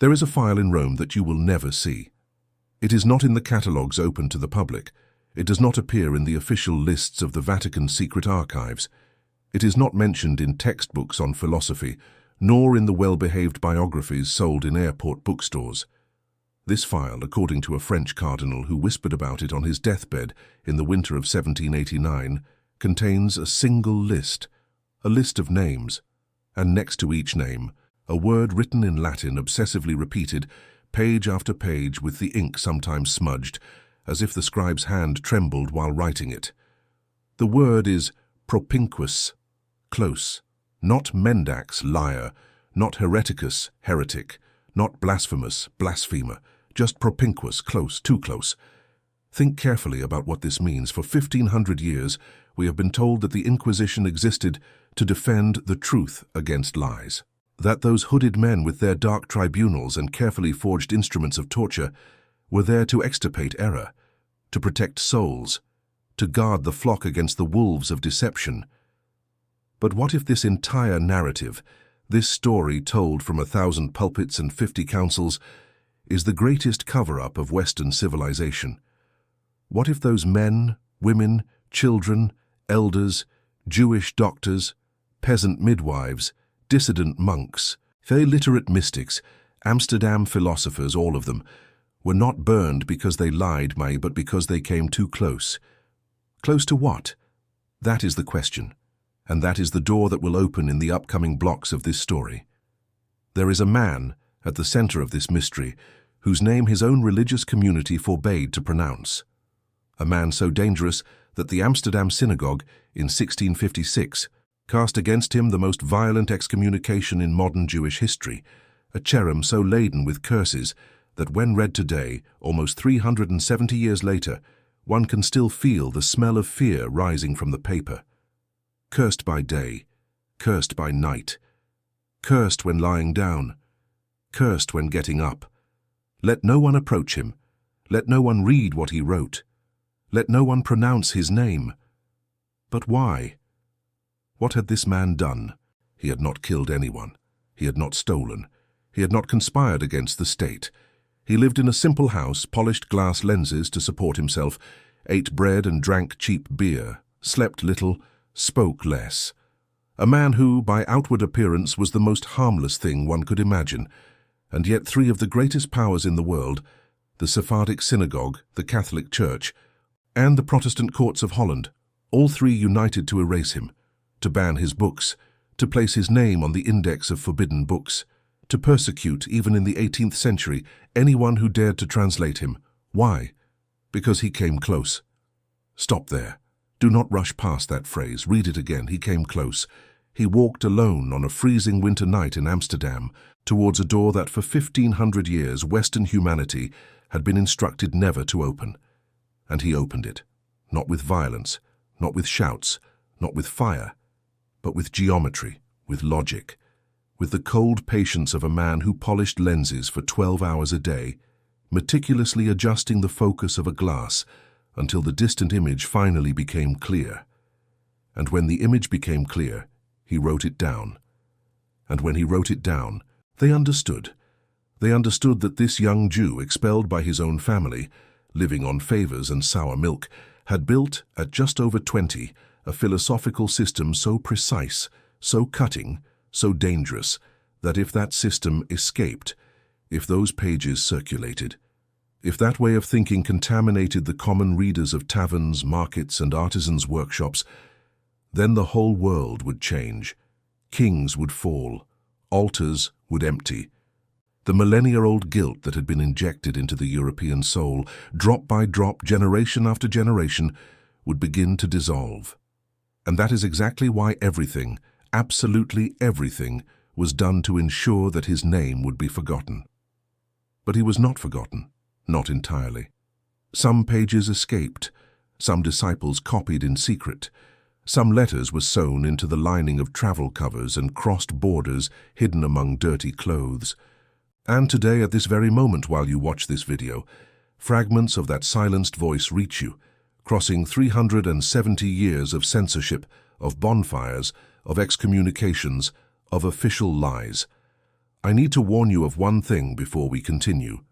There is a file in Rome that you will never see. It is not in the catalogues open to the public. It does not appear in the official lists of the Vatican's secret archives. It is not mentioned in textbooks on philosophy, nor in the well-behaved biographies sold in airport bookstores. This file, according to a French cardinal who whispered about it on his deathbed in the winter of 1789, contains a single list, a list of names, and next to each name, a word written in Latin obsessively repeated, page after page with the ink sometimes smudged, as if the scribe's hand trembled while writing it. The word is propinquus, close, not mendax, liar, not hereticus, heretic, not blasphemous, blasphemer, just propinquus, close, too close. Think carefully about what this means. For 1500 years, we have been told that the Inquisition existed to defend the truth against lies, that those hooded men with their dark tribunals and carefully forged instruments of torture were there to extirpate error, to protect souls, to guard the flock against the wolves of deception. But what if this entire narrative, this story told from 1,000 pulpits and 50 councils, is the greatest cover-up of Western civilization? What if those men, women, children, elders, Jewish doctors, peasant midwives, dissident monks, illiterate mystics, Amsterdam philosophers, all of them, were not burned because they lied, but because they came too close? Close to what? That is the question, and that is the door that will open in the upcoming blocks of this story. There is a man at the center of this mystery whose name his own religious community forbade to pronounce. A man so dangerous that the Amsterdam synagogue in 1656 cast against him the most violent excommunication in modern Jewish history, a cherem so laden with curses that when read today, almost 370 years later, one can still feel the smell of fear rising from the paper. Cursed by day, cursed by night, cursed when lying down, cursed when getting up. Let no one approach him. Let no one read what he wrote. Let no one pronounce his name. But why? What had this man done? He had not killed anyone. He had not stolen. He had not conspired against the state. He lived in a simple house, polished glass lenses to support himself, ate bread and drank cheap beer, slept little, spoke less. A man who, by outward appearance, was the most harmless thing one could imagine, and yet three of the greatest powers in the world, the Sephardic synagogue, the Catholic Church, and the Protestant courts of Holland, all three united to erase him, to ban his books, to place his name on the index of forbidden books, to persecute, even in the 18th century, anyone who dared to translate him. Why? Because he came close. Stop there. Do not rush past that phrase. Read it again. He came close. He walked alone on a freezing winter night in Amsterdam towards a door that for 1500 years Western humanity had been instructed never to open. And he opened it, not with violence, not with shouts, not with fire, but with geometry, with logic, with the cold patience of a man who polished lenses for 12 hours a day, meticulously adjusting the focus of a glass until the distant image finally became clear. And when the image became clear, he wrote it down. And when he wrote it down, they understood. They understood that this young Jew, expelled by his own family, living on favors and sour milk, had built, at just over 20, a philosophical system so precise, so cutting, so dangerous, that if that system escaped, if those pages circulated, if that way of thinking contaminated the common readers of taverns, markets, and artisans' workshops, then the whole world would change. Kings would fall, altars would empty. The millennia-old guilt that had been injected into the European soul, drop by drop, generation after generation, would begin to dissolve. And that is exactly why everything, absolutely everything, was done to ensure that his name would be forgotten. But he was not forgotten, not entirely. Some pages escaped, some disciples copied in secret, some letters were sewn into the lining of travel covers and crossed borders hidden among dirty clothes. And today, at this very moment while you watch this video, fragments of that silenced voice reach you, crossing 370 years of censorship, of bonfires, of excommunications, of official lies. I need to warn you of one thing before we continue.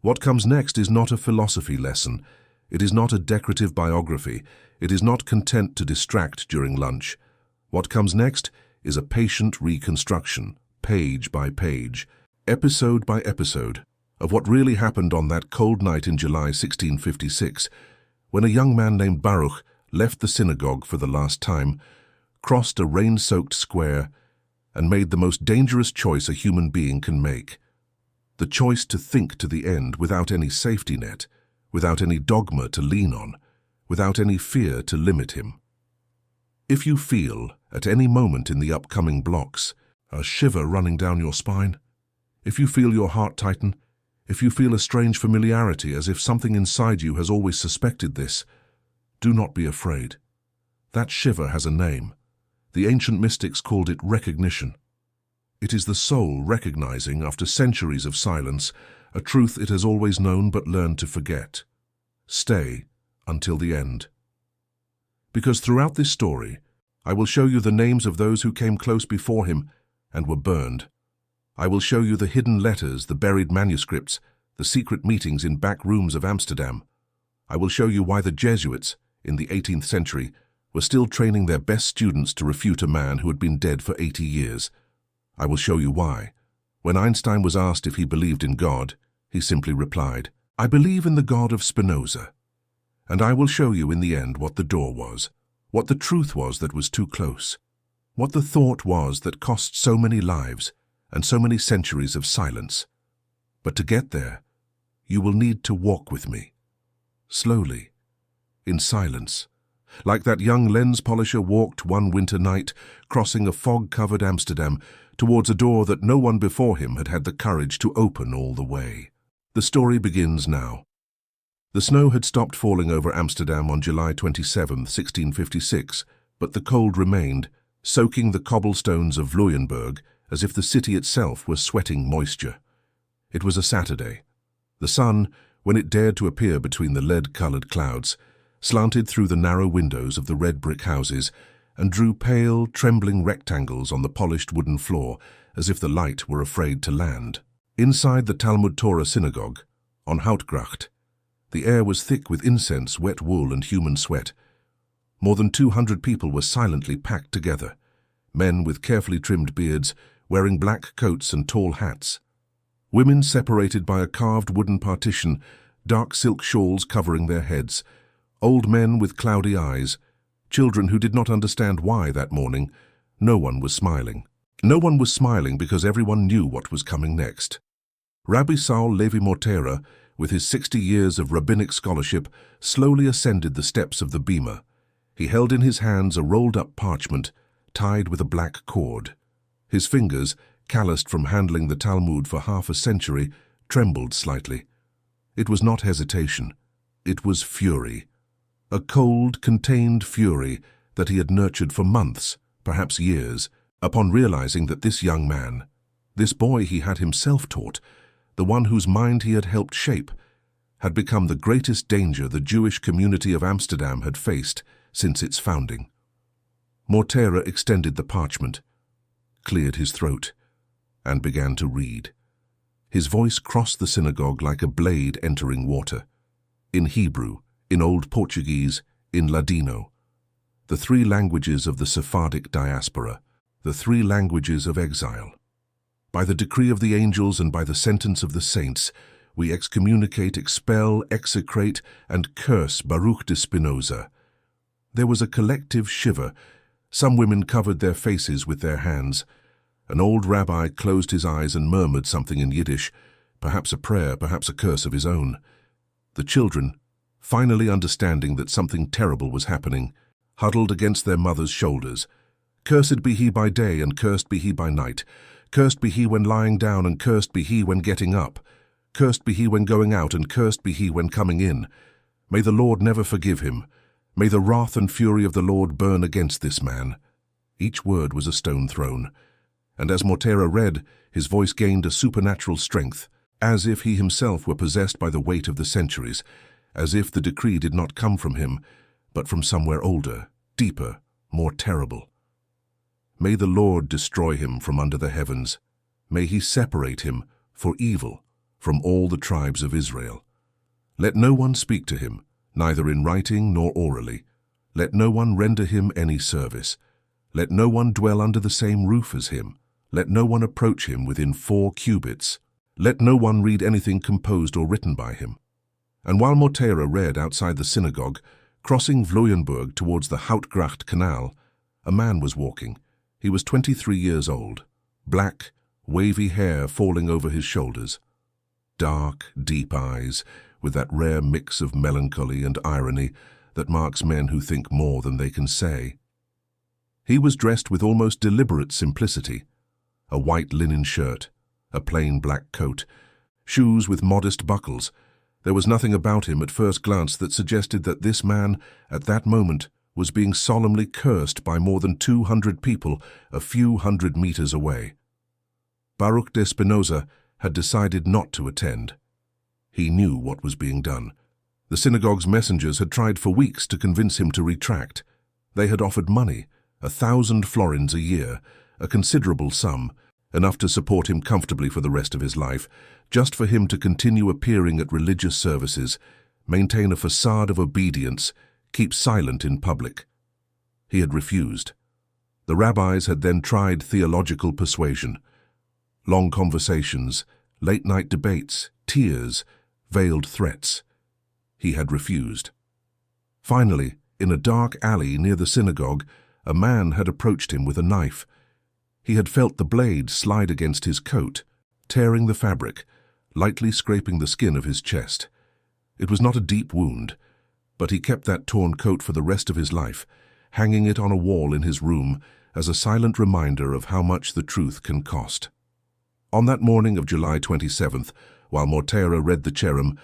What comes next is not a philosophy lesson. It is not a decorative biography. It is not content to distract during lunch. What comes next is a patient reconstruction, page by page, episode by episode, of what really happened on that cold night in July 1656, when a young man named Baruch left the synagogue for the last time, crossed a rain-soaked square, and made the most dangerous choice a human being can make. The choice to think to the end without any safety net, without any dogma to lean on, without any fear to limit him. If you feel, at any moment in the upcoming blocks, a shiver running down your spine, if you feel your heart tighten, if you feel a strange familiarity as if something inside you has always suspected this, do not be afraid. That shiver has a name. The ancient mystics called it recognition. It is the soul recognizing, after centuries of silence, a truth it has always known but learned to forget. Stay until the end. Because throughout this story, I will show you the names of those who came close before him and were burned. I will show you the hidden letters, the buried manuscripts, the secret meetings in back rooms of Amsterdam. I will show you why the Jesuits, in the 18th century, were still training their best students to refute a man who had been dead for 80 years. I will show you why. When Einstein was asked if he believed in God, he simply replied, "I believe in the God of Spinoza." And I will show you in the end what the door was, what the truth was that was too close, what the thought was that cost so many lives and so many centuries of silence. But to get there, you will need to walk with me, slowly, in silence, like that young lens polisher walked one winter night, crossing a fog-covered Amsterdam towards a door that no one before him had had the courage to open all the way. The story begins now. The snow had stopped falling over Amsterdam on July 27, 1656, but the cold remained, soaking the cobblestones of Vlooienburg as if the city itself were sweating moisture. It was a Saturday. The sun, when it dared to appear between the lead-colored clouds, slanted through the narrow windows of the red brick houses and drew pale, trembling rectangles on the polished wooden floor as if the light were afraid to land. Inside the Talmud Torah synagogue, on Houtgracht, the air was thick with incense, wet wool, and human sweat. More than 200 people were silently packed together, men with carefully trimmed beards, wearing black coats and tall hats. Women separated by a carved wooden partition, dark silk shawls covering their heads, old men with cloudy eyes, children who did not understand why that morning. No one was smiling. No one was smiling because everyone knew what was coming next. Rabbi Saul Levi Mortera, with his 60 years of rabbinic scholarship, slowly ascended the steps of the bema. He held in his hands a rolled-up parchment, tied with a black cord. His fingers, calloused from handling the Talmud for half a century, trembled slightly. It was not hesitation. It was fury. A cold, contained fury that he had nurtured for months, perhaps years, upon realizing that this young man, this boy he had himself taught, the one whose mind he had helped shape, had become the greatest danger the Jewish community of Amsterdam had faced since its founding. Mortera extended the parchment, cleared his throat, and began to read. His voice crossed the synagogue like a blade entering water. In Hebrew, in Old Portuguese, in Ladino, the three languages of the Sephardic diaspora, the three languages of exile. By the decree of the angels and by the sentence of the saints, we excommunicate, expel, execrate, and curse Baruch Spinoza. There was a collective shiver. Some women covered their faces with their hands. An old rabbi closed his eyes and murmured something in Yiddish, perhaps a prayer, perhaps a curse of his own. The children, finally understanding that something terrible was happening, huddled against their mother's shoulders. Cursed be he by day and cursed be he by night. Cursed be he when lying down and cursed be he when getting up. Cursed be he when going out and cursed be he when coming in. May the Lord never forgive him. May the wrath and fury of the Lord burn against this man. Each word was a stone thrown. And as Mortera read, his voice gained a supernatural strength, as if he himself were possessed by the weight of the centuries, as if the decree did not come from him, but from somewhere older, deeper, more terrible. May the Lord destroy him from under the heavens. May he separate him for evil from all the tribes of Israel. Let no one speak to him, neither in writing nor orally. Let no one render him any service. Let no one dwell under the same roof as him. Let no one approach him within 4 cubits. Let no one read anything composed or written by him. And while Mortera read outside the synagogue, crossing Vloyenburg towards the Houtgracht Canal, a man was walking. He was 23 years old, black, wavy hair falling over his shoulders, dark, deep eyes, with that rare mix of melancholy and irony that marks men who think more than they can say. He was dressed with almost deliberate simplicity, a white linen shirt, a plain black coat, shoes with modest buckles. There was nothing about him at first glance that suggested that this man, at that moment, was being solemnly cursed by more than 200 people a few hundred meters away. Baruch Spinoza had decided not to attend. He knew what was being done. The synagogue's messengers had tried for weeks to convince him to retract. They had offered money, 1,000 florins a year, a considerable sum, enough to support him comfortably for the rest of his life, just for him to continue appearing at religious services, maintain a facade of obedience, keep silent in public. He had refused. The rabbis had then tried theological persuasion. Long conversations, late-night debates, tears, veiled threats. He had refused. Finally, in a dark alley near the synagogue, a man had approached him with a knife. He had felt the blade slide against his coat, tearing the fabric, lightly scraping the skin of his chest. It was not a deep wound, but he kept that torn coat for the rest of his life, hanging it on a wall in his room as a silent reminder of how much the truth can cost. On that morning of July 27th, while Mortera read the Cherem,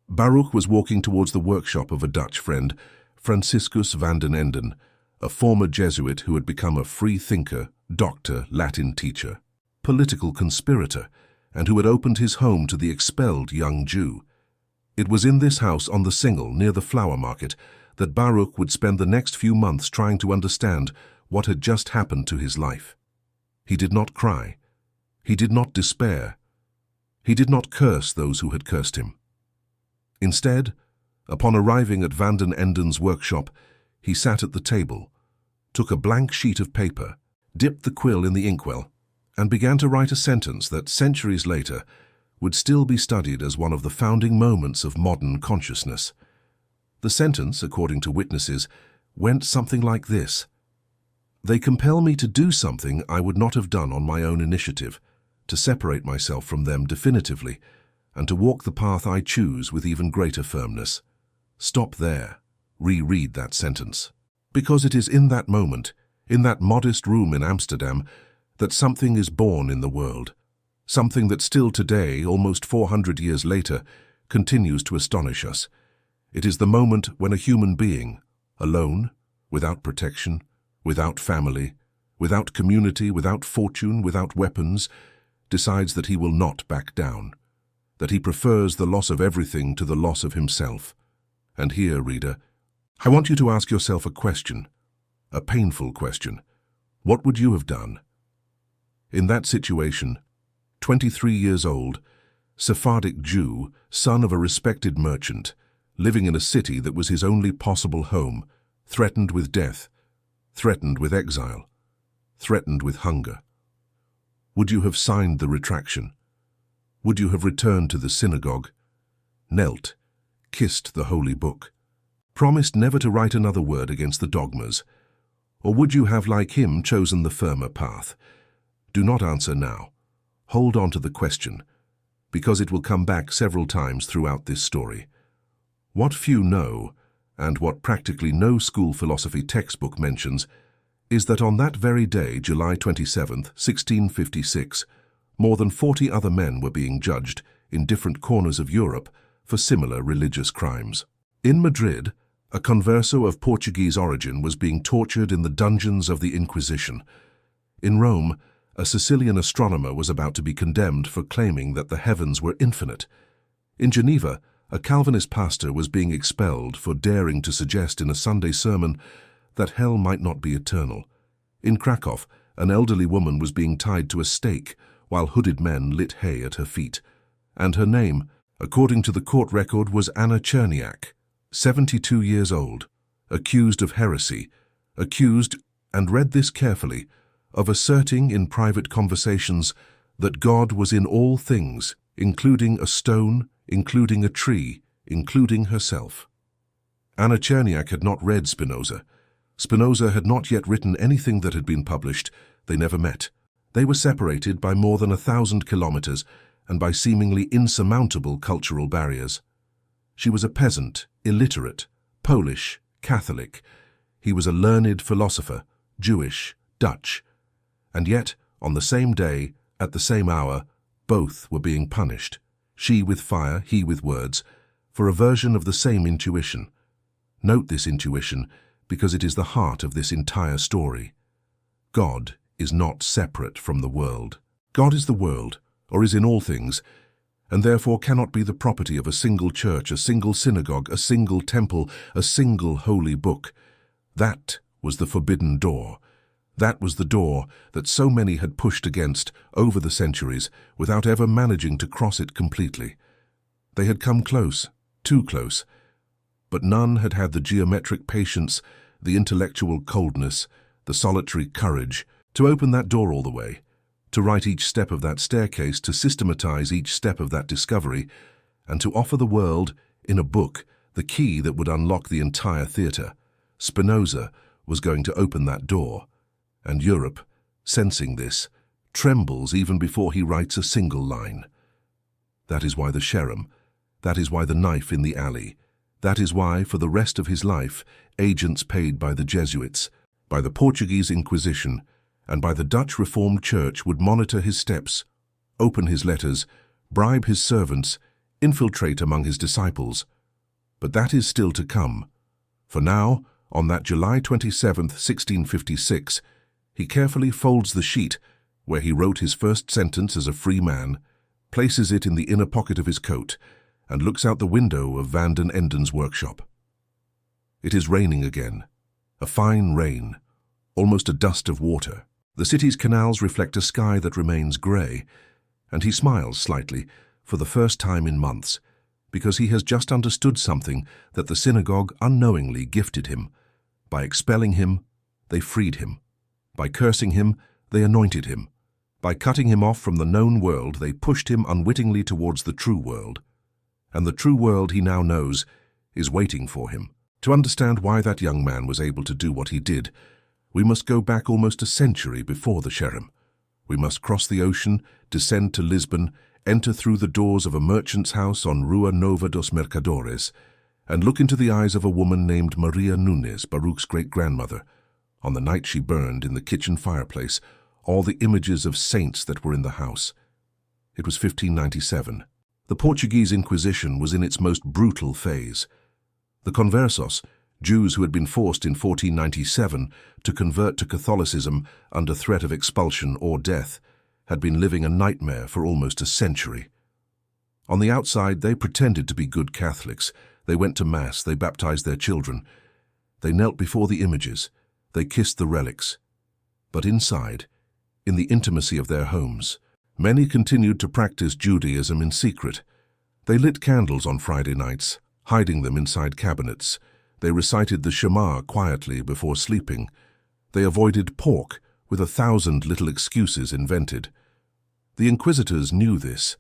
Baruch was walking towards the workshop of a Dutch friend, Franciscus van den Enden, a former Jesuit who had become a free thinker, doctor, Latin teacher, political conspirator, and who had opened his home to the expelled young Jew. It was in this house on the Singel near the flower market that Baruch would spend the next few months trying to understand what had just happened to his life. He did not cry. He did not despair. He did not curse those who had cursed him. Instead, upon arriving at Van den Enden's workshop, he sat at the table, took a blank sheet of paper, dipped the quill in the inkwell, and began to write a sentence that centuries later would still be studied as one of the founding moments of modern consciousness. The sentence, according to witnesses, went something like this: "They compel me to do something I would not have done on my own initiative, to separate myself from them definitively, and to walk the path I choose with even greater firmness." Stop there. Reread that sentence. Because it is in that moment, in that modest room in Amsterdam, that something is born in the world. Something that still today, almost 400 years later, continues to astonish us. It is the moment when a human being, alone, without protection, without family, without community, without fortune, without weapons, decides that he will not back down, that he prefers the loss of everything to the loss of himself. And here, reader, I want you to ask yourself a question, a painful question. What would you have done? In that situation, 23 years old, Sephardic Jew, son of a respected merchant, living in a city that was his only possible home, threatened with death, threatened with exile, threatened with hunger. Would you have signed the retraction? Would you have returned to the synagogue, knelt, kissed the holy book, promised never to write another word against the dogmas? Or would you have, like him, chosen the firmer path? Do not answer now. Hold on to the question, because it will come back several times throughout this story. What few know, and what practically no school philosophy textbook mentions, is that on that very day, July 27th, 1656, more than 40 other men were being judged in different corners of Europe for similar religious crimes. In Madrid, a converso of Portuguese origin was being tortured in the dungeons of the Inquisition. In Rome, a Sicilian astronomer was about to be condemned for claiming that the heavens were infinite. In Geneva, a Calvinist pastor was being expelled for daring to suggest in a Sunday sermon that hell might not be eternal. In Krakow, an elderly woman was being tied to a stake while hooded men lit hay at her feet. And her name, according to the court record, was Anna Cherniak, 72 years old, accused of heresy, accused, and read this carefully, of asserting in private conversations that God was in all things, including a stone, including a tree, including herself. Anna Cherniak had not read Spinoza. Spinoza had not yet written anything that had been published. They never met. They were separated by more than 1,000 kilometers and by seemingly insurmountable cultural barriers. She was a peasant, illiterate, Polish, Catholic. He was a learned philosopher, Jewish, Dutch. And yet, on the same day, at the same hour, both were being punished, she with fire, he with words, for a version of the same intuition. Note this intuition, because it is the heart of this entire story. God is not separate from the world. God is the world, or is in all things, and therefore cannot be the property of a single church, a single synagogue, a single temple, a single holy book. That was the forbidden door. That was the door that so many had pushed against over the centuries without ever managing to cross it completely. They had come close, too close, but none had had the geometric patience, the intellectual coldness, the solitary courage to open that door all the way, to write each step of that staircase, to systematize each step of that discovery, and to offer the world, in a book, the key that would unlock the entire theater. Spinoza was going to open that door, and Europe, sensing this, trembles even before he writes a single line. That is why the cherem, that is why the knife in the alley, that is why, for the rest of his life, agents paid by the Jesuits, by the Portuguese Inquisition, and by the Dutch Reformed Church would monitor his steps, open his letters, bribe his servants, infiltrate among his disciples. But that is still to come. For now, on that July 27th, 1656, he carefully folds the sheet where he wrote his first sentence as a free man, places it in the inner pocket of his coat, and looks out the window of Van den Enden's workshop. It is raining again, a fine rain, almost a dust of water. The city's canals reflect a sky that remains grey, and he smiles slightly, for the first time in months, because he has just understood something that the synagogue unknowingly gifted him. By expelling him, they freed him. By cursing him, they anointed him. By cutting him off from the known world, they pushed him unwittingly towards the true world. And the true world, he now knows, is waiting for him. To understand why that young man was able to do what he did, we must go back almost a century before the cherem. We must cross the ocean, descend to Lisbon, enter through the doors of a merchant's house on Rua Nova dos Mercadores, and look into the eyes of a woman named Maria Nunes, Baruch's great-grandmother. On the night she burned in the kitchen fireplace all the images of saints that were in the house. It was 1597. The Portuguese Inquisition was in its most brutal phase. The conversos, Jews who had been forced in 1497 to convert to Catholicism under threat of expulsion or death, had been living a nightmare for almost a century. On the outside, they pretended to be good Catholics. They went to Mass, they baptized their children. They knelt before the images, they kissed the relics. But inside, in the intimacy of their homes, many continued to practice Judaism in secret. They lit candles on Friday nights, hiding them inside cabinets. They recited the Shema quietly before sleeping. They avoided pork with 1,000 little excuses invented. The inquisitors knew this,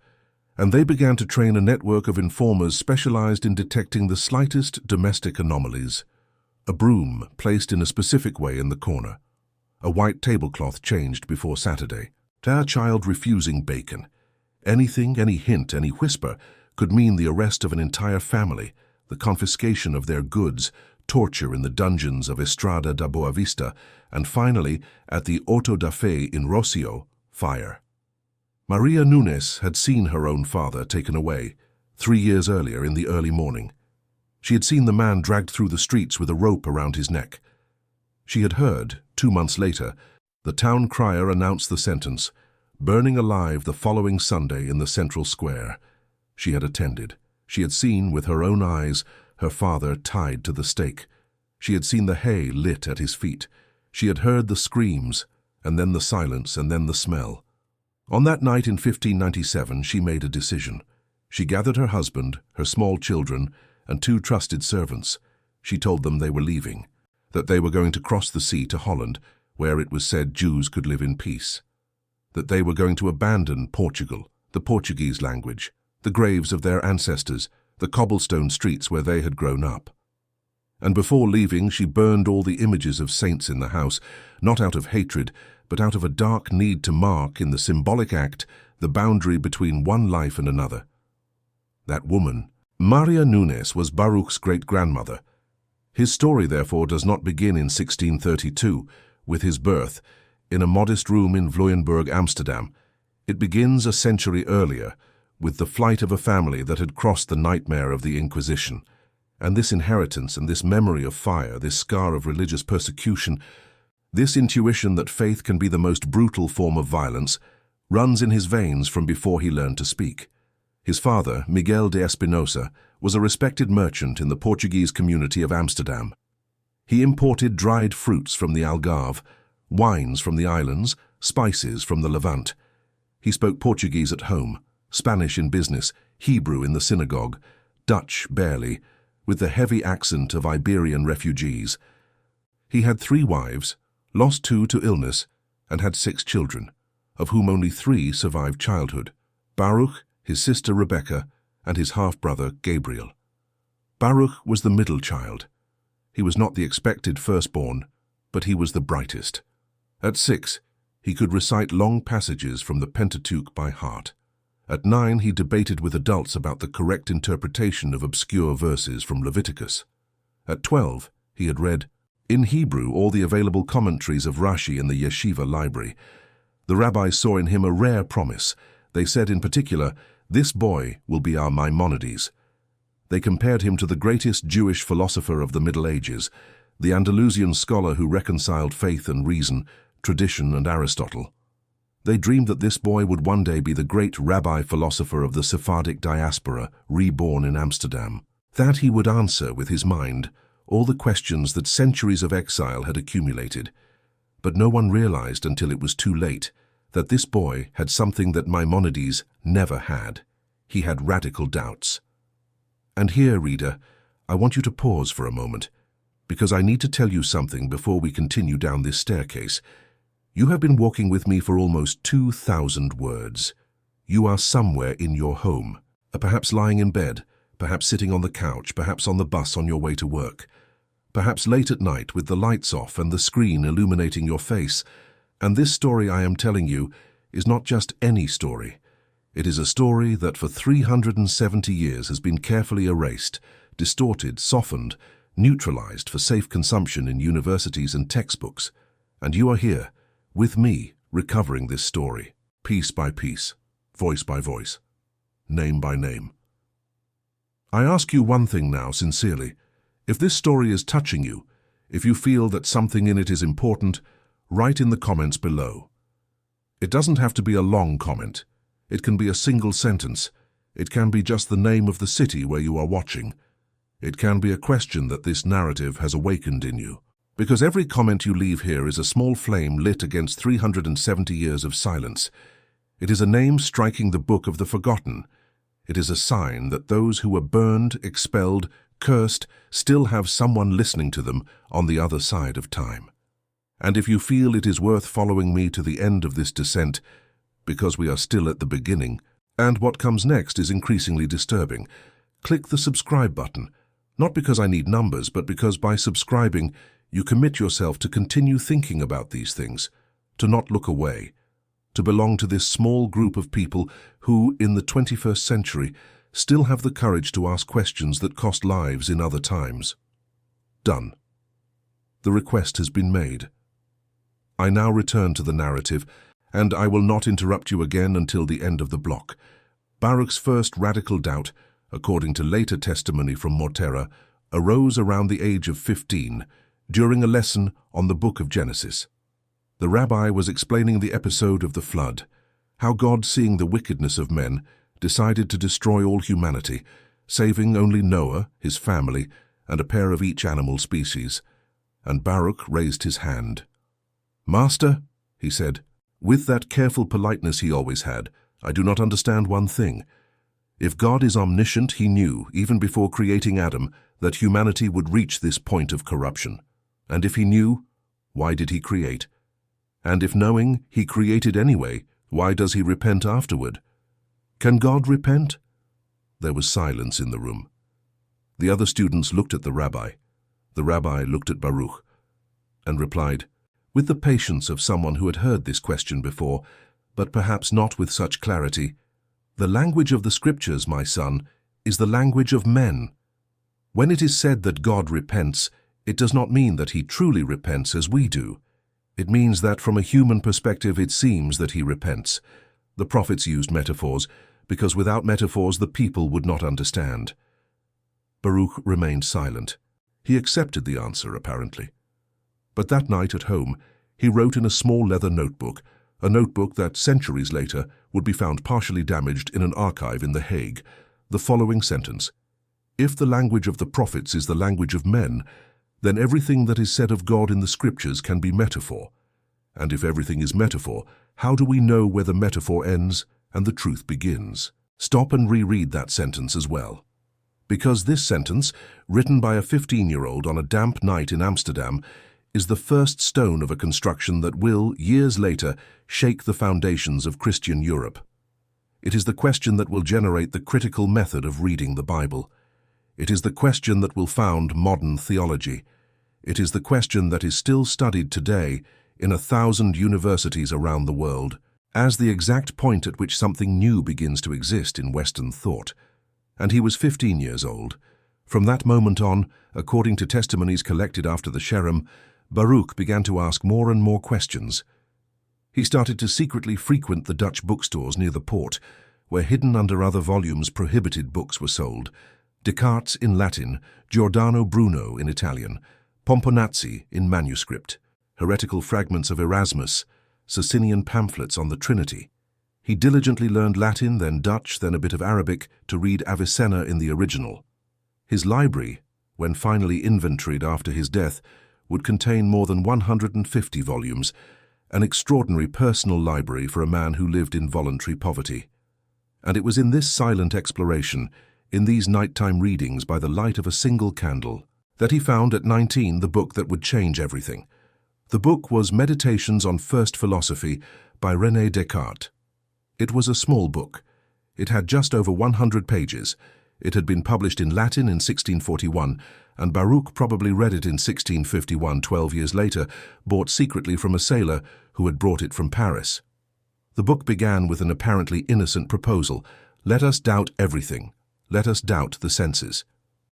and they began to train a network of informers specialized in detecting the slightest domestic anomalies. A broom placed in a specific way in the corner. A white tablecloth changed before Saturday. Our child refusing bacon. Anything, any hint, any whisper could mean the arrest of an entire family, the confiscation of their goods, torture in the dungeons of Estrada da Boa Vista, and finally, at the Auto da Fe in Rocio, fire. Maria Nunes had seen her own father taken away 3 years earlier in the early morning. She had seen the man dragged through the streets with a rope around his neck. She had heard, 2 months later, the town crier announce the sentence, burning alive the following Sunday in the central square. She had attended. She had seen with her own eyes her father tied to the stake. She had seen the hay lit at his feet. She had heard the screams, and then the silence, and then the smell. On that night in 1597, she made a decision. She gathered her husband, her small children, and 2 trusted servants. She told them they were leaving, that they were going to cross the sea to Holland, where it was said Jews could live in peace, that they were going to abandon Portugal, the Portuguese language, the graves of their ancestors, the cobblestone streets where they had grown up. And before leaving, she burned all the images of saints in the house, not out of hatred, but out of a dark need to mark, in the symbolic act, the boundary between one life and another. That woman, Maria Nunes, was Baruch's great-grandmother. His story, therefore, does not begin in 1632, with his birth, in a modest room in Vlooienburg, Amsterdam. It begins a century earlier, with the flight of a family that had crossed the nightmare of the Inquisition. And this inheritance and this memory of fire, this scar of religious persecution, this intuition that faith can be the most brutal form of violence, runs in his veins from before he learned to speak. His father, Miguel de Espinosa, was a respected merchant in the Portuguese community of Amsterdam. He imported dried fruits from the Algarve, wines from the islands, spices from the Levant. He spoke Portuguese at home, Spanish in business, Hebrew in the synagogue, Dutch barely, with the heavy accent of Iberian refugees. He had 3 wives, lost 2 to illness, and had 6 children, of whom only 3 survived childhood: Baruch, his sister Rebecca, and his half-brother Gabriel. Baruch was the middle child. He was not the expected firstborn, but he was the brightest. At 6, he could recite long passages from the Pentateuch by heart. At 9, he debated with adults about the correct interpretation of obscure verses from Leviticus. At 12, he had read, in Hebrew, all the available commentaries of Rashi in the yeshiva library. The rabbis saw in him a rare promise. They said in particular, "This boy will be our Maimonides." They compared him to the greatest Jewish philosopher of the Middle Ages, the Andalusian scholar who reconciled faith and reason, tradition and Aristotle. They dreamed that this boy would one day be the great rabbi-philosopher of the Sephardic diaspora, reborn in Amsterdam. That he would answer with his mind all the questions that centuries of exile had accumulated. But no one realized until it was too late that this boy had something that Maimonides never had. He had radical doubts. And here, reader, I want you to pause for a moment, because I need to tell you something before we continue down this staircase. You have been walking with me for almost 2,000 words. You are somewhere in your home, perhaps lying in bed, perhaps sitting on the couch, perhaps on the bus on your way to work, perhaps late at night with the lights off and the screen illuminating your face. And this story I am telling you is not just any story. It is a story that for 370 years has been carefully erased, distorted, softened, neutralized for safe consumption in universities and textbooks. And you are here, with me, recovering this story, piece by piece, voice by voice, name by name. I ask you one thing now, sincerely. If this story is touching you, if you feel that something in it is important, write in the comments below. It doesn't have to be a long comment. It can be a single sentence. It can be just the name of the city where you are watching. It can be a question that this narrative has awakened in you. Because every comment you leave here is a small flame lit against 370 years of silence. It is a name striking the book of the forgotten. It is a sign that those who were burned, expelled, cursed, still have someone listening to them on the other side of time. And if you feel it is worth following me to the end of this descent, because we are still at the beginning, and what comes next is increasingly disturbing, click the subscribe button, not because I need numbers, but because by subscribing, you commit yourself to continue thinking about these things, to not look away, to belong to this small group of people who, in the 21st century, still have the courage to ask questions that cost lives in other times. Done. The request has been made. I now return to the narrative, and I will not interrupt you again until the end of the block. Baruch's first radical doubt, according to later testimony from Mortera, arose around the age of 15, during a lesson on the book of Genesis. The rabbi was explaining the episode of the flood, how God, seeing the wickedness of men, decided to destroy all humanity, saving only Noah, his family, and a pair of each animal species. And Baruch raised his hand. "Master," he said, With that careful politeness he always had, I do not understand one thing. If God is omniscient, he knew, even before creating Adam, that humanity would reach this point of corruption. And if he knew, why did he create? And if knowing, he created anyway, why does he repent afterward? Can God repent? There was silence in the room. The other students looked at the rabbi. The rabbi looked at Baruch and replied, with the patience of someone who had heard this question before, but perhaps not with such clarity, "The language of the Scriptures, my son, is the language of men. When it is said that God repents, it does not mean that he truly repents as we do. It means that from a human perspective it seems that he repents. The prophets used metaphors, because without metaphors the people would not understand." Baruch remained silent. He accepted the answer, apparently. But that night at home, he wrote in a small leather notebook, a notebook that centuries later would be found partially damaged in an archive in The Hague, the following sentence: "If the language of the prophets is the language of men, then everything that is said of God in the Scriptures can be metaphor. And if everything is metaphor, how do we know where the metaphor ends and the truth begins?" Stop and reread that sentence as well. Because this sentence, written by a 15-year-old on a damp night in Amsterdam, is the first stone of a construction that will, years later, shake the foundations of Christian Europe. It is the question that will generate the critical method of reading the Bible. It is the question that will found modern theology. It is the question that is still studied today in 1,000 universities around the world, as the exact point at which something new begins to exist in Western thought. And he was 15 years old. From that moment on, according to testimonies collected after the Sherem, Baruch began to ask more and more questions. He started to secretly frequent the Dutch bookstores near the port, where hidden under other volumes prohibited books were sold. Descartes in Latin, Giordano Bruno in Italian, Pomponazzi in manuscript, heretical fragments of Erasmus, Socinian pamphlets on the Trinity. He diligently learned Latin, then Dutch, then a bit of Arabic, to read Avicenna in the original. His library, when finally inventoried after his death, would contain more than 150 volumes, an extraordinary personal library for a man who lived in voluntary poverty. And it was in this silent exploration, in these nighttime readings by the light of a single candle, that he found at 19 the book that would change everything. The book was Meditations on First Philosophy by René Descartes. It was a small book. It had just over 100 pages. It had been published in Latin in 1641, and Baruch probably read it in 1651, 12 years later, bought secretly from a sailor who had brought it from Paris. The book began with an apparently innocent proposal: let us doubt everything. Let us doubt the senses.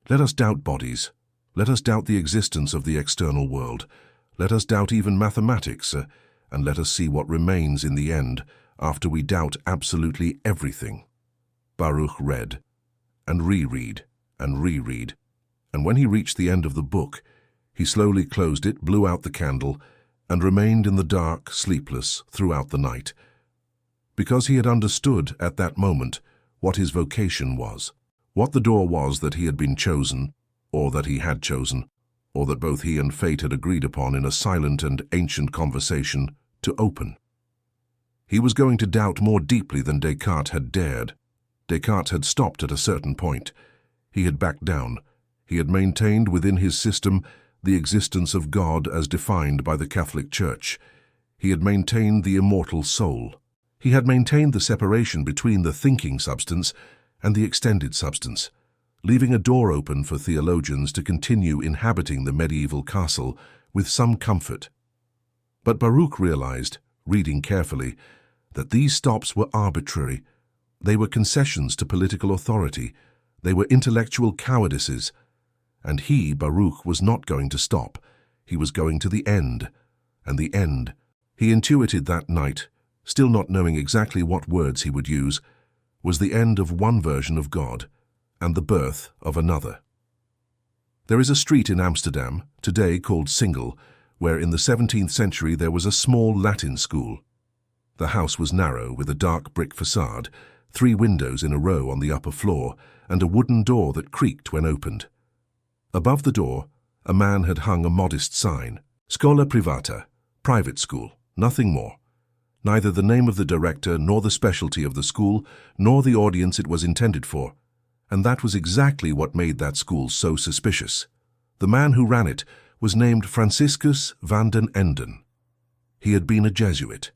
Let us doubt bodies. Let us doubt the existence of the external world. Let us doubt even mathematics, and let us see what remains in the end after we doubt absolutely everything. Baruch read, and reread, and reread, and when he reached the end of the book, he slowly closed it, blew out the candle, and remained in the dark, sleepless, throughout the night, because he had understood at that moment what his vocation was, what the door was that he had been chosen, or that he had chosen, or that both he and fate had agreed upon in a silent and ancient conversation to open. He was going to doubt more deeply than Descartes had dared. Descartes had stopped at a certain point. He had backed down. He had maintained within his system the existence of God as defined by the Catholic Church. He had maintained the immortal soul. He had maintained the separation between the thinking substance and the extended substance, leaving a door open for theologians to continue inhabiting the medieval castle with some comfort. But Baruch realized, reading carefully, that these stops were arbitrary. They were concessions to political authority. They were intellectual cowardices. And he, Baruch, was not going to stop. He was going to the end. And the end, he intuited that night, still not knowing exactly what words he would use, was the end of one version of God and the birth of another. There is a street in Amsterdam, today called Single, where in the 17th century there was a small Latin school. The house was narrow, with a dark brick facade, 3 windows in a row on the upper floor, and a wooden door that creaked when opened. Above the door, a man had hung a modest sign: Scola Privata, private school, nothing more. neither the name of the director nor the specialty of the school, nor the audience it was intended for. And that was exactly what made that school so suspicious. The man who ran it was named Franciscus van den Enden. He had been a Jesuit.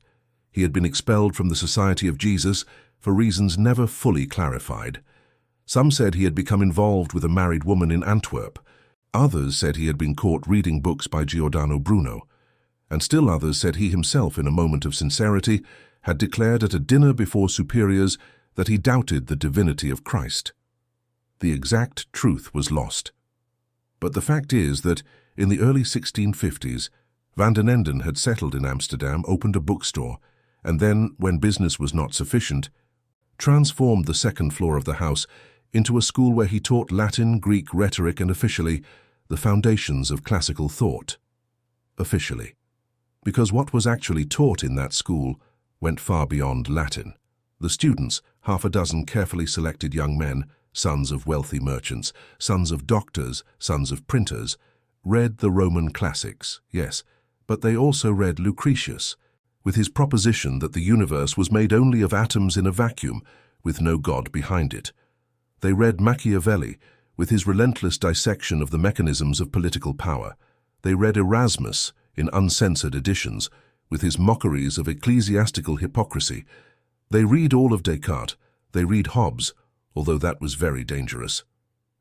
He had been expelled from the Society of Jesus for reasons never fully clarified. Some said he had become involved with a married woman in Antwerp. Others said he had been caught reading books by Giordano Bruno. And still others said he himself, in a moment of sincerity, had declared at a dinner before superiors that he doubted the divinity of Christ. The exact truth was lost. But the fact is that, in the early 1650s, Van den Enden had settled in Amsterdam, opened a bookstore, and then, when business was not sufficient, transformed the second floor of the house into a school where he taught Latin, Greek, rhetoric, and officially, the foundations of classical thought. Officially. Because what was actually taught in that school went far beyond Latin. The students, half a dozen carefully selected young men, sons of wealthy merchants, sons of doctors, sons of printers, read the Roman classics, yes, but they also read Lucretius, with his proposition that the universe was made only of atoms in a vacuum, with no God behind it. They read Machiavelli, with his relentless dissection of the mechanisms of political power. They read Erasmus, in uncensored editions, with his mockeries of ecclesiastical hypocrisy. They read all of Descartes. They read Hobbes, although that was very dangerous.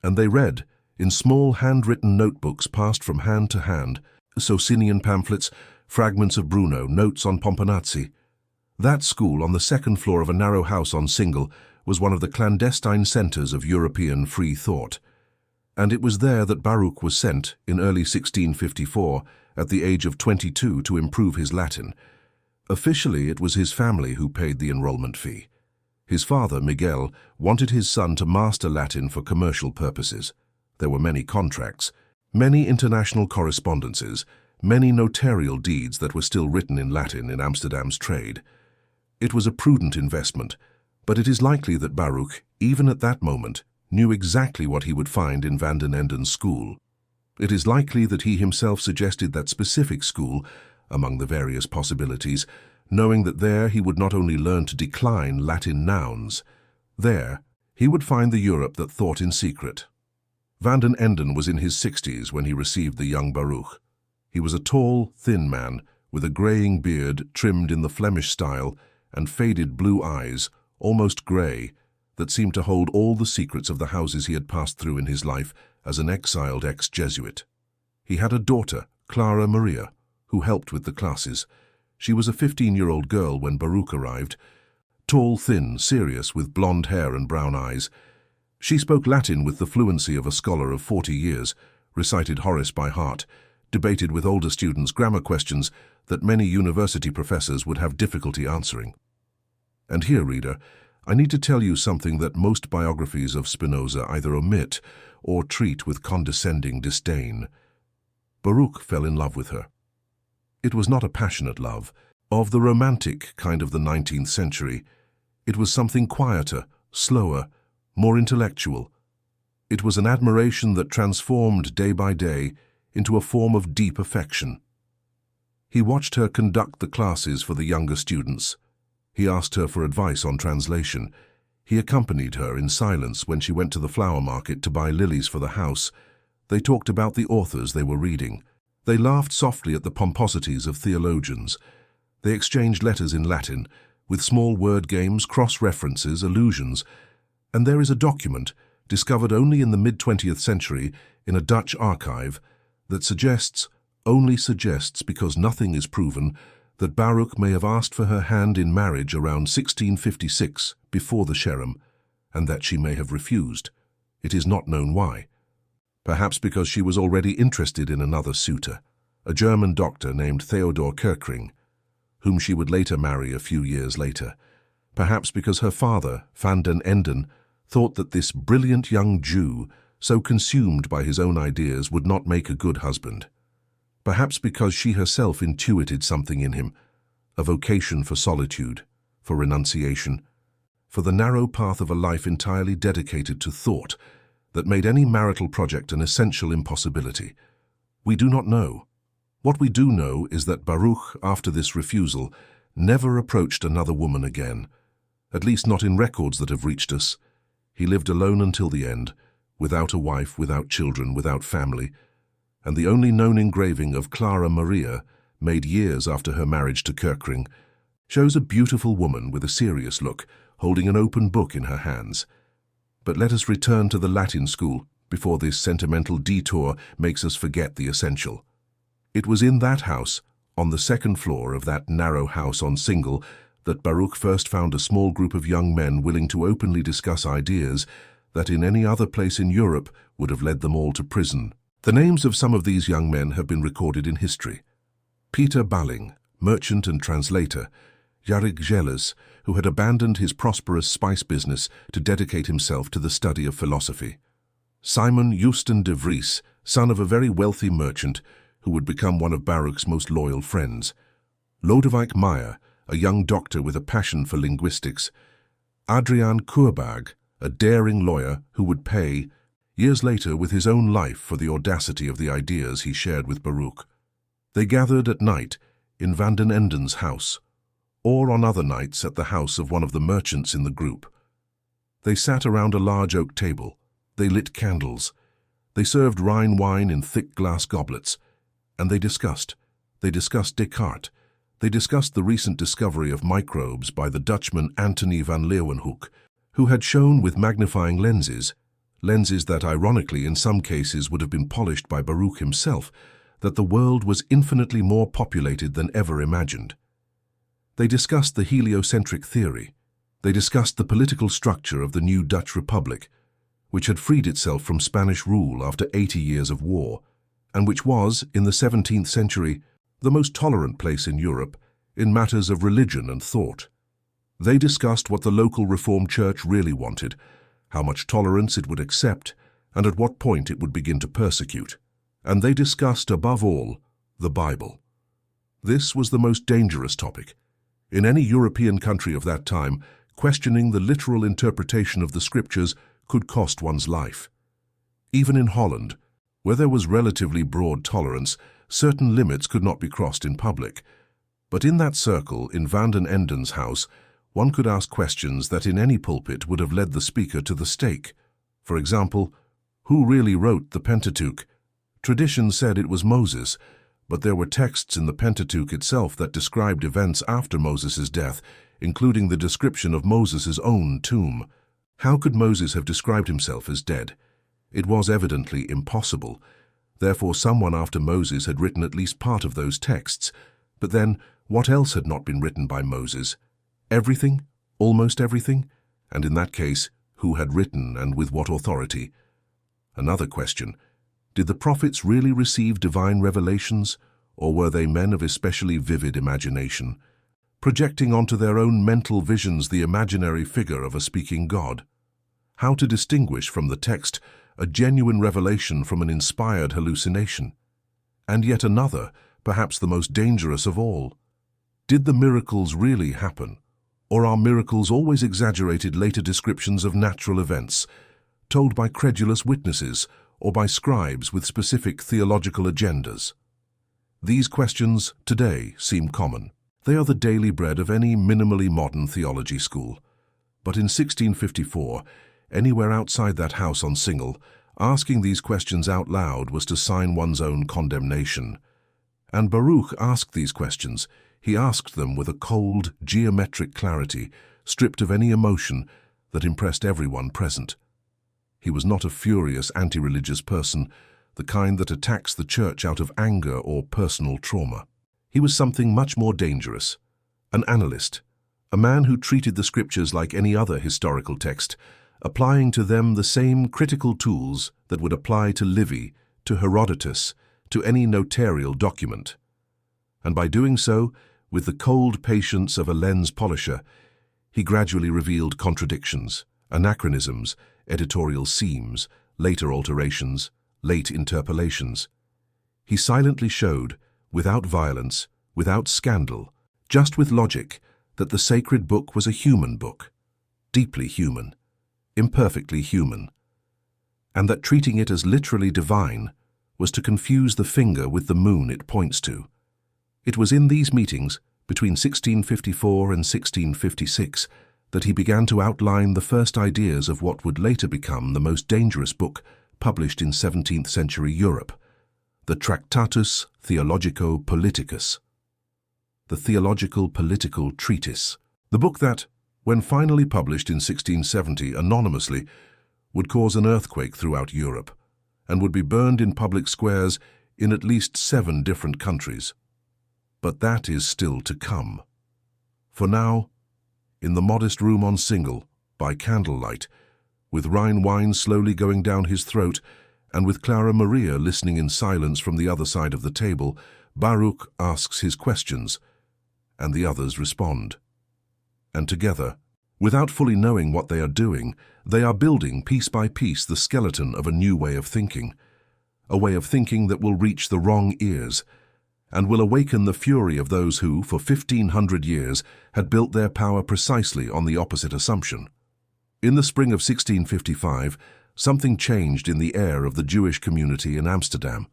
And they read, in small handwritten notebooks passed from hand to hand, Socinian pamphlets, fragments of Bruno, notes on Pomponazzi. That school, on the second floor of a narrow house on Single, was one of the clandestine centers of European free thought. And it was there that Baruch was sent, in early 1654, at the age of 22, to improve his Latin. Officially, it was his family who paid the enrollment fee. His father, Miguel, wanted his son to master Latin for commercial purposes. There were many contracts, many international correspondences, many notarial deeds that were still written in Latin in Amsterdam's trade. It was a prudent investment, but it is likely that Baruch, even at that moment, knew exactly what he would find in Van den Enden's school. It is likely that he himself suggested that specific school, among the various possibilities, knowing that there he would not only learn to decline Latin nouns. There, he would find the Europe that thought in secret. Van den Enden was in his 60s when he received the young Baruch. He was a tall, thin man, with a greying beard trimmed in the Flemish style and faded blue eyes, almost grey, that seemed to hold all the secrets of the houses he had passed through in his life as an exiled ex-Jesuit. He had a daughter, Clara Maria, who helped with the classes. She was a 15-year-old girl when Baruch arrived, tall, thin, serious, with blonde hair and brown eyes. She spoke Latin with the fluency of a scholar of 40 years, recited Horace by heart, debated with older students grammar questions that many university professors would have difficulty answering. And here, reader, I need to tell you something that most biographies of Spinoza either omit or treat with condescending disdain. Baruch fell in love with her. It was not a passionate love, of the romantic kind of the 19th century. It was something quieter, slower, more intellectual. It was an admiration that transformed day by day into a form of deep affection. He watched her conduct the classes for the younger students. He asked her for advice on translation. He accompanied her in silence when she went to the flower market to buy lilies for the house. They talked about the authors they were reading. They laughed softly at the pomposities of theologians. They exchanged letters in Latin, with small word games, cross-references, allusions. And there is a document, discovered only in the mid-20th century in a Dutch archive, that suggests, only suggests because nothing is proven, that Baruch may have asked for her hand in marriage around 1656, before the Sherem, and that she may have refused. It is not known why. Perhaps because she was already interested in another suitor, a German doctor named Theodor Kirchring, whom she would later marry a few years later. Perhaps because her father, Van den Enden, thought that this brilliant young Jew, so consumed by his own ideas, would not make a good husband. Perhaps because she herself intuited something in him, a vocation for solitude, for renunciation, for the narrow path of a life entirely dedicated to thought, that made any marital project an essential impossibility. We do not know. What we do know is that Baruch, after this refusal, never approached another woman again, at least not in records that have reached us. He lived alone until the end, without a wife, without children, without family, and the only known engraving of Clara Maria, made years after her marriage to Kerckring, shows a beautiful woman with a serious look, holding an open book in her hands. But let us return to the Latin school before this sentimental detour makes us forget the essential. It was in that house, on the second floor of that narrow house on Single, that Baruch first found a small group of young men willing to openly discuss ideas that in any other place in Europe would have led them all to prison. The names of some of these young men have been recorded in history. Peter Balling, merchant and translator, Jarek Gelles, who had abandoned his prosperous spice business to dedicate himself to the study of philosophy. Simon Houston de Vries, son of a very wealthy merchant, who would become one of Baruch's most loyal friends. Lodewijk Meyer, a young doctor with a passion for linguistics. Adriaan Kurbag, a daring lawyer who would pay, years later, with his own life for the audacity of the ideas he shared with Baruch. They gathered at night in Van den Enden's house, or on other nights at the house of one of the merchants in the group. They sat around a large oak table. They lit candles. They served Rhine wine in thick glass goblets. And they discussed. They discussed Descartes. They discussed the recent discovery of microbes by the Dutchman Antony van Leeuwenhoek, who had shown with magnifying lenses that ironically in some cases would have been polished by Baruch himself, that the world was infinitely more populated than ever imagined. They discussed the heliocentric theory. They discussed the political structure of the new Dutch Republic, which had freed itself from Spanish rule after 80 years of war, and which was, in the 17th century, the most tolerant place in Europe in matters of religion and thought. They discussed what the local Reformed Church really wanted, how much tolerance it would accept, and at what point it would begin to persecute. And they discussed, above all, the Bible. This was the most dangerous topic. In any European country of that time, questioning the literal interpretation of the Scriptures could cost one's life. Even in Holland, where there was relatively broad tolerance, certain limits could not be crossed in public. But in that circle, in Van den Enden's house, one could ask questions that in any pulpit would have led the speaker to the stake. For example, who really wrote the Pentateuch? Tradition said it was Moses, but there were texts in the Pentateuch itself that described events after Moses' death, including the description of Moses' own tomb. How could Moses have described himself as dead? It was evidently impossible. Therefore, someone after Moses had written at least part of those texts. But then, what else had not been written by Moses? Everything? Almost everything? And in that case, who had written and with what authority? Another question. Did the prophets really receive divine revelations, or were they men of especially vivid imagination, projecting onto their own mental visions the imaginary figure of a speaking God? How to distinguish from the text a genuine revelation from an inspired hallucination? And yet another, perhaps the most dangerous of all. Did the miracles really happen, or are miracles always exaggerated later descriptions of natural events, told by credulous witnesses or by scribes with specific theological agendas? These questions today seem common. They are the daily bread of any minimally modern theology school. But in 1654, anywhere outside that house on Single, asking these questions out loud was to sign one's own condemnation. And Baruch asked these questions. He asked them with a cold, geometric clarity, stripped of any emotion, that impressed everyone present. He was not a furious, anti-religious person, the kind that attacks the church out of anger or personal trauma. He was something much more dangerous, an analyst, a man who treated the Scriptures like any other historical text, applying to them the same critical tools that would apply to Livy, to Herodotus, to any notarial document. And by doing so, with the cold patience of a lens polisher, he gradually revealed contradictions, anachronisms, editorial seams, later alterations, late interpolations. He silently showed, without violence, without scandal, just with logic, that the sacred book was a human book, deeply human, imperfectly human, and that treating it as literally divine was to confuse the finger with the moon it points to. It was in these meetings, between 1654 and 1656, that he began to outline the first ideas of what would later become the most dangerous book published in 17th century Europe, the Tractatus Theologico-Politicus, the theological political treatise. The book that, when finally published in 1670 anonymously, would cause an earthquake throughout Europe and would be burned in public squares in at least 7 different countries. But that is still to come. For now, in the modest room on Single, by candlelight, with Rhine wine slowly going down his throat, and with Clara Maria listening in silence from the other side of the table, Baruch asks his questions, and the others respond. And together, without fully knowing what they are doing, they are building piece by piece the skeleton of a new way of thinking, a way of thinking that will reach the wrong ears, and will awaken the fury of those who, for 1500 years, had built their power precisely on the opposite assumption. In the spring of 1655, something changed in the air of the Jewish community in Amsterdam.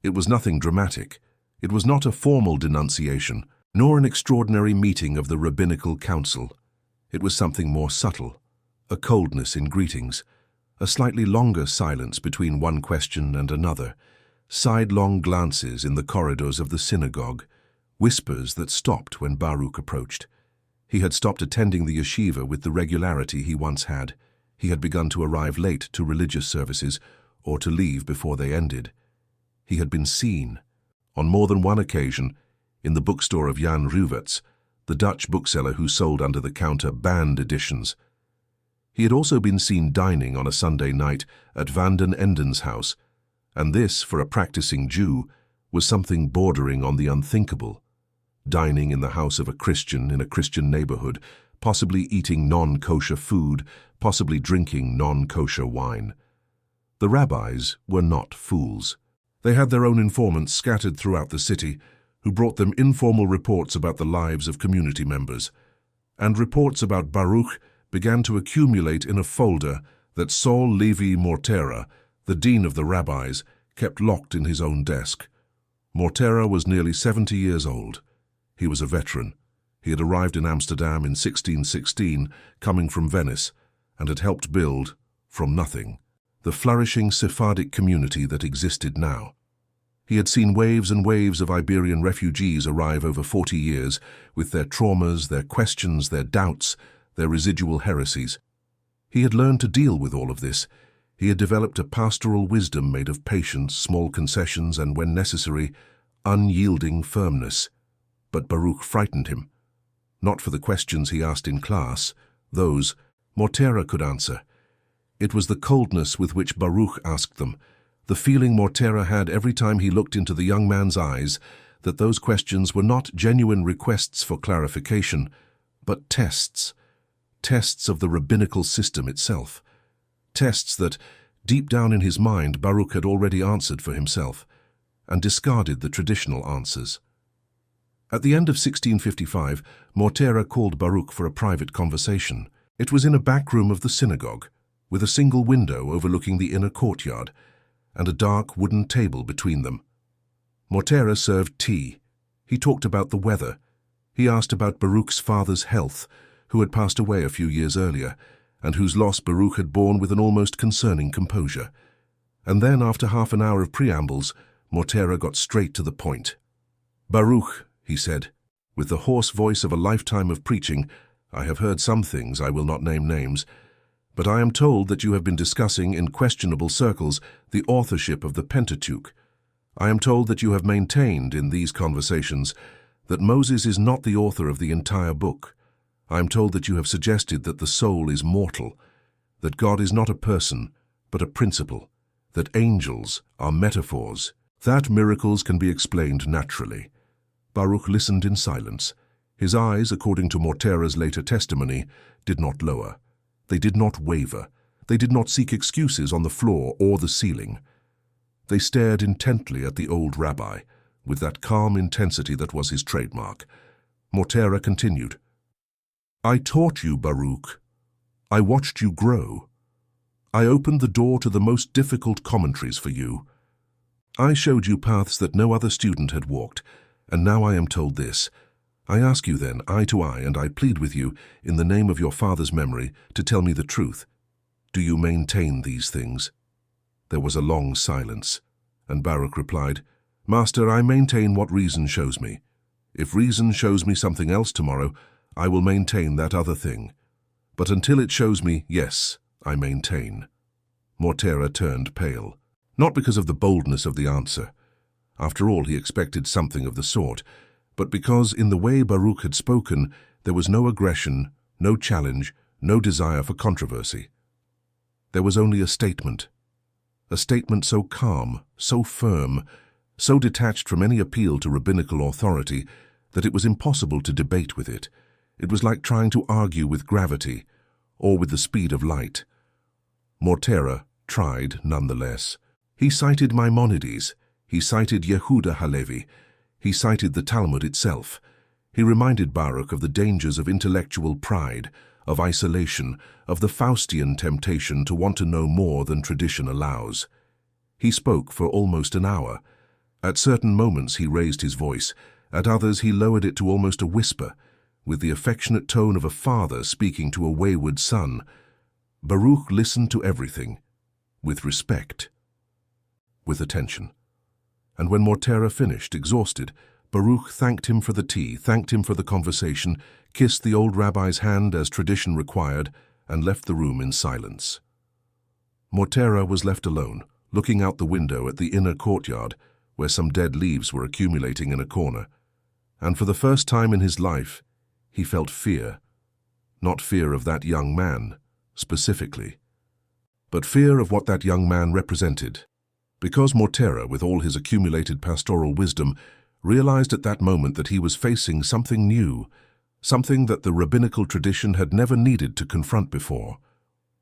It was nothing dramatic. It was not a formal denunciation, nor an extraordinary meeting of the rabbinical council. It was something more subtle, a coldness in greetings, a slightly longer silence between one question and another, sidelong glances in the corridors of the synagogue, whispers that stopped when Baruch approached. He had stopped attending the yeshiva with the regularity he once had. He had begun to arrive late to religious services or to leave before they ended. He had been seen, on more than one occasion, in the bookstore of Jan Ruwertz, the Dutch bookseller who sold under-the-counter banned editions. He had also been seen dining on a Sunday night at Van den Enden's house, and this, for a practicing Jew, was something bordering on the unthinkable. Dining in the house of a Christian in a Christian neighborhood, possibly eating non-kosher food, possibly drinking non-kosher wine. The rabbis were not fools. They had their own informants scattered throughout the city, who brought them informal reports about the lives of community members. And reports about Baruch began to accumulate in a folder that Saul Levi Mortera, the dean of the rabbis, kept locked in his own desk. Mortera was nearly 70 years old. He was a veteran. He had arrived in Amsterdam in 1616, coming from Venice, and had helped build, from nothing, the flourishing Sephardic community that existed now. He had seen waves and waves of Iberian refugees arrive over 40 years, with their traumas, their questions, their doubts, their residual heresies. He had learned to deal with all of this. He had developed a pastoral wisdom made of patience, small concessions, and, when necessary, unyielding firmness. But Baruch frightened him. Not for the questions he asked in class. Those Mortera could answer. It was the coldness with which Baruch asked them, the feeling Mortera had every time he looked into the young man's eyes, that those questions were not genuine requests for clarification, but tests of the rabbinical system itself. Tests that, deep down in his mind, Baruch had already answered for himself, and discarded the traditional answers. At the end of 1655, Mortera called Baruch for a private conversation. It was in a back room of the synagogue, with a single window overlooking the inner courtyard, and a dark wooden table between them. Mortera served tea. He talked about the weather. He asked about Baruch's father's health, who had passed away a few years earlier, and whose loss Baruch had borne with an almost concerning composure. And then, after half an hour of preambles, Mortera got straight to the point. "Baruch," he said, with the hoarse voice of a lifetime of preaching, "I have heard some things, I will not name names, but I am told that you have been discussing in questionable circles the authorship of the Pentateuch. I am told that you have maintained in these conversations that Moses is not the author of the entire book. I am told that you have suggested that the soul is mortal, that God is not a person, but a principle, that angels are metaphors, that miracles can be explained naturally." Baruch listened in silence. His eyes, according to Mortera's later testimony, did not lower. They did not waver. They did not seek excuses on the floor or the ceiling. They stared intently at the old rabbi, with that calm intensity that was his trademark. Mortera continued, "I taught you, Baruch. I watched you grow. I opened the door to the most difficult commentaries for you. I showed you paths that no other student had walked, and now I am told this. I ask you then, eye to eye, and I plead with you, in the name of your father's memory, to tell me the truth. Do you maintain these things?" There was a long silence, and Baruch replied, "Master, I maintain what reason shows me. If reason shows me something else tomorrow, I will maintain that other thing. But until it shows me, yes, I maintain." Mortera turned pale, not because of the boldness of the answer. After all, he expected something of the sort, but because in the way Baruch had spoken, there was no aggression, no challenge, no desire for controversy. There was only a statement so calm, so firm, so detached from any appeal to rabbinical authority that it was impossible to debate with it. It was like trying to argue with gravity, or with the speed of light. Mortera tried nonetheless. He cited Maimonides, he cited Yehuda Halevi, he cited the Talmud itself. He reminded Baruch of the dangers of intellectual pride, of isolation, of the Faustian temptation to want to know more than tradition allows. He spoke for almost an hour. At certain moments he raised his voice, at others he lowered it to almost a whisper, with the affectionate tone of a father speaking to a wayward son. Baruch listened to everything, with respect, with attention. And when Mortera finished, exhausted, Baruch thanked him for the tea, thanked him for the conversation, kissed the old rabbi's hand as tradition required, and left the room in silence. Mortera was left alone, looking out the window at the inner courtyard, where some dead leaves were accumulating in a corner. And for the first time in his life, he felt fear. Not fear of that young man, specifically, but fear of what that young man represented. Because Mortera, with all his accumulated pastoral wisdom, realized at that moment that he was facing something new, something that the rabbinical tradition had never needed to confront before,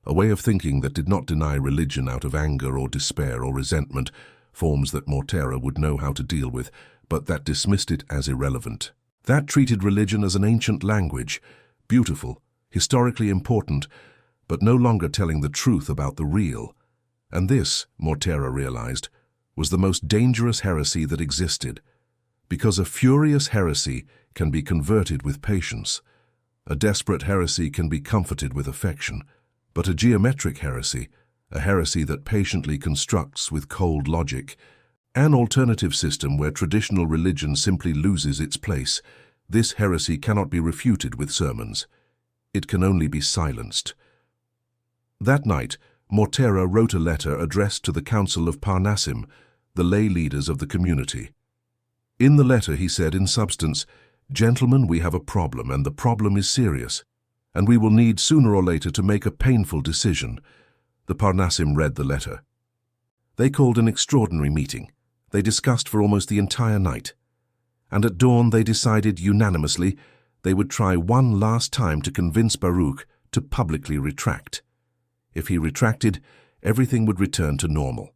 a way of thinking that did not deny religion out of anger or despair or resentment, forms that Mortera would know how to deal with, but that dismissed it as irrelevant. That treated religion as an ancient language, beautiful, historically important, but no longer telling the truth about the real. And this, Mortera realized, was the most dangerous heresy that existed, because a furious heresy can be converted with patience. A desperate heresy can be comforted with affection, but a geometric heresy, a heresy that patiently constructs with cold logic, an alternative system where traditional religion simply loses its place, this heresy cannot be refuted with sermons. It can only be silenced. That night, Mortera wrote a letter addressed to the Council of Parnassim, the lay leaders of the community. In the letter he said in substance, "Gentlemen, we have a problem, and the problem is serious, and we will need sooner or later to make a painful decision." The Parnassim read the letter. They called an extraordinary meeting. They discussed for almost the entire night. And at dawn they decided unanimously they would try one last time to convince Baruch to publicly retract. If he retracted, everything would return to normal.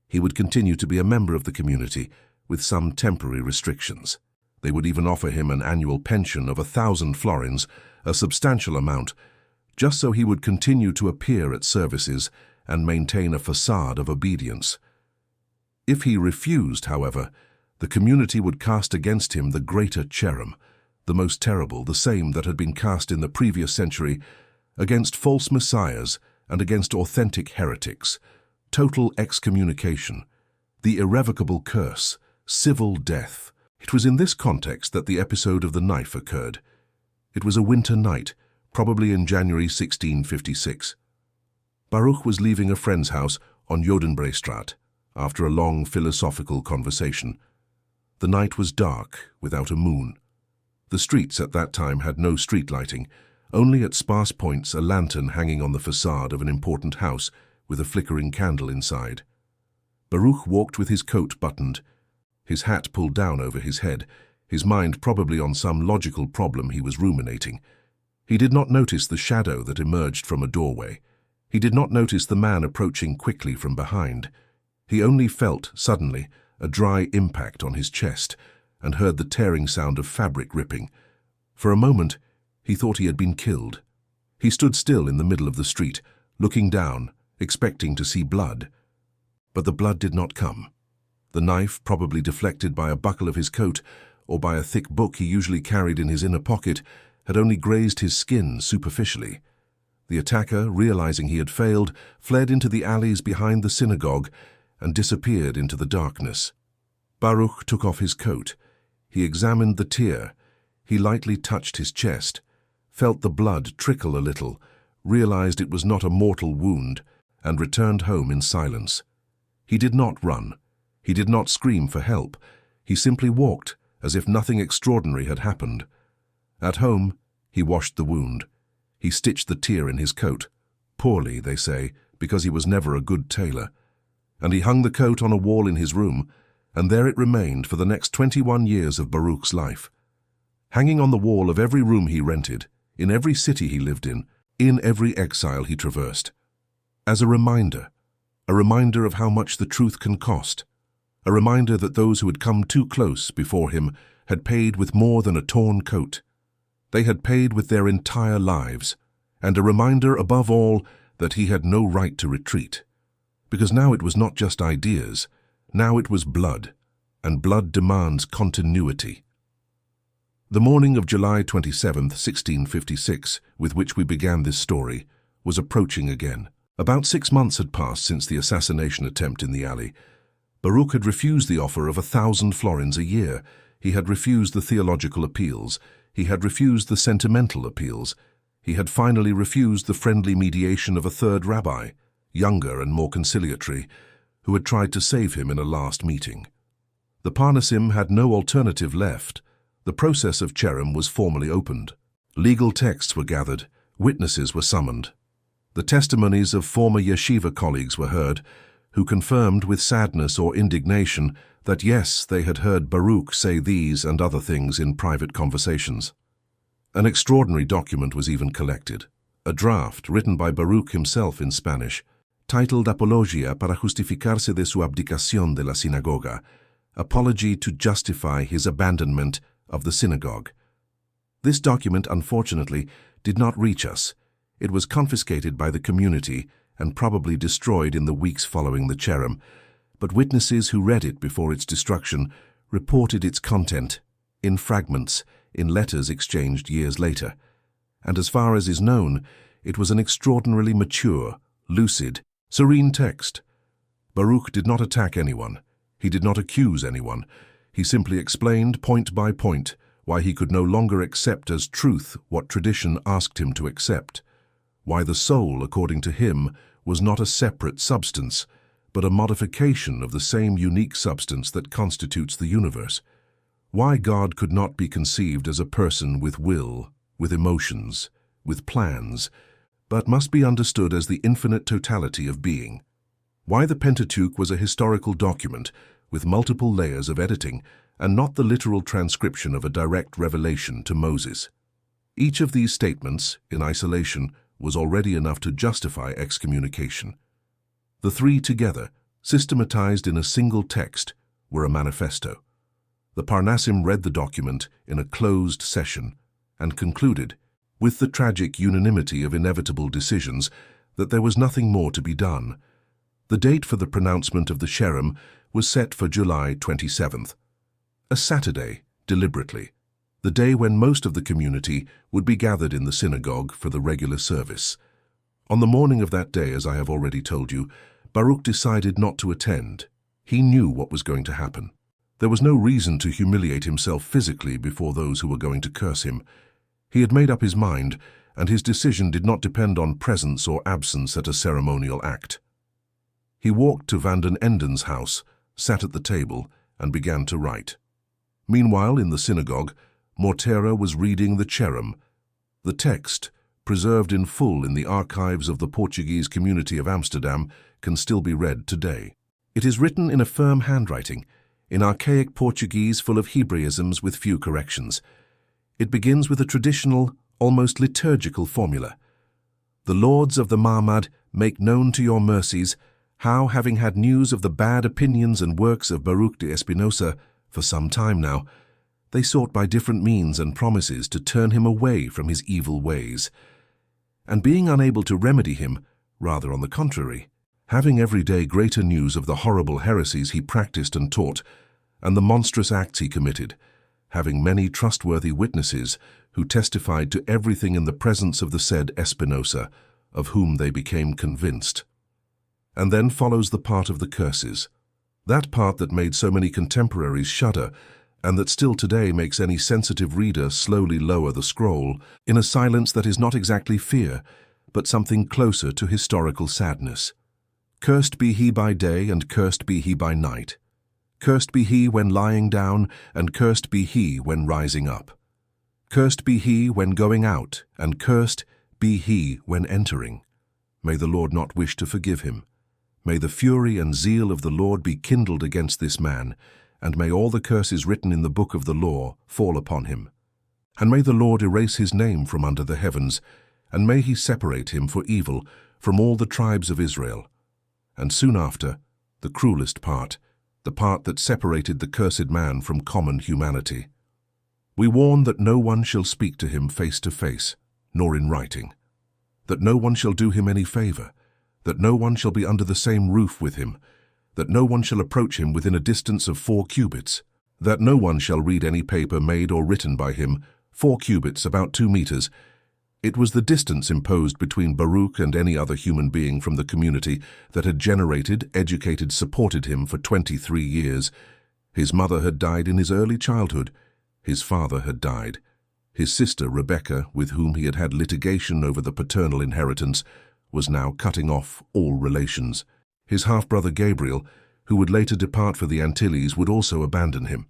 He would continue to be a member of the community, with some temporary restrictions. They would even offer him an annual pension of 1,000 florins, a substantial amount, just so he would continue to appear at services and maintain a facade of obedience. If he refused, however, the community would cast against him the greater cherem, the most terrible, the same that had been cast in the previous century, against false messiahs and against authentic heretics, total excommunication, the irrevocable curse, civil death. It was in this context that the episode of the knife occurred. It was a winter night, probably in January 1656. Baruch was leaving a friend's house on Jodenbraestraat after a long philosophical conversation. The night was dark, without a moon. The streets at that time had no street lighting, only at sparse points a lantern hanging on the facade of an important house with a flickering candle inside. Baruch walked with his coat buttoned, his hat pulled down over his head, his mind probably on some logical problem he was ruminating. He did not notice the shadow that emerged from a doorway. He did not notice the man approaching quickly from behind. He only felt, suddenly, a dry impact on his chest and heard the tearing sound of fabric ripping. For a moment, he thought he had been killed. He stood still in the middle of the street, looking down, expecting to see blood. But the blood did not come. The knife, probably deflected by a buckle of his coat, or by a thick book he usually carried in his inner pocket, had only grazed his skin superficially. The attacker, realizing he had failed, fled into the alleys behind the synagogue and disappeared into the darkness. Baruch took off his coat. He examined the tear. He lightly touched his chest, felt the blood trickle a little, realized it was not a mortal wound, and returned home in silence. He did not run. He did not scream for help. He simply walked as if nothing extraordinary had happened. At home, he washed the wound. He stitched the tear in his coat, poorly, they say, because he was never a good tailor. And he hung the coat on a wall in his room, and there it remained for the next 21 years of Baruch's life. Hanging on the wall of every room he rented, in every city he lived in every exile he traversed. As a reminder of how much the truth can cost, a reminder that those who had come too close before him had paid with more than a torn coat. They had paid with their entire lives, and a reminder above all that he had no right to retreat. Because now it was not just ideas, now it was blood, and blood demands continuity. The morning of July 27, 1656, with which we began this story, was approaching again. About 6 months had passed since the assassination attempt in the alley. Baruch had refused the offer of 1,000 florins a year. He had refused the theological appeals. He had refused the sentimental appeals. He had finally refused the friendly mediation of a third rabbi, younger and more conciliatory, who had tried to save him in a last meeting. The Parnasim had no alternative left. The process of cherem was formally opened. Legal texts were gathered. Witnesses were summoned. The testimonies of former yeshiva colleagues were heard, who confirmed with sadness or indignation that yes, they had heard Baruch say these and other things in private conversations. An extraordinary document was even collected, a draft written by Baruch himself in Spanish, titled Apología para justificarse de su abdicación de la sinagoga, apology to justify his abandonment of the synagogue. This document, unfortunately, did not reach us. It was confiscated by the community and probably destroyed in the weeks following the cherem, but witnesses who read it before its destruction reported its content, in fragments, in letters exchanged years later. And as far as is known, it was an extraordinarily mature, lucid, serene text. Baruch did not attack anyone. He did not accuse anyone. He simply explained, point by point, why he could no longer accept as truth what tradition asked him to accept, why the soul, according to him, was not a separate substance, but a modification of the same unique substance that constitutes the universe, why God could not be conceived as a person with will, with emotions, with plans, but must be understood as the infinite totality of being, why the Pentateuch was a historical document with multiple layers of editing and not the literal transcription of a direct revelation to Moses. Each of these statements, in isolation, was already enough to justify excommunication. The three together, systematized in a single text, were a manifesto. The Parnasim read the document in a closed session and concluded, with the tragic unanimity of inevitable decisions, that there was nothing more to be done. The date for the pronouncement of the cherem was set for July 27th, a Saturday, deliberately, the day when most of the community would be gathered in the synagogue for the regular service. On the morning of that day, as I have already told you, Baruch decided not to attend. He knew what was going to happen. There was no reason to humiliate himself physically before those who were going to curse him. He had made up his mind, and his decision did not depend on presence or absence at a ceremonial act. He walked to Van den Enden's house, sat at the table, and began to write. Meanwhile, in the synagogue, Mortera was reading the cherem. The text, preserved in full in the archives of the Portuguese community of Amsterdam, can still be read today. It is written in a firm handwriting, in archaic Portuguese full of Hebraisms with few corrections. It begins with a traditional, almost liturgical formula. The lords of the Mahmad make known to your mercies how, having had news of the bad opinions and works of Baruch de Spinoza for some time now, they sought by different means and promises to turn him away from his evil ways. And being unable to remedy him, rather on the contrary, having every day greater news of the horrible heresies he practiced and taught, and the monstrous acts he committed, having many trustworthy witnesses who testified to everything in the presence of the said Spinoza, of whom they became convinced. And then follows the part of the curses, that part that made so many contemporaries shudder, and that still today makes any sensitive reader slowly lower the scroll in a silence that is not exactly fear, but something closer to historical sadness. Cursed be he by day, and cursed be he by night. Cursed be he when lying down, and cursed be he when rising up. Cursed be he when going out, and cursed be he when entering. May the Lord not wish to forgive him. May the fury and zeal of the Lord be kindled against this man, and may all the curses written in the book of the law fall upon him. And may the Lord erase his name from under the heavens, and may he separate him for evil from all the tribes of Israel. And soon after, the cruelest part, the part that separated the cursed man from common humanity. We warn that no one shall speak to him face to face, nor in writing, that no one shall do him any favor, that no one shall be under the same roof with him, that no one shall approach him within a distance of 4 cubits, that no one shall read any paper made or written by him, 4 cubits, about 2 meters. It was the distance imposed between Baruch and any other human being from the community that had generated, educated, supported him for 23 years. His mother had died in his early childhood. His father had died. His sister, Rebecca, with whom he had had litigation over the paternal inheritance, was now cutting off all relations. His half-brother Gabriel, who would later depart for the Antilles, would also abandon him.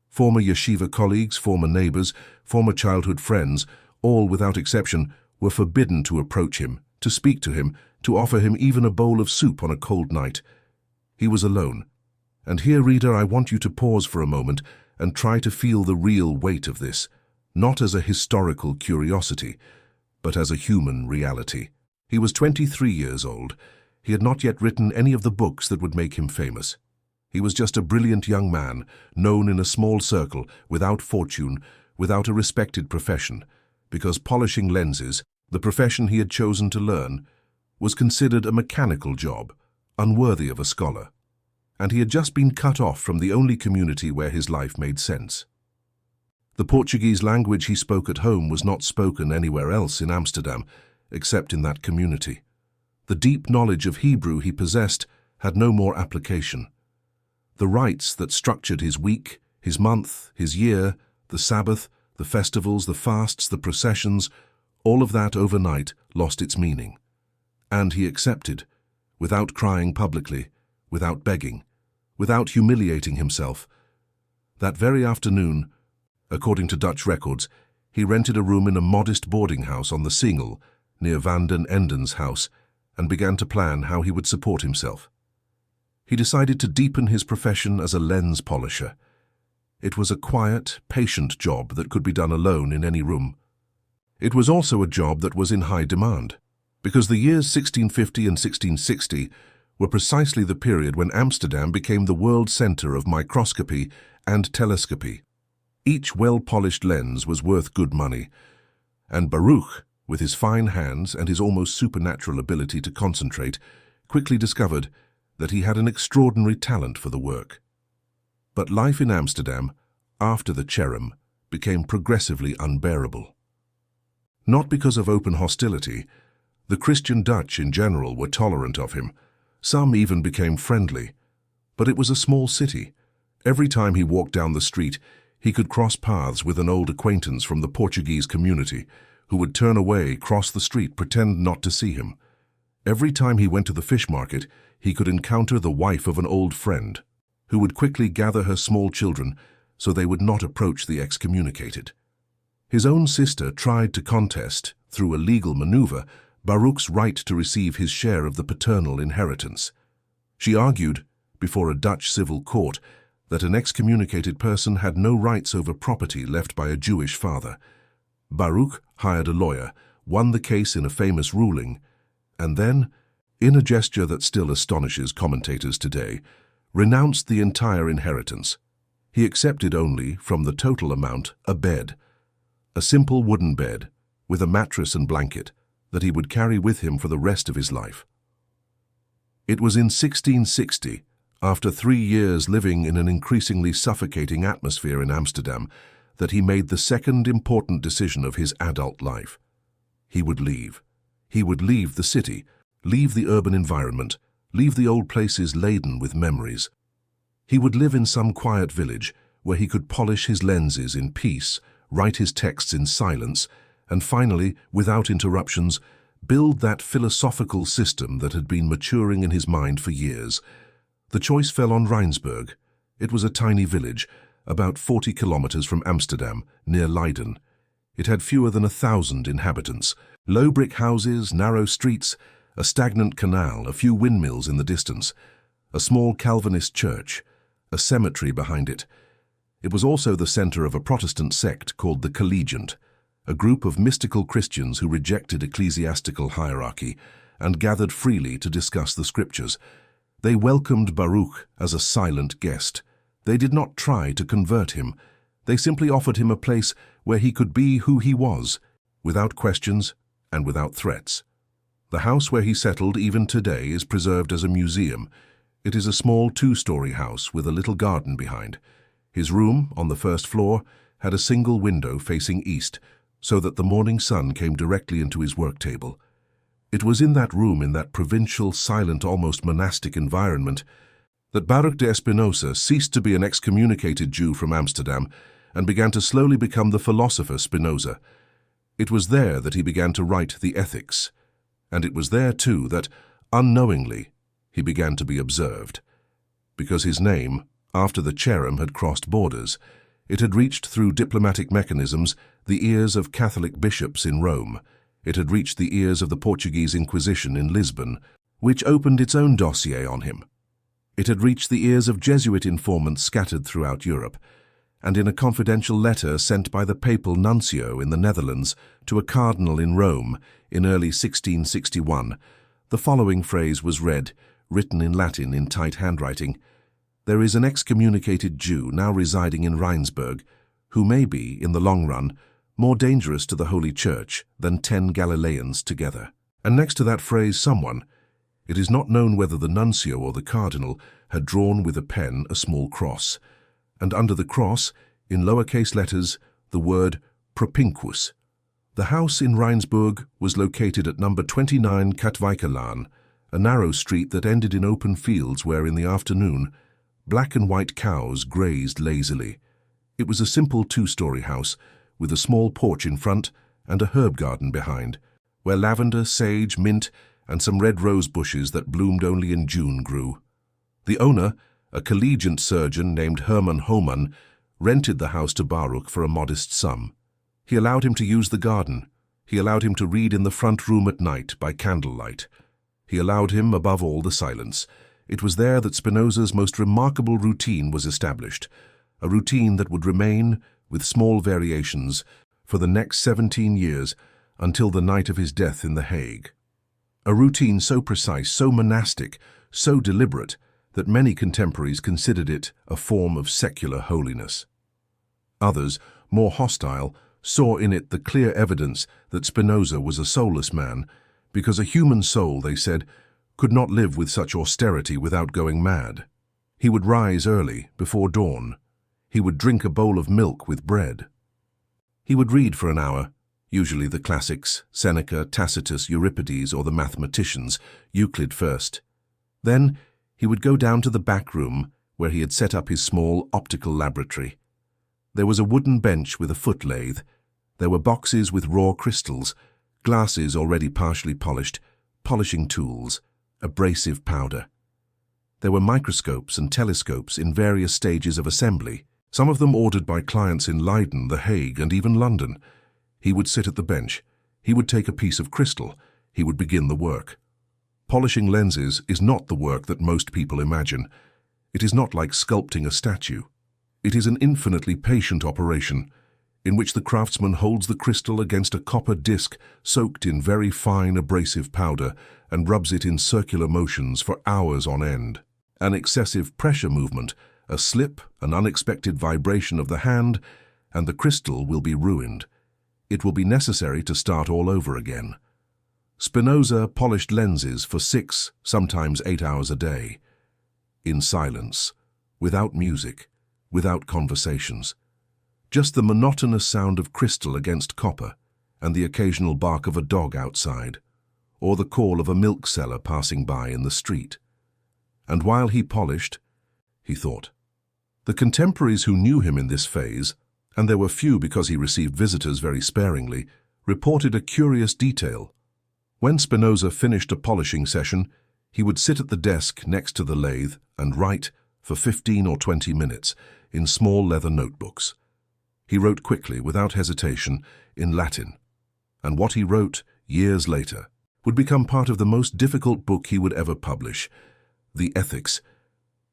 Former yeshiva colleagues, former neighbors, former childhood friends, all without exception, were forbidden to approach him, to speak to him, to offer him even a bowl of soup on a cold night. He was alone. And here, reader, I want you to pause for a moment and try to feel the real weight of this, not as a historical curiosity, but as a human reality. He was 23 years old. He had not yet written any of the books that would make him famous. He was just a brilliant young man, known in a small circle, without fortune, without a respected profession, because polishing lenses, the profession he had chosen to learn, was considered a mechanical job, unworthy of a scholar. And he had just been cut off from the only community where his life made sense. The Portuguese language he spoke at home was not spoken anywhere else in Amsterdam, except in that community. The deep knowledge of Hebrew he possessed had no more application. The rites that structured his week, his month, his year, the Sabbath, the festivals, the fasts, the processions, all of that overnight lost its meaning. And he accepted, without crying publicly, without begging, without humiliating himself. That very afternoon, according to Dutch records, he rented a room in a modest boarding house on the Singel, near Van den Enden's house, and began to plan how he would support himself. He decided to deepen his profession as a lens polisher. It was a quiet, patient job that could be done alone in any room. It was also a job that was in high demand, because the years 1650 and 1660 were precisely the period when Amsterdam became the world center of microscopy and telescopy. Each well-polished lens was worth good money, and Baruch, with his fine hands and his almost supernatural ability to concentrate, quickly discovered that he had an extraordinary talent for the work. But life in Amsterdam, after the Cherem, became progressively unbearable. Not because of open hostility. The Christian Dutch in general were tolerant of him. Some even became friendly. But it was a small city. Every time he walked down the street, he could cross paths with an old acquaintance from the Portuguese community, who would turn away, cross the street, pretend not to see him. Every time he went to the fish market, he could encounter the wife of an old friend, who would quickly gather her small children so they would not approach the excommunicated. His own sister tried to contest, through a legal maneuver, Baruch's right to receive his share of the paternal inheritance. She argued, before a Dutch civil court, that an excommunicated person had no rights over property left by a Jewish father. Baruch hired a lawyer, won the case in a famous ruling, and then, in a gesture that still astonishes commentators today, renounced the entire inheritance. He accepted only, from the total amount, a bed, a simple wooden bed, with a mattress and blanket, that he would carry with him for the rest of his life. It was in 1660, after 3 years living in an increasingly suffocating atmosphere in Amsterdam, that he made the second important decision of his adult life. He would leave. He would leave the city, leave the urban environment, leave the old places laden with memories. He would live in some quiet village where he could polish his lenses in peace, write his texts in silence, and finally, without interruptions, build that philosophical system that had been maturing in his mind for years. The choice fell on Rijnsburg. It was a tiny village, about 40 kilometers from Amsterdam, near Leiden. It had fewer than 1,000 inhabitants. Low brick houses, narrow streets, a stagnant canal, a few windmills in the distance, a small Calvinist church, a cemetery behind it. It was also the center of a Protestant sect called the Collegiant, a group of mystical Christians who rejected ecclesiastical hierarchy and gathered freely to discuss the scriptures. They welcomed Baruch as a silent guest. They did not try to convert him. They simply offered him a place where he could be who he was, without questions and without threats. The house where he settled even today is preserved as a museum. It is a small two-story house with a little garden behind. His room, on the first floor, had a single window facing east, so that the morning sun came directly into his work table. It was in that room, in that provincial, silent, almost monastic environment, that Baruch Spinoza ceased to be an excommunicated Jew from Amsterdam and began to slowly become the philosopher Spinoza. It was there that he began to write the Ethics, and it was there, too, that, unknowingly, he began to be observed. Because his name, after the cherem, had crossed borders, it had reached through diplomatic mechanisms the ears of Catholic bishops in Rome. It had reached the ears of the Portuguese Inquisition in Lisbon, which opened its own dossier on him. It had reached the ears of Jesuit informants scattered throughout Europe, and in a confidential letter sent by the papal nuncio in the Netherlands to a cardinal in Rome in early 1661, the following phrase was read, written in Latin in tight handwriting: "There is an excommunicated Jew now residing in Rijnsburg, who may be, in the long run, more dangerous to the Holy Church than 10 Galileans together." And next to that phrase, someone, it is not known whether the nuncio or the cardinal, had drawn with a pen a small cross, and under the cross, in lowercase letters, the word propinquus. The house in Rijnsburg was located at number 29 Katwijkelaan, a narrow street that ended in open fields where, in the afternoon, black and white cows grazed lazily. It was a simple two-story house, with a small porch in front and a herb garden behind, where lavender, sage, mint, and some red rose bushes that bloomed only in June grew. The owner, a collegiate surgeon named Herman Homan, rented the house to Baruch for a modest sum. He allowed him to use the garden. He allowed him to read in the front room at night by candlelight. He allowed him, above all, the silence. It was there that Spinoza's most remarkable routine was established, a routine that would remain, with small variations, for the next 17 years until the night of his death in The Hague. A routine so precise, so monastic, so deliberate, that many contemporaries considered it a form of secular holiness. Others, more hostile, saw in it the clear evidence that Spinoza was a soulless man, because a human soul, they said, could not live with such austerity without going mad. He would rise early, before dawn. He would drink a bowl of milk with bread. He would read for an hour, usually the classics, Seneca, Tacitus, Euripides, or the mathematicians, Euclid first. Then he would go down to the back room where he had set up his small optical laboratory. There was a wooden bench with a foot lathe. There were boxes with raw crystals, glasses already partially polished, polishing tools, abrasive powder. There were microscopes and telescopes in various stages of assembly, some of them ordered by clients in Leiden, The Hague, and even London. He would sit at the bench. He would take a piece of crystal. He would begin the work. Polishing lenses is not the work that most people imagine. It is not like sculpting a statue. It is an infinitely patient operation, in which the craftsman holds the crystal against a copper disc soaked in very fine abrasive powder and rubs it in circular motions for hours on end. An excessive pressure movement, a slip, an unexpected vibration of the hand, and the crystal will be ruined. It will be necessary to start all over again. Spinoza polished lenses for 6, sometimes 8 hours a day, in silence, without music, without conversations. just the monotonous sound of crystal against copper and the occasional bark of a dog outside, or the call of a milk seller passing by in the street. And while he polished, he thought. The contemporaries who knew him in this phase, and there were few because he received visitors very sparingly, reported a curious detail. When Spinoza finished a polishing session, he would sit at the desk next to the lathe and write for 15 or 20 minutes in small leather notebooks. He wrote quickly, without hesitation, in Latin, and what he wrote years later would become part of the most difficult book he would ever publish, the Ethics.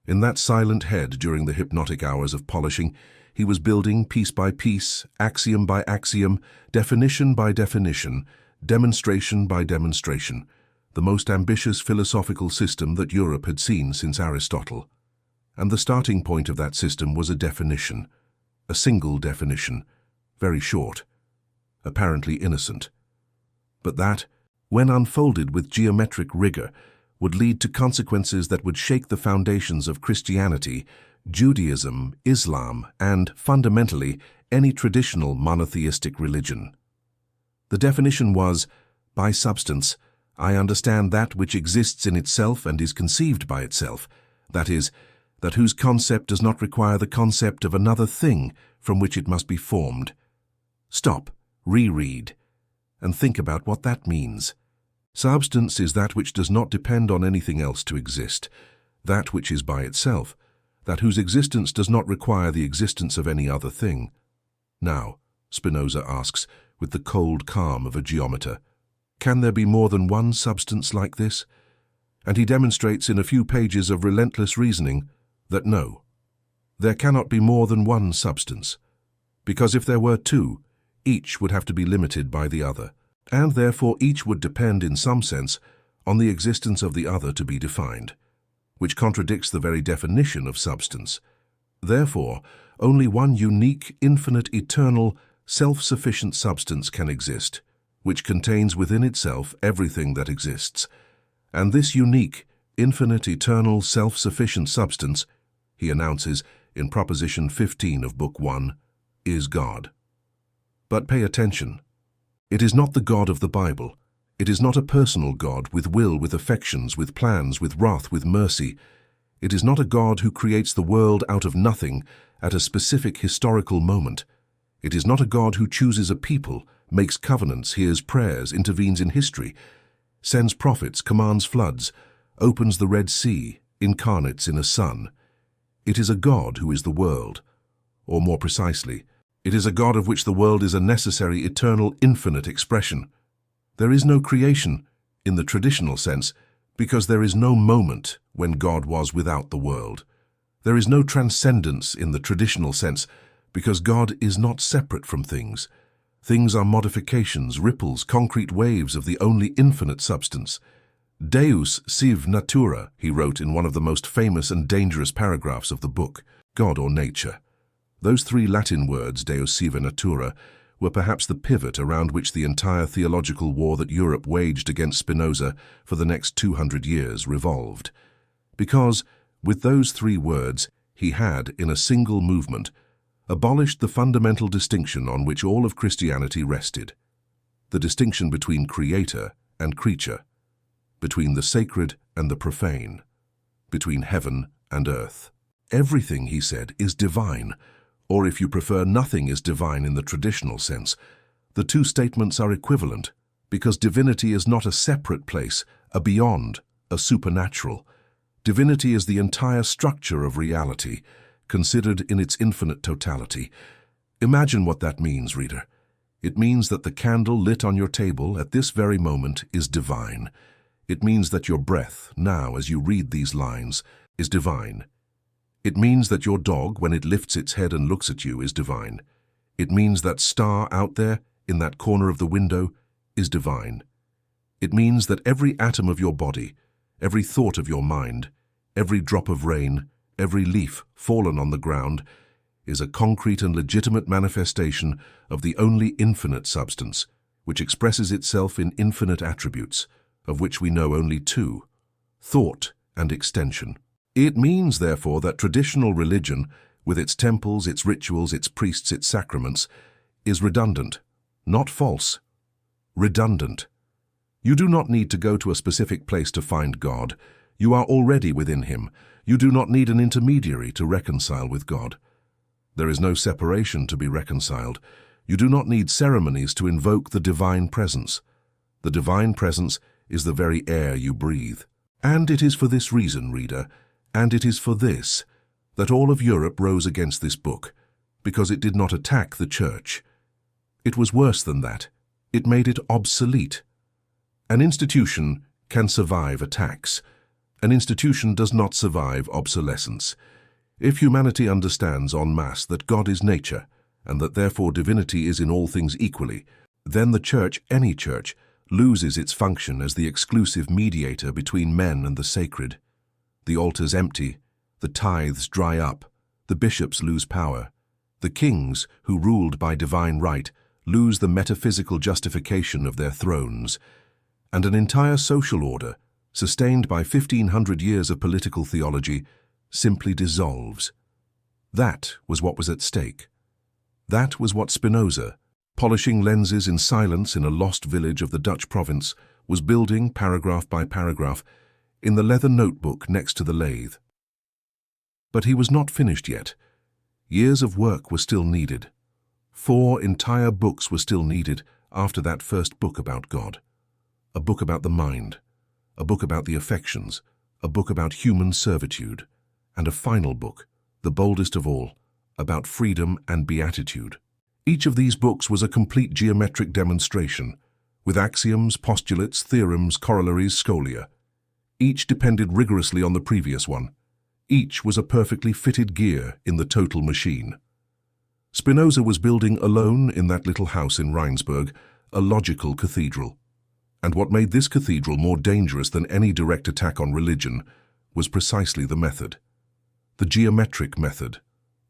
In that silent head during the hypnotic hours of polishing, he was building piece by piece, axiom by axiom, definition by definition, demonstration by demonstration, the most ambitious philosophical system that Europe had seen since Aristotle. And the starting point of that system was a definition, a single definition, very short, apparently innocent. But that, when unfolded with geometric rigor, would lead to consequences that would shake the foundations of Christianity, Judaism, Islam, and, fundamentally, any traditional monotheistic religion. The definition was, by substance, I understand that which exists in itself and is conceived by itself, that is, that whose concept does not require the concept of another thing from which it must be formed. Stop, reread, and think about what that means. Substance is that which does not depend on anything else to exist, that which is by itself, that whose existence does not require the existence of any other thing. Now, Spinoza asks, with the cold calm of a geometer, can there be more than one substance like this? And he demonstrates in a few pages of relentless reasoning that no, there cannot be more than one substance, because if there were two, each would have to be limited by the other, and therefore each would depend in some sense on the existence of the other to be defined, which contradicts the very definition of substance. Therefore, only one unique, infinite, eternal, self-sufficient substance can exist, which contains within itself everything that exists. And this unique, infinite, eternal, self-sufficient substance, he announces in Proposition 15 of Book 1, is God. But pay attention. It is not the God of the Bible. It is not a personal God with will, with affections, with plans, with wrath, with mercy. It is not a God who creates the world out of nothing at a specific historical moment. It is not a God who chooses a people, makes covenants, hears prayers, intervenes in history, sends prophets, commands floods, opens the Red Sea, incarnates in a son. It is a God who is the world, or more precisely, it is a God of which the world is a necessary, eternal, infinite expression. There is no creation, in the traditional sense, because there is no moment when God was without the world. There is no transcendence in the traditional sense, because God is not separate from things. Things are modifications, ripples, concrete waves of the only infinite substance. Deus, sive, natura, he wrote in one of the most famous and dangerous paragraphs of the book, God or Nature. Those three Latin words, Deus, sive, natura, were perhaps the pivot around which the entire theological war that Europe waged against Spinoza for the next 200 years revolved. Because, with those three words, he had, in a single movement, abolished the fundamental distinction on which all of Christianity rested, the distinction between creator and creature, between the sacred and the profane, between heaven and earth. Everything, he said, is divine, or if you prefer, nothing is divine in the traditional sense. The two statements are equivalent, because divinity is not a separate place, a beyond, a supernatural. Divinity is the entire structure of reality, considered in its infinite totality. Imagine what that means, reader. It means that the candle lit on your table at this very moment is divine. It means that your breath, now as you read these lines, is divine. It means that your dog, when it lifts its head and looks at you, is divine. It means that star out there, in that corner of the window, is divine. It means that every atom of your body, every thought of your mind, every drop of rain, every leaf fallen on the ground, is a concrete and legitimate manifestation of the only infinite substance, which expresses itself in infinite attributes, of which we know only two, thought and extension. It means, therefore, that traditional religion, with its temples, its rituals, its priests, its sacraments, is redundant, not false. Redundant. You do not need to go to a specific place to find God. You are already within Him. You do not need an intermediary to reconcile with God. There is no separation to be reconciled. You do not need ceremonies to invoke the divine presence. The divine presence is the very air you breathe. And it is for this reason, reader, and it is for this, that all of Europe rose against this book, because it did not attack the Church. It was worse than that. It made it obsolete. An institution can survive attacks. An institution does not survive obsolescence. If humanity understands en masse that God is nature, and that therefore divinity is in all things equally, then the Church, any Church, loses its function as the exclusive mediator between men and the sacred. The altars empty, the tithes dry up, the bishops lose power. The kings, who ruled by divine right, lose the metaphysical justification of their thrones, and an entire social order, sustained by 1,500 years of political theology, simply dissolves. That was what was at stake. That was what Spinoza, polishing lenses in silence in a lost village of the Dutch province, was building paragraph by paragraph in the leather notebook next to the lathe. But he was not finished yet. Years of work were still needed. 4 entire books were still needed after that first book about God. A book about the mind, a book about the affections, a book about human servitude, and a final book, the boldest of all, about freedom and beatitude. Each of these books was a complete geometric demonstration, with axioms, postulates, theorems, corollaries, scholia. Each depended rigorously on the previous one. Each was a perfectly fitted gear in the total machine. Spinoza was building alone in that little house in Rheinsberg a logical cathedral. And what made this cathedral more dangerous than any direct attack on religion was precisely the method. The geometric method.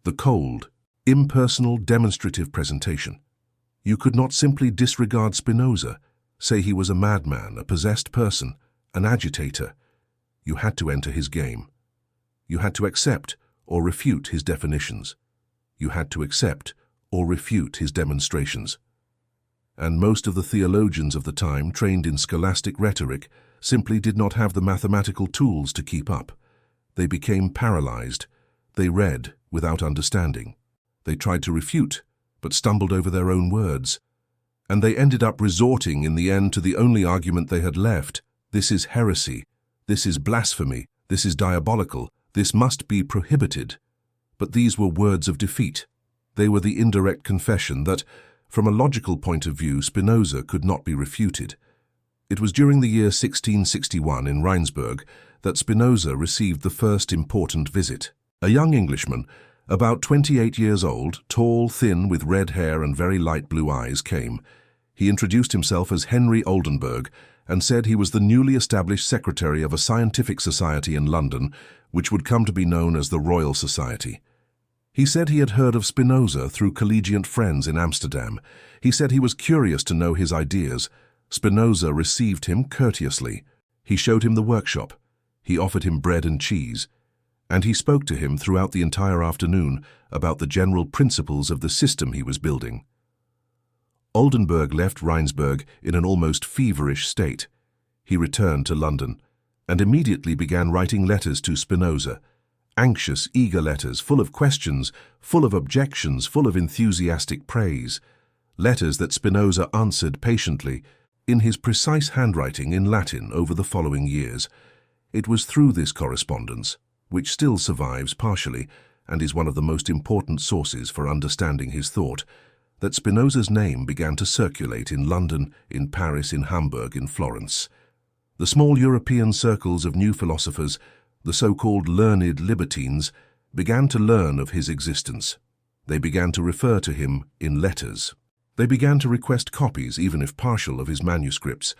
The cold, impersonal, demonstrative presentation. You could not simply disregard Spinoza, say he was a madman, a possessed person, an agitator. You had to enter his game. You had to accept or refute his definitions. You had to accept or refute his demonstrations. And most of the theologians of the time, trained in scholastic rhetoric, simply did not have the mathematical tools to keep up. They became paralyzed. They read without understanding. They tried to refute, but stumbled over their own words. And they ended up resorting in the end to the only argument they had left. This is heresy. This is blasphemy. This is diabolical. This must be prohibited. But these were words of defeat. They were the indirect confession that, from a logical point of view, Spinoza could not be refuted. It was during the year 1661 in Rheinsberg that Spinoza received the first important visit. A young Englishman, about 28 years old, tall, thin, with red hair and very light blue eyes, came. He introduced himself as Henry Oldenburg and said he was the newly established secretary of a scientific society in London, which would come to be known as the Royal Society. He said he had heard of Spinoza through collegiate friends in Amsterdam. He said he was curious to know his ideas. Spinoza received him courteously. He showed him the workshop. He offered him bread and cheese. And he spoke to him throughout the entire afternoon about the general principles of the system he was building. Oldenburg left Rheinsberg in an almost feverish state. He returned to London and immediately began writing letters to Spinoza. Anxious, eager letters, full of questions, full of objections, full of enthusiastic praise. Letters that Spinoza answered patiently, in his precise handwriting in Latin over the following years. It was through this correspondence, which still survives partially and is one of the most important sources for understanding his thought, that Spinoza's name began to circulate in London, in Paris, in Hamburg, in Florence. The small European circles of new philosophers, the so-called learned libertines, began to learn of his existence. They began to refer to him in letters. They began to request copies, even if partial, of his manuscripts.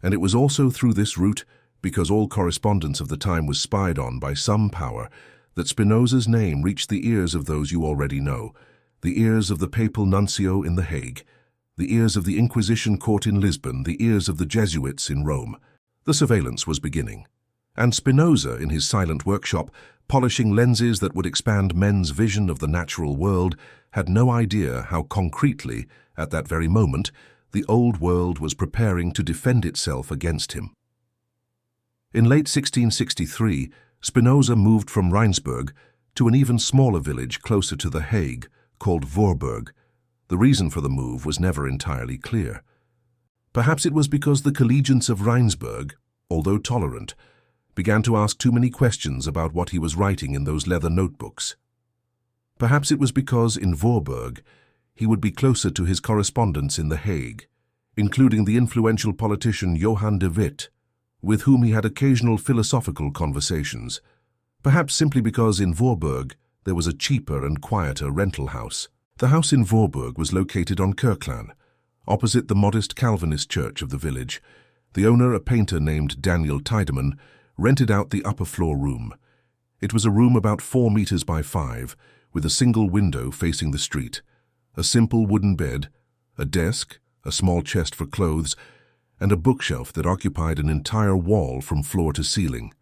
And it was also through this route, because all correspondence of the time was spied on by some power, that Spinoza's name reached the ears of those you already know, the ears of the papal nuncio in The Hague, the ears of the Inquisition court in Lisbon, the ears of the Jesuits in Rome. The surveillance was beginning. And Spinoza, in his silent workshop, polishing lenses that would expand men's vision of the natural world, had no idea how concretely, at that very moment, the old world was preparing to defend itself against him. In late 1663, Spinoza moved from Rheinsberg to an even smaller village closer to The Hague, called Voorburg. The reason for the move was never entirely clear. Perhaps it was because the collegians of Rheinsberg, although tolerant, began to ask too many questions about what he was writing in those leather notebooks. Perhaps it was because in Voorburg he would be closer to his correspondents in The Hague, including the influential politician Johann de Witt, with whom he had occasional philosophical conversations. Perhaps simply because in Voorburg there was a cheaper and quieter rental house. The house in Voorburg was located on Kirklaan, opposite the modest Calvinist church of the village. The owner, a painter named Daniel Tiedemann, rented out the upper floor room. It was a room about 4 meters by 5, with a single window facing the street, a simple wooden bed, a desk, a small chest for clothes, and a bookshelf that occupied an entire wall from floor to ceiling.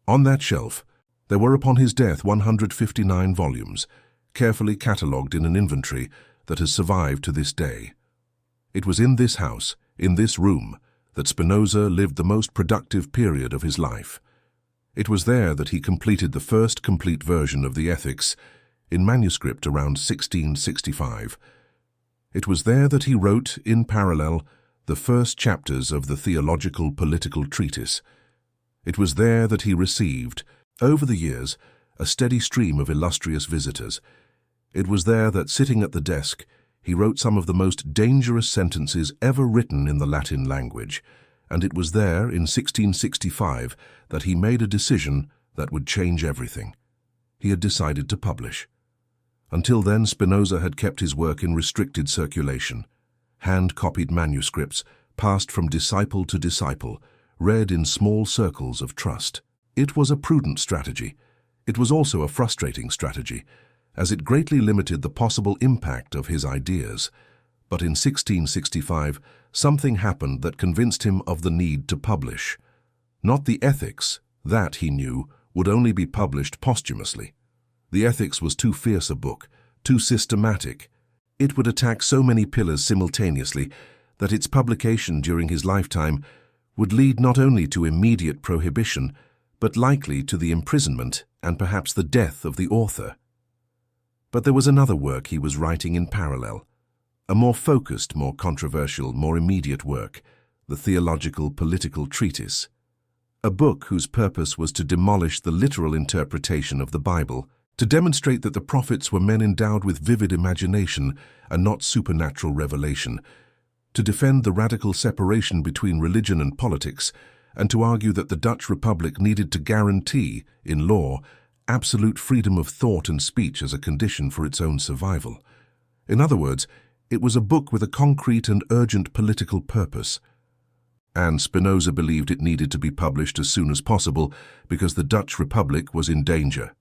On that shelf, there were upon his death 159 volumes, carefully catalogued in an inventory that has survived to this day. It was in this house, in this room, that Spinoza lived the most productive period of his life. It was there that he completed the first complete version of the Ethics, in manuscript around 1665. It was there that he wrote, in parallel, the first chapters of the theological political treatise. It was there that he received, over the years, a steady stream of illustrious visitors. It was there that, sitting at the desk, he wrote some of the most dangerous sentences ever written in the Latin language, and it was there, in 1665, that he made a decision that would change everything. He had decided to publish. Until then, Spinoza had kept his work in restricted circulation, hand-copied manuscripts passed from disciple to disciple, read in small circles of trust. It was a prudent strategy. It was also a frustrating strategy, as it greatly limited the possible impact of his ideas. But in 1665, something happened that convinced him of the need to publish. Not the Ethics, that, he knew, would only be published posthumously. The Ethics was too fierce a book, too systematic. It would attack so many pillars simultaneously that its publication during his lifetime would lead not only to immediate prohibition, but likely to the imprisonment and perhaps the death of the author. But there was another work he was writing in parallel, a more focused, more controversial, more immediate work, the theological political treatise, a book whose purpose was to demolish the literal interpretation of the Bible, to demonstrate that the prophets were men endowed with vivid imagination and not supernatural revelation, to defend the radical separation between religion and politics, and to argue that the Dutch Republic needed to guarantee, in law, absolute freedom of thought and speech as a condition for its own survival. In other words, it was a book with a concrete and urgent political purpose. And Spinoza believed it needed to be published as soon as possible because the Dutch Republic was in danger.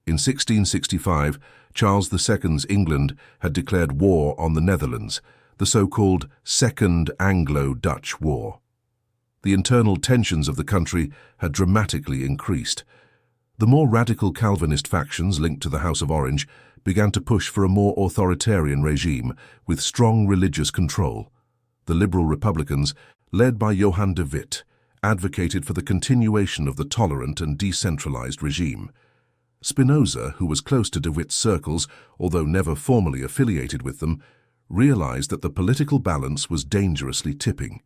In 1665, Charles II's England had declared war on the Netherlands, the so-called Second Anglo-Dutch War. The internal tensions of the country had dramatically increased. The more radical Calvinist factions linked to the House of Orange began to push for a more authoritarian regime with strong religious control. The liberal Republicans, led by Johann de Witt, advocated for the continuation of the tolerant and decentralized regime. Spinoza, who was close to de Witt's circles, although never formally affiliated with them, realized that the political balance was dangerously tipping.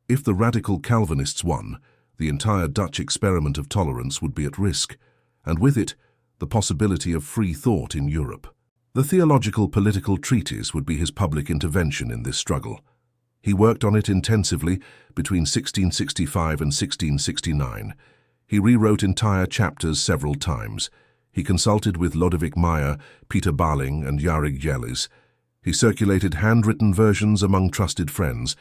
If the radical Calvinists won, the entire Dutch experiment of tolerance would be at risk, and with it, the possibility of free thought in Europe. The theological political treatise would be his public intervention in this struggle. He worked on it intensively between 1665 and 1669. He rewrote entire chapters several times. He consulted with Lodewijk Meyer, Peter Baling, and Jarig Jellis. He circulated handwritten versions among trusted friends.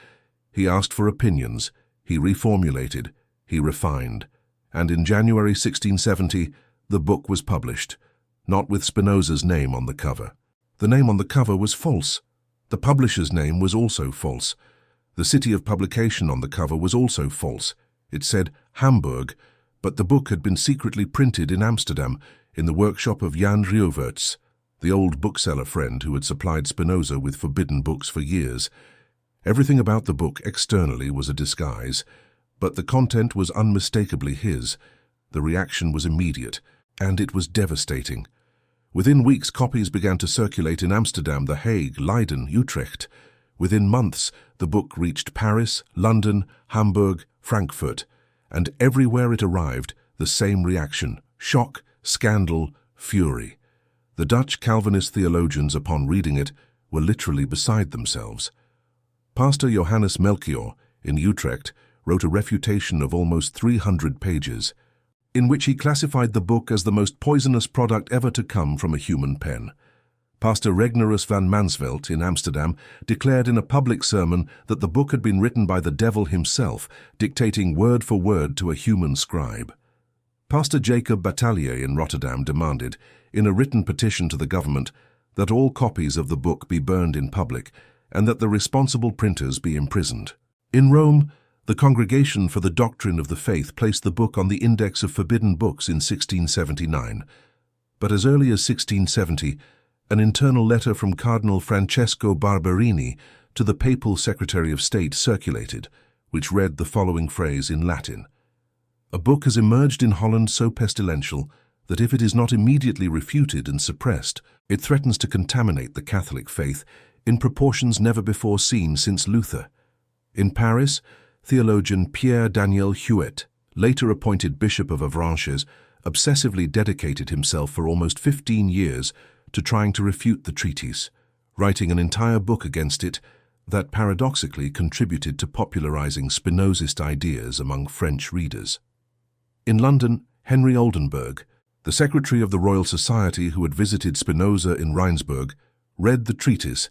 He asked for opinions. He reformulated. He refined. And in January 1670, the book was published, not with Spinoza's name on the cover. The name on the cover was false. The publisher's name was also false. The city of publication on the cover was also false. It said Hamburg, But the book had been secretly printed in Amsterdam in the workshop of Jan Rioverts, the old bookseller friend who had supplied Spinoza with forbidden books for years. Everything about the book externally was a disguise, but the content was unmistakably his. The reaction was immediate, and it was devastating. Within weeks, copies began to circulate in Amsterdam, The Hague, Leiden, Utrecht. Within months, the book reached Paris, London, Hamburg, Frankfurt, and everywhere it arrived, the same reaction: shock, scandal, fury. The Dutch Calvinist theologians, upon reading it, were literally beside themselves. Pastor Johannes Melchior, in Utrecht, wrote a refutation of almost 300 pages, in which he classified the book as the most poisonous product ever to come from a human pen. Pastor Regnerus van Mansvelt in Amsterdam declared in a public sermon that the book had been written by the devil himself, dictating word for word to a human scribe. Pastor Jacob Batalier in Rotterdam demanded, in a written petition to the government, that all copies of the book be burned in public and that the responsible printers be imprisoned. In Rome, the Congregation for the Doctrine of the Faith placed the book on the Index of Forbidden Books in 1679. But as early as 1670, an internal letter from Cardinal Francesco Barberini to the Papal Secretary of State circulated, which read the following phrase in Latin: "A book has emerged in Holland so pestilential that if it is not immediately refuted and suppressed, it threatens to contaminate the Catholic faith in proportions never before seen since Luther." In Paris, theologian Pierre Daniel Huet, later appointed Bishop of Avranches, obsessively dedicated himself for almost 15 years to trying to refute the treatise, writing an entire book against it that paradoxically contributed to popularizing Spinozist ideas among French readers. In London, Henry Oldenburg, the secretary of the Royal Society who had visited Spinoza in Rheinsberg, read the treatise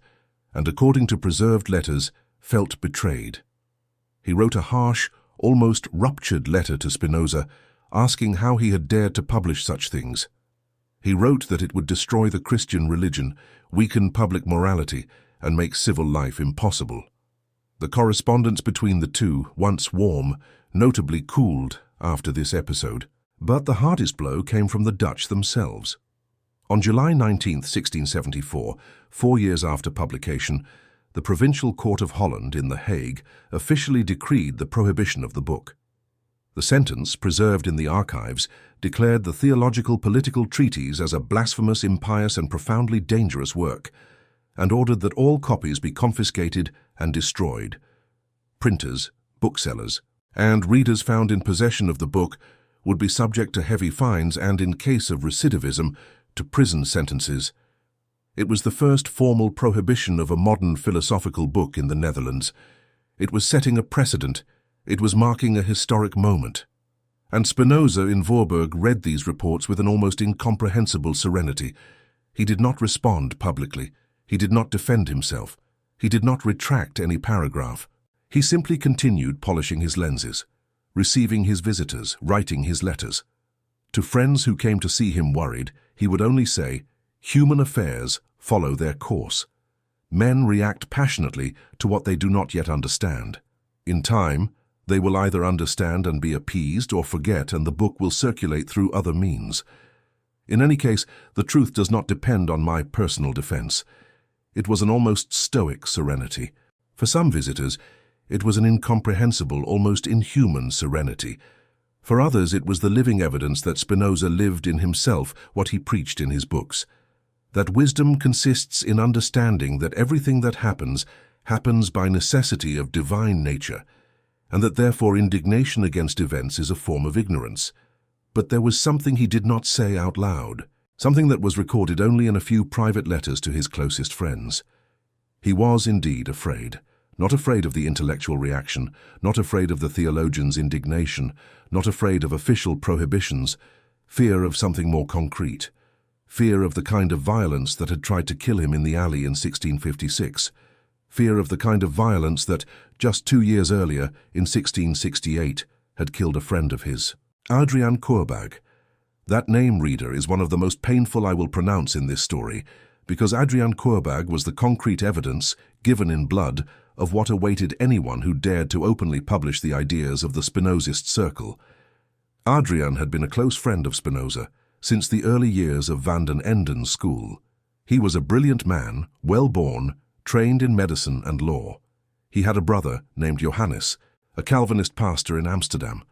and, according to preserved letters, felt betrayed. He wrote a harsh, almost ruptured letter to Spinoza, asking how he had dared to publish such things. He wrote that it would destroy the Christian religion, weaken public morality, and make civil life impossible. The correspondence between the two, once warm, notably cooled after this episode. But the hardest blow came from the Dutch themselves. On July 19, 1674, 4 years after publication, the Provincial Court of Holland in The Hague officially decreed the prohibition of the book. The sentence, preserved in the archives, declared the theological political treatise as a blasphemous, impious, and profoundly dangerous work, and ordered that all copies be confiscated and destroyed. Printers, booksellers, and readers found in possession of the book would be subject to heavy fines and, in case of recidivism, to prison sentences. It was the first formal prohibition of a modern philosophical book in the Netherlands. It was setting a precedent. It was marking a historic moment. And Spinoza in Voorburg read these reports with an almost incomprehensible serenity. He did not respond publicly. He did not defend himself. He did not retract any paragraph. He simply continued polishing his lenses, receiving his visitors, writing his letters. To friends who came to see him worried, he would only say, "Human affairs follow their course. Men react passionately to what they do not yet understand. In time, they will either understand and be appeased or forget, and the book will circulate through other means. In any case, the truth does not depend on my personal defense." It was an almost stoic serenity. For some visitors, it was an incomprehensible, almost inhuman serenity. For others, it was the living evidence that Spinoza lived in himself what he preached in his books. That wisdom consists in understanding that everything that happens by necessity of divine nature, and that therefore indignation against events is a form of ignorance. But there was something he did not say out loud, something that was recorded only in a few private letters to his closest friends. He was indeed afraid. Not afraid of the intellectual reaction, not afraid of the theologians' indignation, not afraid of official prohibitions, fear of something more concrete, fear of the kind of violence that had tried to kill him in the alley in 1656, fear of the kind of violence that, just 2 years earlier, in 1668, had killed a friend of his. Adrian Courbag. That name, reader, is one of the most painful I will pronounce in this story, because Adrian Courbag was the concrete evidence, given in blood, of what awaited anyone who dared to openly publish the ideas of the Spinozist circle. Adrian had been a close friend of Spinoza since the early years of Van den Enden's school. He was a brilliant man, well-born, trained in medicine and law. He had a brother named Johannes, a Calvinist pastor in Amsterdam,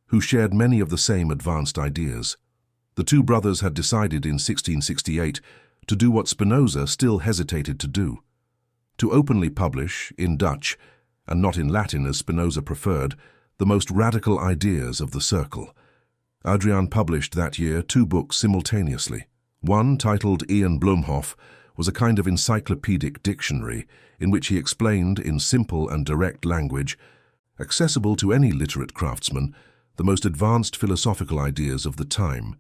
who shared many of the same advanced ideas. The two brothers had decided in 1668 to do what Spinoza still hesitated to do, to openly publish, in Dutch, and not in Latin as Spinoza preferred, the most radical ideas of the circle. Adrian published that year 2 books simultaneously. One, titled Ian Bloemhof, was a kind of encyclopedic dictionary in which he explained in simple and direct language, accessible to any literate craftsman, the most advanced philosophical ideas of the time.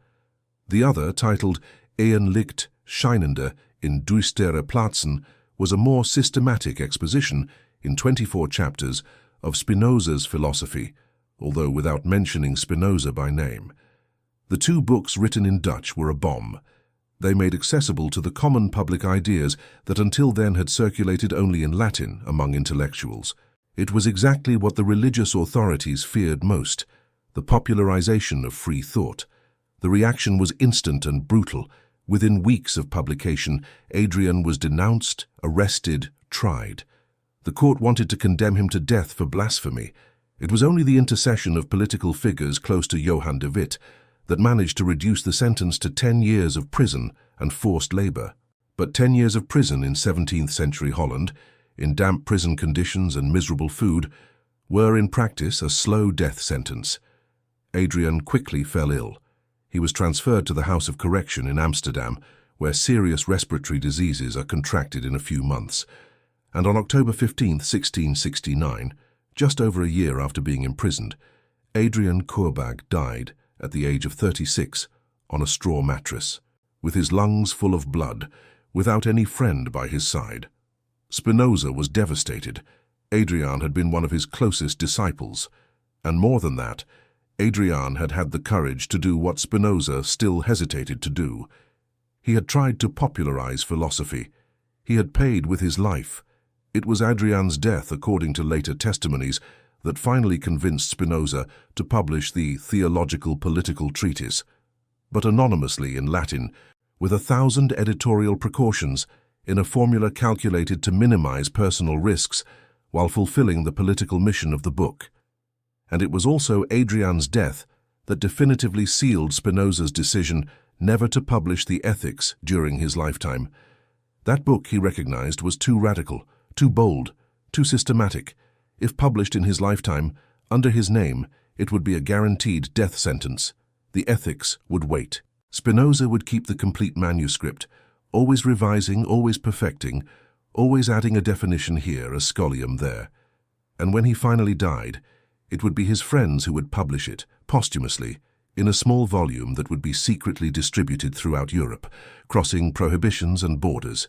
The other, titled Een Licht Schijnende in Duistere Plaatsen, was a more systematic exposition, in 24 chapters, of Spinoza's philosophy, although without mentioning Spinoza by name. The 2 books written in Dutch were a bomb. They made accessible to the common public ideas that until then had circulated only in Latin among intellectuals. It was exactly what the religious authorities feared most, the popularization of free thought. The reaction was instant and brutal. Within weeks of publication, Adrian was denounced, arrested, tried. The court wanted to condemn him to death for blasphemy. It was only the intercession of political figures close to Johan de Witt that managed to reduce the sentence to 10 years of prison and forced labor. But 10 years of prison in 17th century Holland, in damp prison conditions and miserable food, were in practice a slow death sentence. Adrian quickly fell ill. He was transferred to the House of Correction in Amsterdam, where serious respiratory diseases are contracted in a few months. And on October 15, 1669, just over a year after being imprisoned, Adrian Courbag died at the age of 36 on a straw mattress, with his lungs full of blood, without any friend by his side. Spinoza was devastated. Adrian had been one of his closest disciples, and more than that, Adrian had had the courage to do what Spinoza still hesitated to do. He had tried to popularize philosophy. He had paid with his life. It was Adrian's death, according to later testimonies, that finally convinced Spinoza to publish the theological political treatise, but anonymously in Latin, with 1,000 editorial precautions, in a formula calculated to minimize personal risks while fulfilling the political mission of the book. And it was also Adrian's death that definitively sealed Spinoza's decision never to publish the Ethics during his lifetime. That book, he recognized, was too radical, too bold, too systematic. If published in his lifetime, under his name, it would be a guaranteed death sentence. The Ethics would wait. Spinoza would keep the complete manuscript, always revising, always perfecting, always adding a definition here, a scholium there. And when he finally died, it would be his friends who would publish it, posthumously, in a small volume that would be secretly distributed throughout Europe, crossing prohibitions and borders.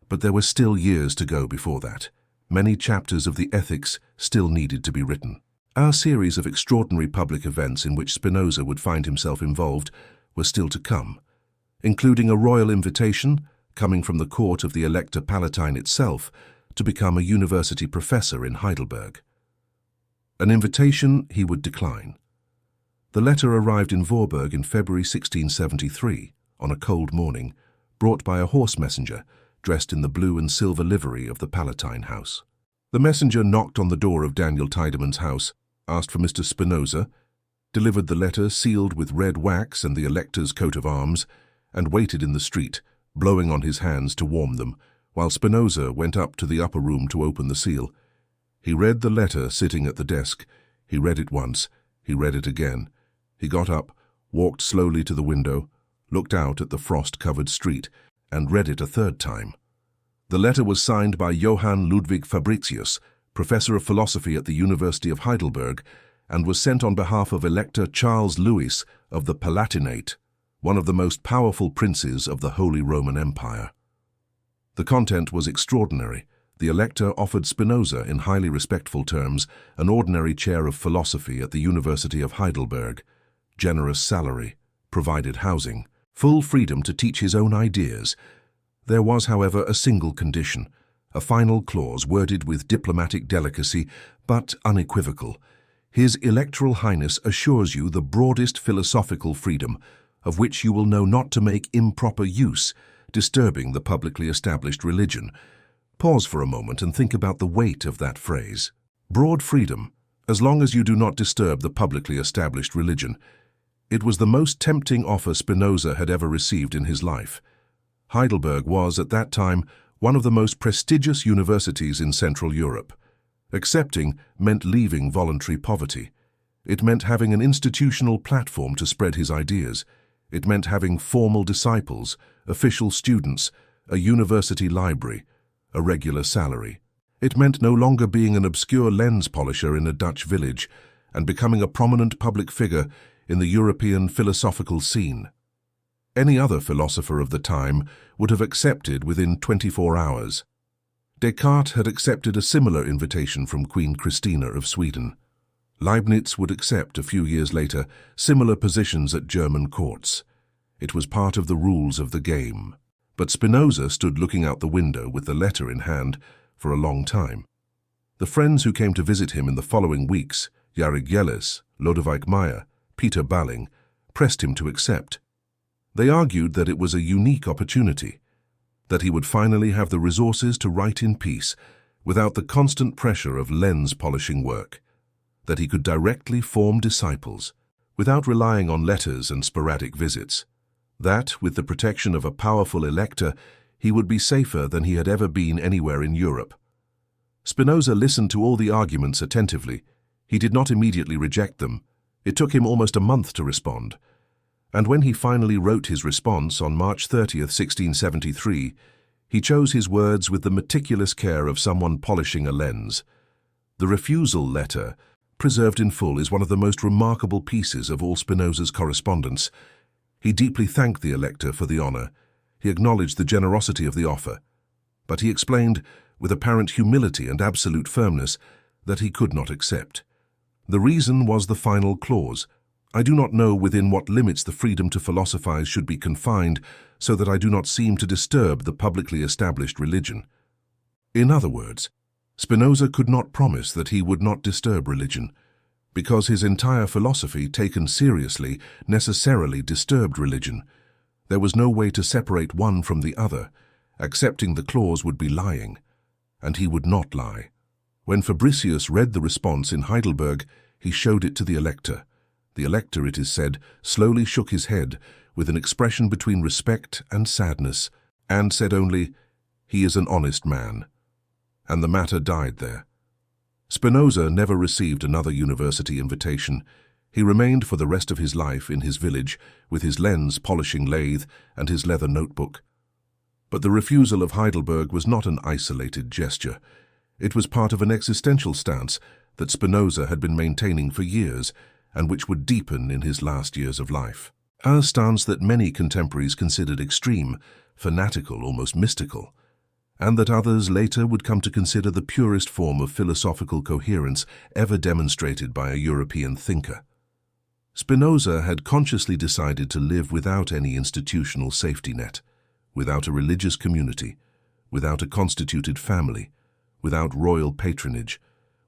But there were still years to go before that. Many chapters of the Ethics still needed to be written. Our series of extraordinary public events in which Spinoza would find himself involved were still to come, including a royal invitation, coming from the court of the Elector Palatine itself, to become a university professor in Heidelberg. An invitation he would decline. The letter arrived in Voorburg in February 1673, on a cold morning, brought by a horse messenger, dressed in the blue and silver livery of the Palatine house. The messenger knocked on the door of Daniel Tiedemann's house, asked for Mr. Spinoza, delivered the letter sealed with red wax and the elector's coat of arms, and waited in the street, blowing on his hands to warm them, while Spinoza went up to the upper room to open the seal. He read the letter sitting at the desk. He read it once. He read it again. He got up, walked slowly to the window, looked out at the frost-covered street, and read it a third time. The letter was signed by Johann Ludwig Fabricius, professor of philosophy at the University of Heidelberg, and was sent on behalf of Elector Charles Louis of the Palatinate, one of the most powerful princes of the Holy Roman Empire. The content was extraordinary. The Elector offered Spinoza, in highly respectful terms, an ordinary chair of philosophy at the University of Heidelberg, generous salary, provided housing, full freedom to teach his own ideas. There was, however, a single condition, a final clause worded with diplomatic delicacy, but unequivocal. His Electoral Highness assures you the broadest philosophical freedom, of which you will know not to make improper use, disturbing the publicly established religion. Pause for a moment and think about the weight of that phrase. Broad freedom, as long as you do not disturb the publicly established religion. It was the most tempting offer Spinoza had ever received in his life. Heidelberg was, at that time, one of the most prestigious universities in Central Europe. Accepting meant leaving voluntary poverty. It meant having an institutional platform to spread his ideas. It meant having formal disciples, official students, a university library, a regular salary. It meant no longer being an obscure lens polisher in a Dutch village and becoming a prominent public figure in the European philosophical scene. Any other philosopher of the time would have accepted within 24 hours. Descartes had accepted a similar invitation from Queen Christina of Sweden. Leibniz would accept, a few years later, similar positions at German courts. It was part of the rules of the game. But Spinoza stood looking out the window with the letter in hand for a long time. The friends who came to visit him in the following weeks, Jarek Jellis, Lodewijk Meyer, Peter Balling, pressed him to accept. They argued that it was a unique opportunity, that he would finally have the resources to write in peace without the constant pressure of lens-polishing work, that he could directly form disciples without relying on letters and sporadic visits, that, with the protection of a powerful elector, he would be safer than he had ever been anywhere in Europe. Spinoza listened to all the arguments attentively. He did not immediately reject them. It took him almost a month to respond. And when he finally wrote his response on March 30th, 1673, he chose his words with the meticulous care of someone polishing a lens. The refusal letter, preserved in full, is one of the most remarkable pieces of all Spinoza's correspondence. He deeply thanked the elector for the honor. He acknowledged the generosity of the offer. But he explained, with apparent humility and absolute firmness, that he could not accept. The reason was the final clause. I do not know within what limits the freedom to philosophize should be confined, so that I do not seem to disturb the publicly established religion. In other words, Spinoza could not promise that he would not disturb religion, because his entire philosophy, taken seriously, necessarily disturbed religion. There was no way to separate one from the other. Accepting the clause would be lying, and he would not lie. When Fabricius read the response in Heidelberg, he showed it to the elector. The elector, it is said, slowly shook his head with an expression between respect and sadness, and said only, "He is an honest man." And the matter died there. Spinoza never received another university invitation. He remained for the rest of his life in his village with his lens-polishing lathe and his leather notebook. But the refusal of Heidelberg was not an isolated gesture. It was part of an existential stance that Spinoza had been maintaining for years and which would deepen in his last years of life. A stance that many contemporaries considered extreme, fanatical, almost mystical, and that others later would come to consider the purest form of philosophical coherence ever demonstrated by a European thinker. Spinoza had consciously decided to live without any institutional safety net, without a religious community, without a constituted family, without royal patronage,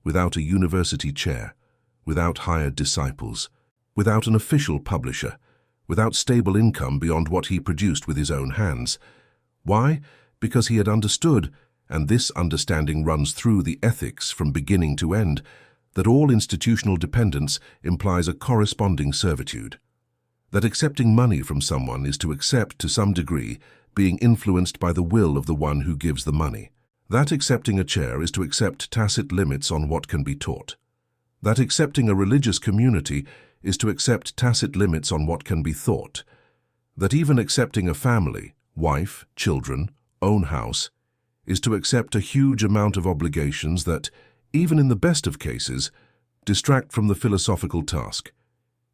without a university chair, without hired disciples, without an official publisher, without stable income beyond what he produced with his own hands. Why? Because he had understood, and this understanding runs through the ethics from beginning to end, that all institutional dependence implies a corresponding servitude. That accepting money from someone is to accept, to some degree, being influenced by the will of the one who gives the money. That accepting a chair is to accept tacit limits on what can be taught. That accepting a religious community is to accept tacit limits on what can be thought. That even accepting a family, wife, children, own house, is to accept a huge amount of obligations that, even in the best of cases, distract from the philosophical task.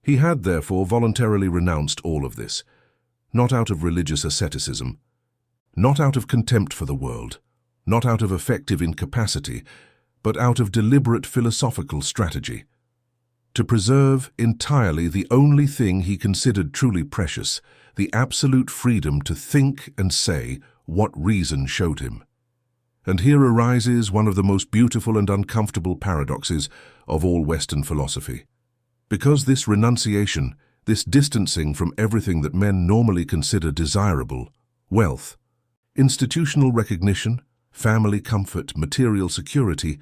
He had, therefore, voluntarily renounced all of this, not out of religious asceticism, not out of contempt for the world, not out of effective incapacity, but out of deliberate philosophical strategy, to preserve entirely the only thing he considered truly precious, the absolute freedom to think and say what reason showed him. And here arises one of the most beautiful and uncomfortable paradoxes of all Western philosophy. Because this renunciation, this distancing from everything that men normally consider desirable, wealth, institutional recognition, family comfort, material security,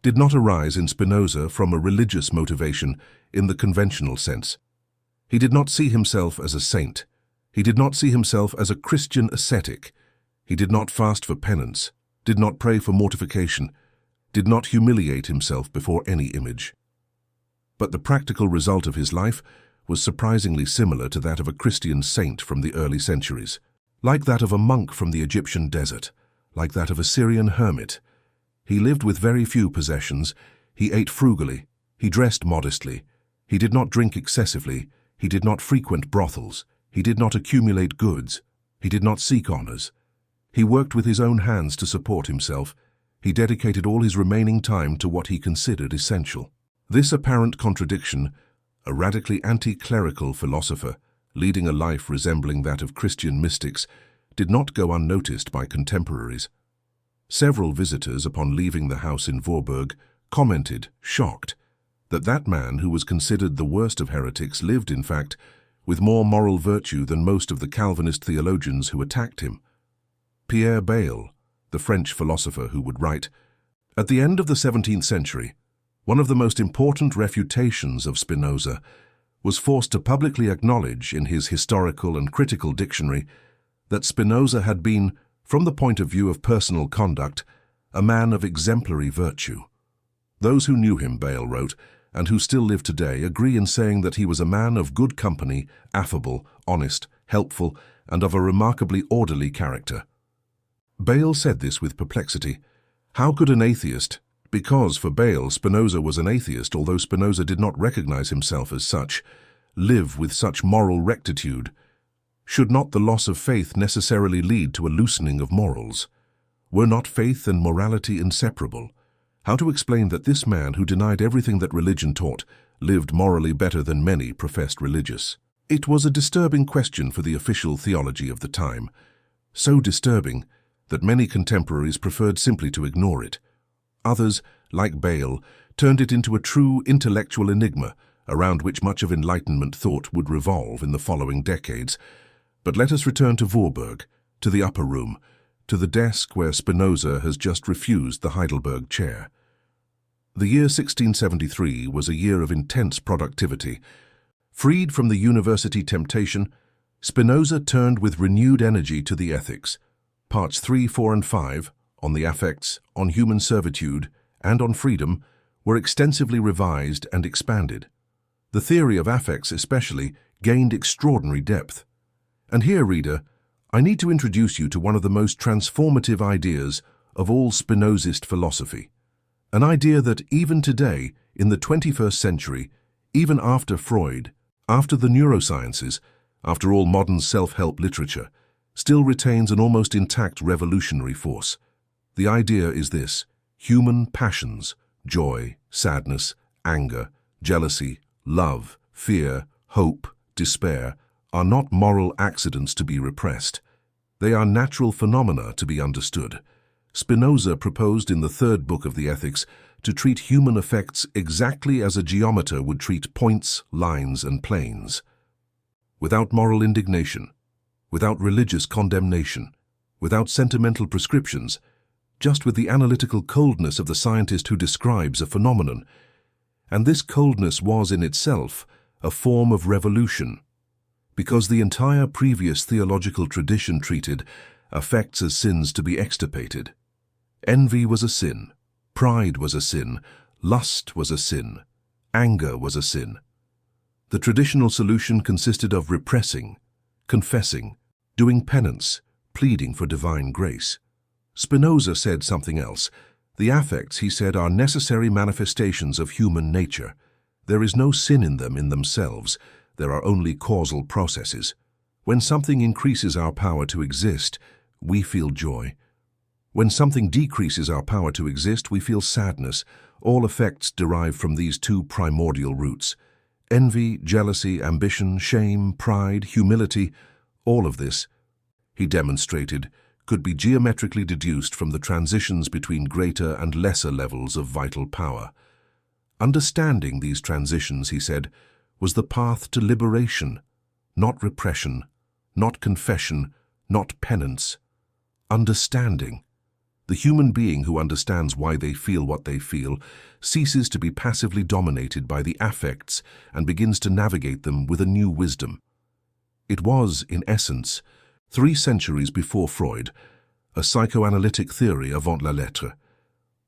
did not arise in Spinoza from a religious motivation in the conventional sense. He did not see himself as a saint. He did not see himself as a Christian ascetic. He did not fast for penance, did not pray for mortification, did not humiliate himself before any image. But the practical result of his life was surprisingly similar to that of a Christian saint from the early centuries, like that of a monk from the Egyptian desert, like that of a Syrian hermit. He lived with very few possessions, he ate frugally, he dressed modestly, he did not drink excessively, he did not frequent brothels, he did not accumulate goods, he did not seek honors. He worked with his own hands to support himself. He dedicated all his remaining time to what he considered essential. This apparent contradiction, a radically anti-clerical philosopher, leading a life resembling that of Christian mystics, did not go unnoticed by contemporaries. Several visitors, upon leaving the house in Voorburg, commented, shocked, that that man who was considered the worst of heretics lived, in fact, with more moral virtue than most of the Calvinist theologians who attacked him. Pierre Bayle, the French philosopher who would write, "At the end of the 17th century, one of the most important refutations of Spinoza was forced to publicly acknowledge in his historical and critical dictionary that Spinoza had been, from the point of view of personal conduct, a man of exemplary virtue. Those who knew him," Bayle wrote, "and who still live today, agree in saying that he was a man of good company, affable, honest, helpful, and of a remarkably orderly character." Bayle said this with perplexity. How could an atheist, because for Bayle Spinoza was an atheist, although Spinoza did not recognize himself as such, live with such moral rectitude? Should not the loss of faith necessarily lead to a loosening of morals? Were not faith and morality inseparable? How to explain that this man, who denied everything that religion taught, lived morally better than many professed religious? It was a disturbing question for the official theology of the time, so disturbing that many contemporaries preferred simply to ignore it. Others, like Bayle, turned it into a true intellectual enigma around which much of Enlightenment thought would revolve in the following decades. But let us return to Voorburg, to the upper room, to the desk where Spinoza has just refused the Heidelberg chair. The year 1673 was a year of intense productivity. Freed from the university temptation, Spinoza turned with renewed energy to the ethics. Parts 3, 4, and 5, on the affects, on human servitude, and on freedom, were extensively revised and expanded. The theory of affects especially gained extraordinary depth. And here, reader, I need to introduce you to one of the most transformative ideas of all Spinozist philosophy. An idea that even today, in the 21st century, even after Freud, after the neurosciences, after all modern self-help literature, still retains an almost intact revolutionary force. The idea is this: human passions, joy, sadness, anger, jealousy, love, fear, hope, despair, are not moral accidents to be repressed. They are natural phenomena to be understood. Spinoza proposed in the third book of the Ethics to treat human affects exactly as a geometer would treat points, lines, and planes. Without moral indignation, without religious condemnation, without sentimental prescriptions, just with the analytical coldness of the scientist who describes a phenomenon. And this coldness was in itself a form of revolution, because the entire previous theological tradition treated affects as sins to be extirpated. Envy was a sin, pride was a sin, lust was a sin, anger was a sin. The traditional solution consisted of repressing, confessing, doing penance, pleading for divine grace. Spinoza said something else. The affects, he said, are necessary manifestations of human nature. There is no sin in them in themselves. There are only causal processes. When something increases our power to exist, we feel joy. When something decreases our power to exist, we feel sadness. All affects derive from these two primordial roots. Envy, jealousy, ambition, shame, pride, humility, all of this, he demonstrated, could be geometrically deduced from the transitions between greater and lesser levels of vital power. Understanding these transitions, he said, was the path to liberation, not repression, not confession, not penance. Understanding. The human being who understands why they feel what they feel ceases to be passively dominated by the affects and begins to navigate them with a new wisdom. It was, in essence, 3 centuries before Freud, a psychoanalytic theory avant la lettre,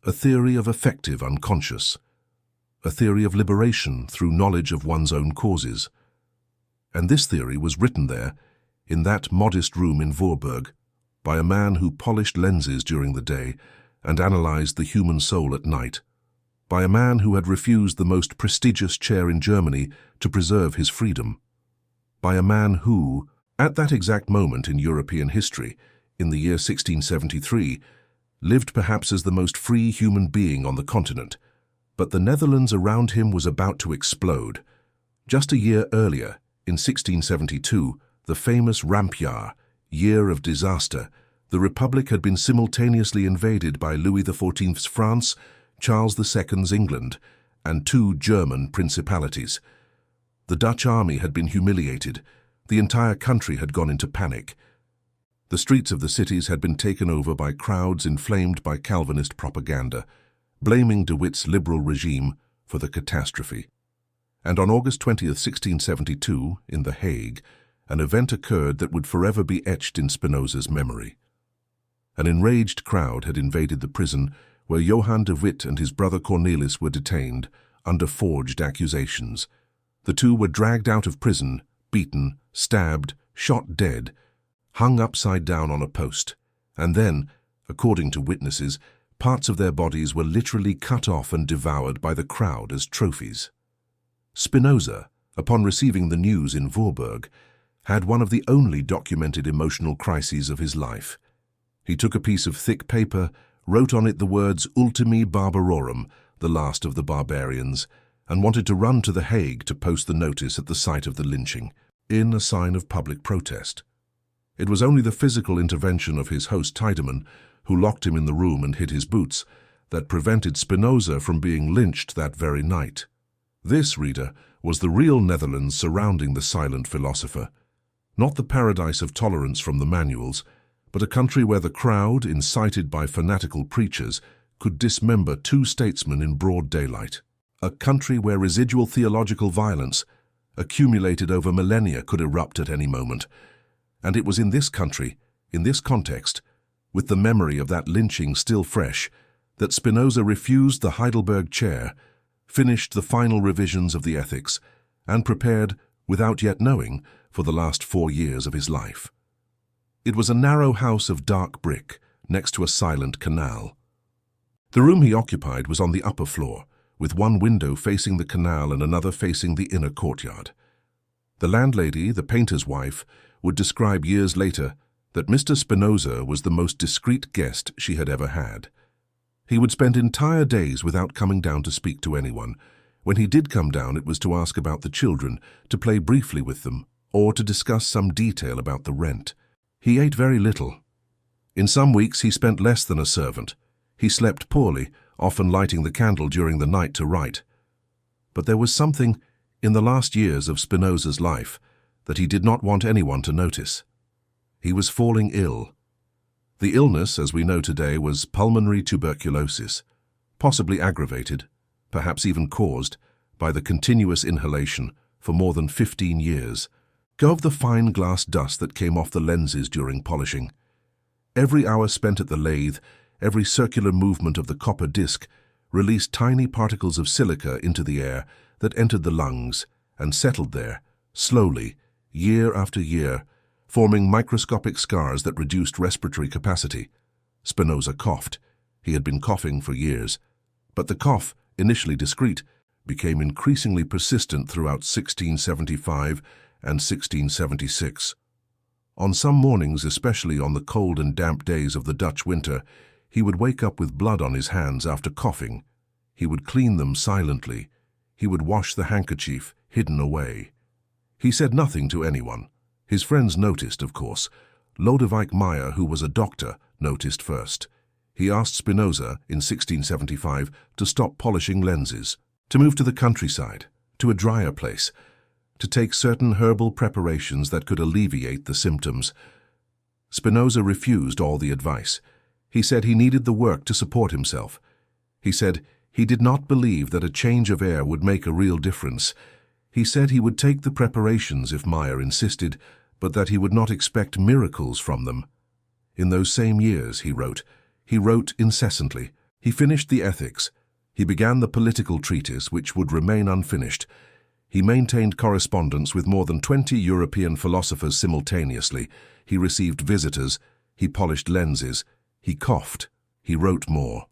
a theory of affective unconscious, a theory of liberation through knowledge of one's own causes. And this theory was written there, in that modest room in Vorburg, by a man who polished lenses during the day and analyzed the human soul at night, by a man who had refused the most prestigious chair in Germany to preserve his freedom, by a man who, at that exact moment in European history, in the year 1673, lived perhaps as the most free human being on the continent, but the Netherlands around him was about to explode. Just a year earlier, in 1672, the famous Rampjaar, year of disaster, the Republic had been simultaneously invaded by Louis XIV's France, Charles II's England, and 2 German principalities. The Dutch army had been humiliated. The entire country had gone into panic. The streets of the cities had been taken over by crowds inflamed by Calvinist propaganda, blaming De Witt's liberal regime for the catastrophe. And on August 20th, 1672, in The Hague, an event occurred that would forever be etched in Spinoza's memory. An enraged crowd had invaded the prison where Johann de Witt and his brother Cornelis were detained under forged accusations. The 2 were dragged out of prison, beaten, stabbed, shot dead, hung upside down on a post, and then, according to witnesses, parts of their bodies were literally cut off and devoured by the crowd as trophies. Spinoza, upon receiving the news in Vorburg, had one of the only documented emotional crises of his life. He took a piece of thick paper, wrote on it the words Ultimi Barbarorum, the last of the barbarians, and wanted to run to The Hague to post the notice at the site of the lynching, in a sign of public protest. It was only the physical intervention of his host Tiedemann, who locked him in the room and hid his boots, that prevented Spinoza from being lynched that very night. This, reader, was the real Netherlands surrounding the silent philosopher. Not the paradise of tolerance from the manuals, but a country where the crowd, incited by fanatical preachers, could dismember 2 statesmen in broad daylight. A country where residual theological violence, accumulated over millennia, could erupt at any moment. And it was in this country, in this context, with the memory of that lynching still fresh, that Spinoza refused the Heidelberg chair, finished the final revisions of the Ethics, and prepared, without yet knowing, for the last 4 years of his life. It was a narrow house of dark brick, next to a silent canal. The room he occupied was on the upper floor, with one window facing the canal and another facing the inner courtyard. The landlady, the painter's wife, would describe years later that Mr. Spinoza was the most discreet guest she had ever had. He would spend entire days without coming down to speak to anyone. When he did come down, it was to ask about the children, to play briefly with them, or to discuss some detail about the rent. He ate very little. In some weeks he spent less than a servant. He slept poorly, often lighting the candle during the night to write. But there was something, in the last years of Spinoza's life, that he did not want anyone to notice. He was falling ill. The illness, as we know today, was pulmonary tuberculosis, possibly aggravated, perhaps even caused, by the continuous inhalation, for more than 15 years, of the fine glass dust that came off the lenses during polishing. Every hour spent at the lathe, every circular movement of the copper disc released tiny particles of silica into the air that entered the lungs and settled there, slowly, year after year, forming microscopic scars that reduced respiratory capacity. Spinoza coughed. He had been coughing for years. But the cough, initially discreet, became increasingly persistent throughout 1675 and 1676. On some mornings, especially on the cold and damp days of the Dutch winter, he would wake up with blood on his hands after coughing. He would clean them silently. He would wash the handkerchief, hidden away. He said nothing to anyone. His friends noticed, of course, Lodewijk Meyer, who was a doctor, noticed first. He asked Spinoza in 1675 to stop polishing lenses, to move to the countryside, to a drier place, to take certain herbal preparations that could alleviate the symptoms. Spinoza refused all the advice. He said he needed the work to support himself. He said he did not believe that a change of air would make a real difference. He said he would take the preparations if Meyer insisted, but that he would not expect miracles from them. In those same years, he wrote incessantly. He finished the Ethics. He began the political treatise, which would remain unfinished. He maintained correspondence with more than 20 European philosophers simultaneously. He received visitors. He polished lenses. He coughed. He wrote more.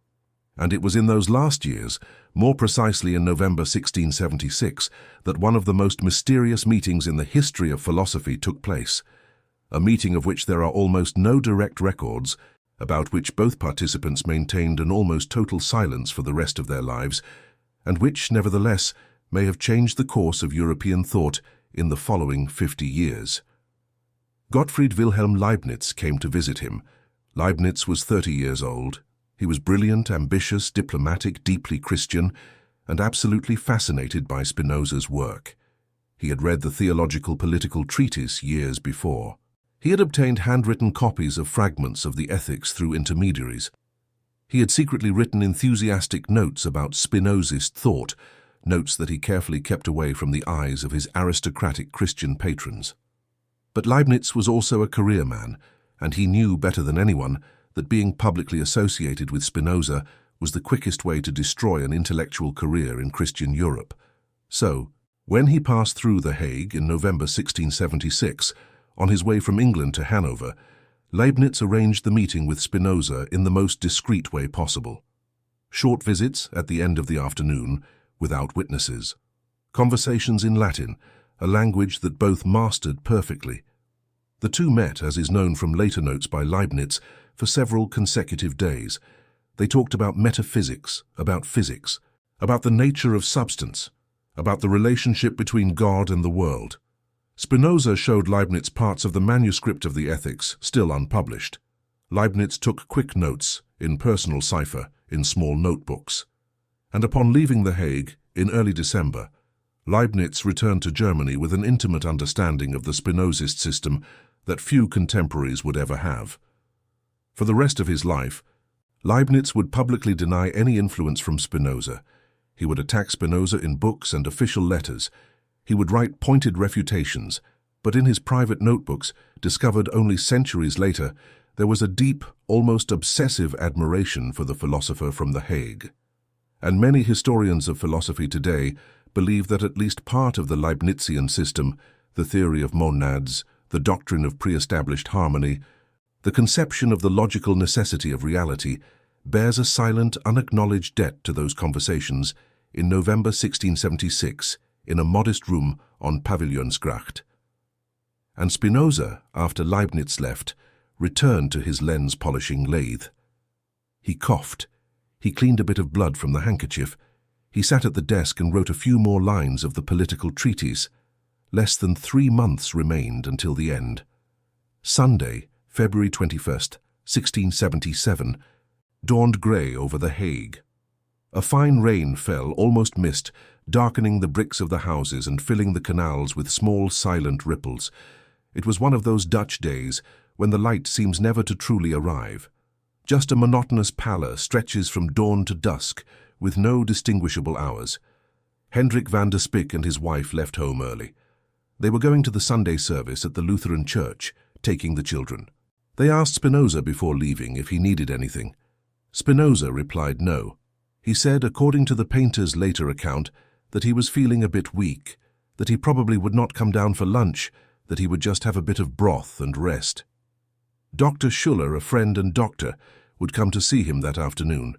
And it was in those last years, more precisely in November 1676, that one of the most mysterious meetings in the history of philosophy took place, a meeting of which there are almost no direct records, about which both participants maintained an almost total silence for the rest of their lives, and which, nevertheless, may have changed the course of European thought in the following 50 years. Gottfried Wilhelm Leibniz came to visit him. Leibniz was 30 years old. He was brilliant, ambitious, diplomatic, deeply Christian, and absolutely fascinated by Spinoza's work. He had read the theological political treatise years before. He had obtained handwritten copies of fragments of the Ethics through intermediaries. He had secretly written enthusiastic notes about Spinozist thought, notes that he carefully kept away from the eyes of his aristocratic Christian patrons. But Leibniz was also a career man, and he knew better than anyone that being publicly associated with Spinoza was the quickest way to destroy an intellectual career in Christian Europe. So, when he passed through The Hague in November 1676, on his way from England to Hanover, Leibniz arranged the meeting with Spinoza in the most discreet way possible. Short visits at the end of the afternoon, without witnesses. Conversations in Latin, a language that both mastered perfectly. The two met, as is known from later notes by Leibniz, for several consecutive days. They talked about metaphysics, about physics, about the nature of substance, about the relationship between God and the world. Spinoza showed Leibniz parts of the manuscript of the Ethics, still unpublished. Leibniz took quick notes, in personal cipher, in small notebooks. And upon leaving The Hague, in early December, Leibniz returned to Germany with an intimate understanding of the Spinozist system that few contemporaries would ever have. For the rest of his life, Leibniz would publicly deny any influence from Spinoza. He would attack Spinoza in books and official letters. He would write pointed refutations, but in his private notebooks, discovered only centuries later, there was a deep, almost obsessive admiration for the philosopher from The Hague. And many historians of philosophy today believe that at least part of the Leibnizian system, the theory of monads, the doctrine of pre-established harmony, the conception of the logical necessity of reality, bears a silent, unacknowledged debt to those conversations in November 1676 in a modest room on Pavilionsgracht. And Spinoza, after Leibniz left, returned to his lens-polishing lathe. He coughed. He cleaned a bit of blood from the handkerchief. He sat at the desk and wrote a few more lines of the political treatise. Less than 3 months remained until the end. Sunday, February 21st, 1677, dawned grey over The Hague. A fine rain fell, almost mist, darkening the bricks of the houses and filling the canals with small, silent ripples. It was one of those Dutch days when the light seems never to truly arrive. Just a monotonous pallor stretches from dawn to dusk, with no distinguishable hours. Hendrik van der Spik and his wife left home early. They were going to the Sunday service at the Lutheran church, taking the children. They asked Spinoza before leaving if he needed anything. Spinoza replied no. He said, according to the painter's later account, that he was feeling a bit weak, that he probably would not come down for lunch, that he would just have a bit of broth and rest. Dr. Schuller, a friend and doctor, would come to see him that afternoon.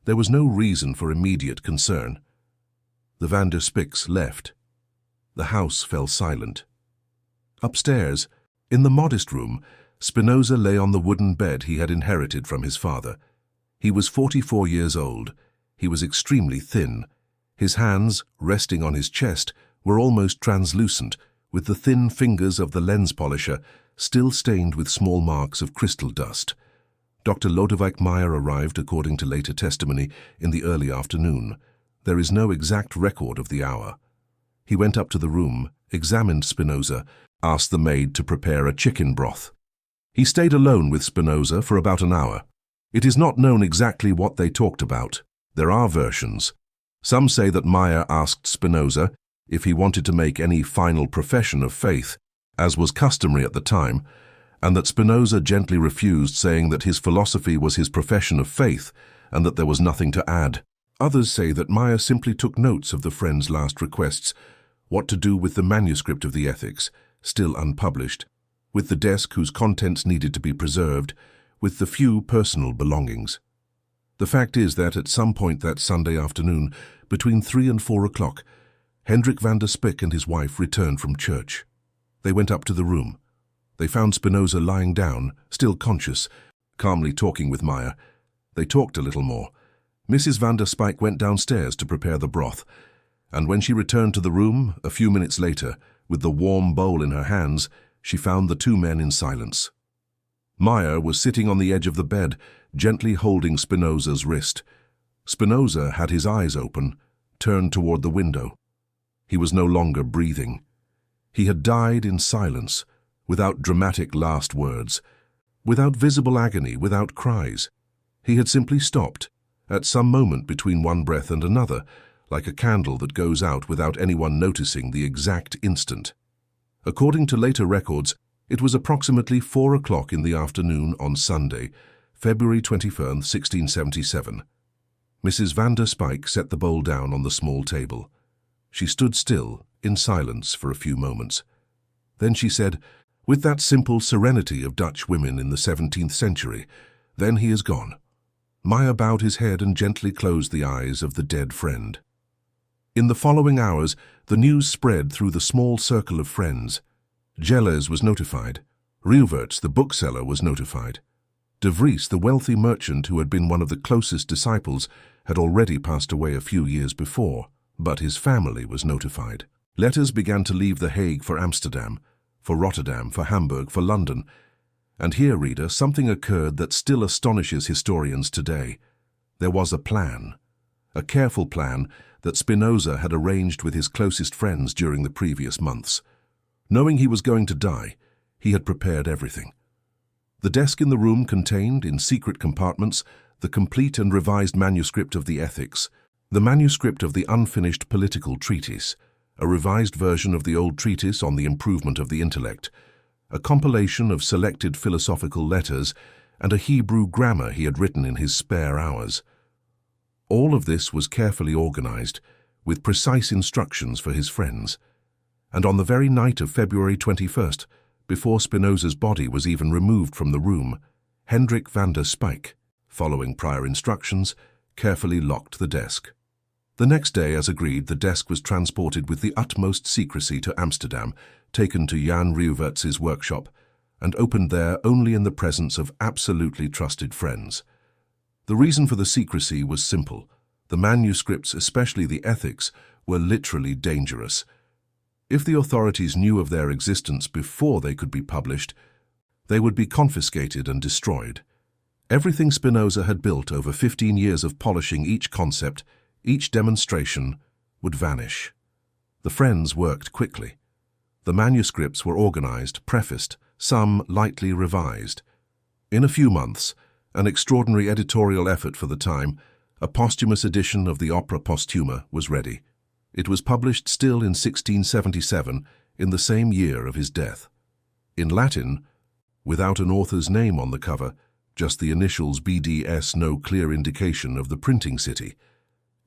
There was no reason for immediate concern. The Van der Spiks left. The house fell silent. Upstairs, in the modest room, Spinoza lay on the wooden bed he had inherited from his father. He was 44 years old. He was extremely thin. His hands, resting on his chest, were almost translucent, with the thin fingers of the lens polisher, still stained with small marks of crystal dust. Dr. Lodewijk Meyer arrived, according to later testimony, in the early afternoon. There is no exact record of the hour. He went up to the room, examined Spinoza, asked the maid to prepare a chicken broth. He stayed alone with Spinoza for about an hour. It is not known exactly what they talked about. There are versions. Some say that Meyer asked Spinoza if he wanted to make any final profession of faith, as was customary at the time, and that Spinoza gently refused, saying that his philosophy was his profession of faith and that there was nothing to add. Others say that Meyer simply took notes of the friend's last requests, what to do with the manuscript of the Ethics, still unpublished, with the desk whose contents needed to be preserved, with the few personal belongings. The fact is that at some point that Sunday afternoon, between 3 and 4 o'clock, Hendrik van der Spyk and his wife returned from church. They went up to the room. They found Spinoza lying down, still conscious, calmly talking with Meyer. They talked a little more. Mrs. van der Spyk went downstairs to prepare the broth, and when she returned to the room, a few minutes later, with the warm bowl in her hands, she found the two men in silence. Meyer was sitting on the edge of the bed, gently holding Spinoza's wrist. Spinoza had his eyes open, turned toward the window. He was no longer breathing. He had died in silence, without dramatic last words, without visible agony, without cries. He had simply stopped, at some moment between one breath and another, like a candle that goes out without anyone noticing the exact instant. According to later records, it was approximately 4 o'clock in the afternoon on Sunday, February 21, 1677. Mrs. van der Spyk set the bowl down on the small table. She stood still, in silence, for a few moments. Then she said, with that simple serenity of Dutch women in the 17th century, "Then he is gone." Meyer bowed his head and gently closed the eyes of the dead friend. In the following hours, the news spread through the small circle of friends. Gelles was notified. Reuverts, the bookseller, was notified. De Vries, the wealthy merchant who had been one of the closest disciples, had already passed away a few years before, but his family was notified. Letters began to leave The Hague for Amsterdam, for Rotterdam, for Hamburg, for London. And here, reader, something occurred that still astonishes historians today. There was a plan, a careful plan that Spinoza had arranged with his closest friends during the previous months. Knowing he was going to die, he had prepared everything. The desk in the room contained, in secret compartments, the complete and revised manuscript of the Ethics, the manuscript of the unfinished political treatise, a revised version of the old treatise on the improvement of the intellect, a compilation of selected philosophical letters, and a Hebrew grammar he had written in his spare hours. All of this was carefully organized, with precise instructions for his friends. And on the very night of February 21st, before Spinoza's body was even removed from the room, Hendrik van der Spyk, following prior instructions, carefully locked the desk. The next day, as agreed, the desk was transported with the utmost secrecy to Amsterdam, taken to Jan Reuverts's workshop, and opened there only in the presence of absolutely trusted friends. The reason for the secrecy was simple. The manuscripts, especially the Ethics, were literally dangerous. If the authorities knew of their existence before they could be published, they would be confiscated and destroyed. Everything Spinoza had built over 15 years of polishing each concept, each demonstration, would vanish. The friends worked quickly. The manuscripts were organized, prefaced, some lightly revised. In a few months, an extraordinary editorial effort for the time, a posthumous edition of the opera Posthuma was ready. It was published still in 1677, in the same year of his death. In Latin, without an author's name on the cover, just the initials BDS, no clear indication of the printing city.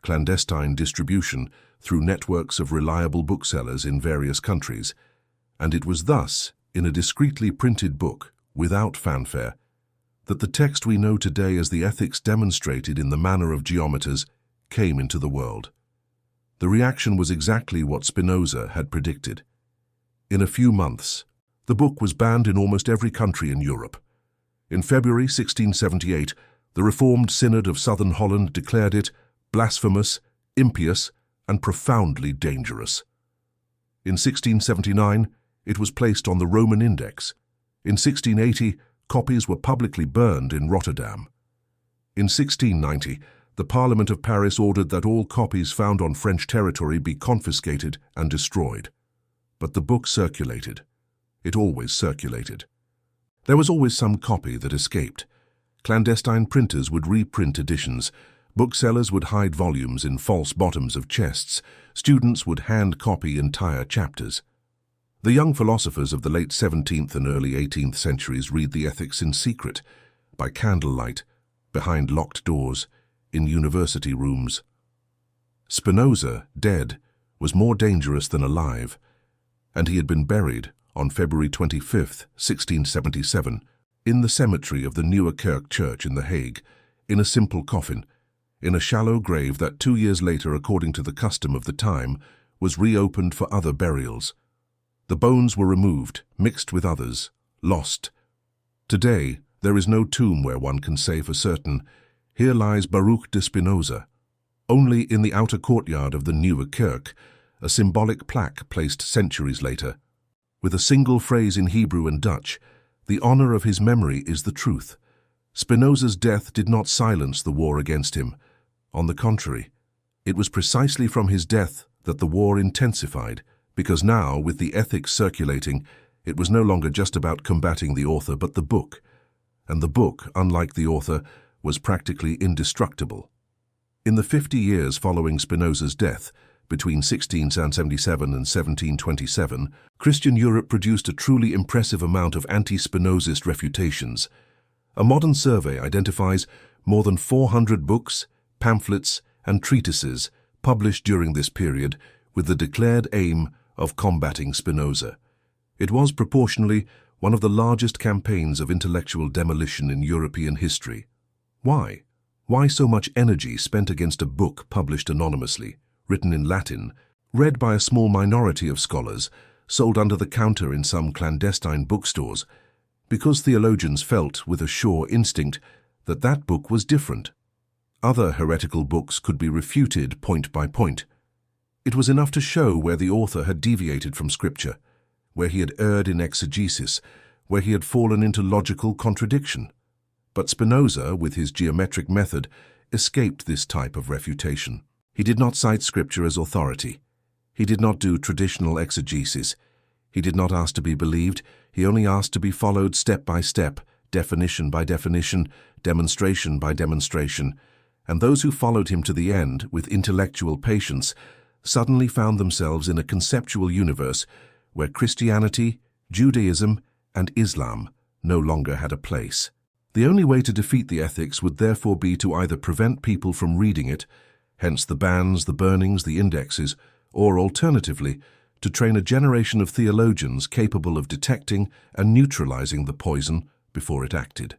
Clandestine distribution through networks of reliable booksellers in various countries. And it was thus, in a discreetly printed book, without fanfare, that the text we know today as the Ethics demonstrated in the manner of geometers came into the world. The reaction was exactly what Spinoza had predicted. In a few months, the book was banned in almost every country in Europe. In February 1678, the Reformed Synod of Southern Holland declared it blasphemous, impious, and profoundly dangerous. In 1679, it was placed on the Roman Index. In 1680, copies were publicly burned in Rotterdam. In 1690, the Parliament of Paris ordered that all copies found on French territory be confiscated and destroyed. But the book circulated. It always circulated. There was always some copy that escaped. Clandestine printers would reprint editions. Booksellers would hide volumes in false bottoms of chests. Students would hand copy entire chapters. The young philosophers of the late 17th and early 18th centuries read the Ethics in secret, by candlelight, behind locked doors, in university rooms. Spinoza, dead, was more dangerous than alive, and he had been buried on February 25, 1677, in the cemetery of the Nieuwe Kerk Church in The Hague, in a simple coffin, in a shallow grave that 2 years later, according to the custom of the time, was reopened for other burials. The bones were removed, mixed with others, lost. Today, there is no tomb where one can say for certain, "Here lies Baruch Spinoza." Only in the outer courtyard of the Nieuwe Kerk, a symbolic plaque placed centuries later, with a single phrase in Hebrew and Dutch, "The honor of his memory is the truth." Spinoza's death did not silence the war against him. On the contrary, it was precisely from his death that the war intensified, because now, with the ethics circulating, it was no longer just about combating the author but the book. And the book, unlike the author, was practically indestructible. In the 50 years following Spinoza's death, between 1677 and 1727, Christian Europe produced a truly impressive amount of anti-Spinozist refutations. A modern survey identifies more than 400 books, pamphlets, and treatises published during this period with the declared aim of combating Spinoza. It was proportionally one of the largest campaigns of intellectual demolition in European history. Why? Why so much energy spent against a book published anonymously, written in Latin, read by a small minority of scholars, sold under the counter in some clandestine bookstores? Because theologians felt, with a sure instinct, that that book was different. Other heretical books could be refuted point by point. It was enough to show where the author had deviated from Scripture, where he had erred in exegesis, where he had fallen into logical contradiction. But Spinoza, with his geometric method, escaped this type of refutation. He did not cite Scripture as authority. He did not do traditional exegesis. He did not ask to be believed. He only asked to be followed step by step, definition by definition, demonstration by demonstration. And those who followed him to the end, with intellectual patience, suddenly found themselves in a conceptual universe where Christianity, Judaism, and Islam no longer had a place. The only way to defeat the ethics would therefore be to either prevent people from reading it, hence the bans, the burnings, the indexes, or alternatively, to train a generation of theologians capable of detecting and neutralizing the poison before it acted.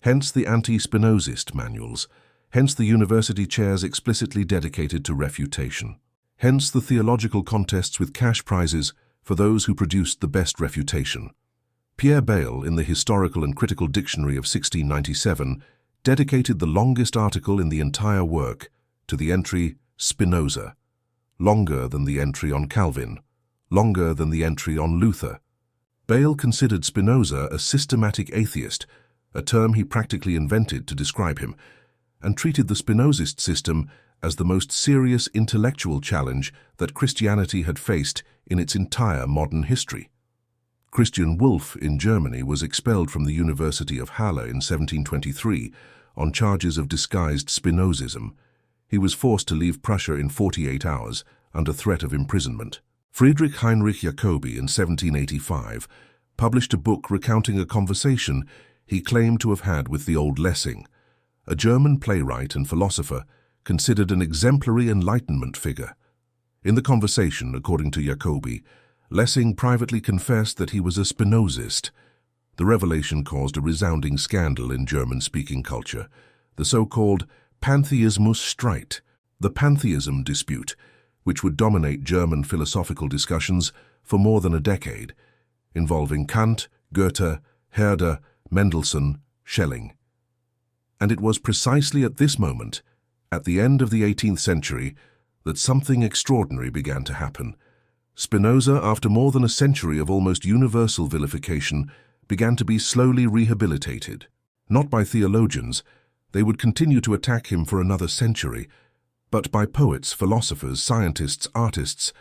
Hence the anti-Spinozist manuals, hence the university chairs explicitly dedicated to refutation. Hence the theological contests with cash prizes for those who produced the best refutation. Pierre Bayle, in the Historical and Critical Dictionary of 1697, dedicated the longest article in the entire work to the entry Spinoza, longer than the entry on Calvin, longer than the entry on Luther. Bayle considered Spinoza a systematic atheist, a term he practically invented to describe him, and treated the Spinozist system as the most serious intellectual challenge that Christianity had faced in its entire modern history. Christian Wolff in Germany was expelled from the University of Halle in 1723 on charges of disguised Spinozism. He was forced to leave Prussia in 48 hours under threat of imprisonment. Friedrich Heinrich Jacobi in 1785 published a book recounting a conversation he claimed to have had with the old Lessing, a German playwright and philosopher considered an exemplary Enlightenment figure. In the conversation, according to Jacobi, Lessing privately confessed that he was a Spinozist. The revelation caused a resounding scandal in German-speaking culture, the so-called Pantheismus-Streit, the pantheism dispute, which would dominate German philosophical discussions for more than a decade, involving Kant, Goethe, Herder, Mendelssohn, Schelling. And it was precisely at this moment, at the end of the 18th century, that something extraordinary began to happen. Spinoza, after more than a century of almost universal vilification, began to be slowly rehabilitated. Not by theologians, they would continue to attack him for another century, but by poets, philosophers, scientists, artists.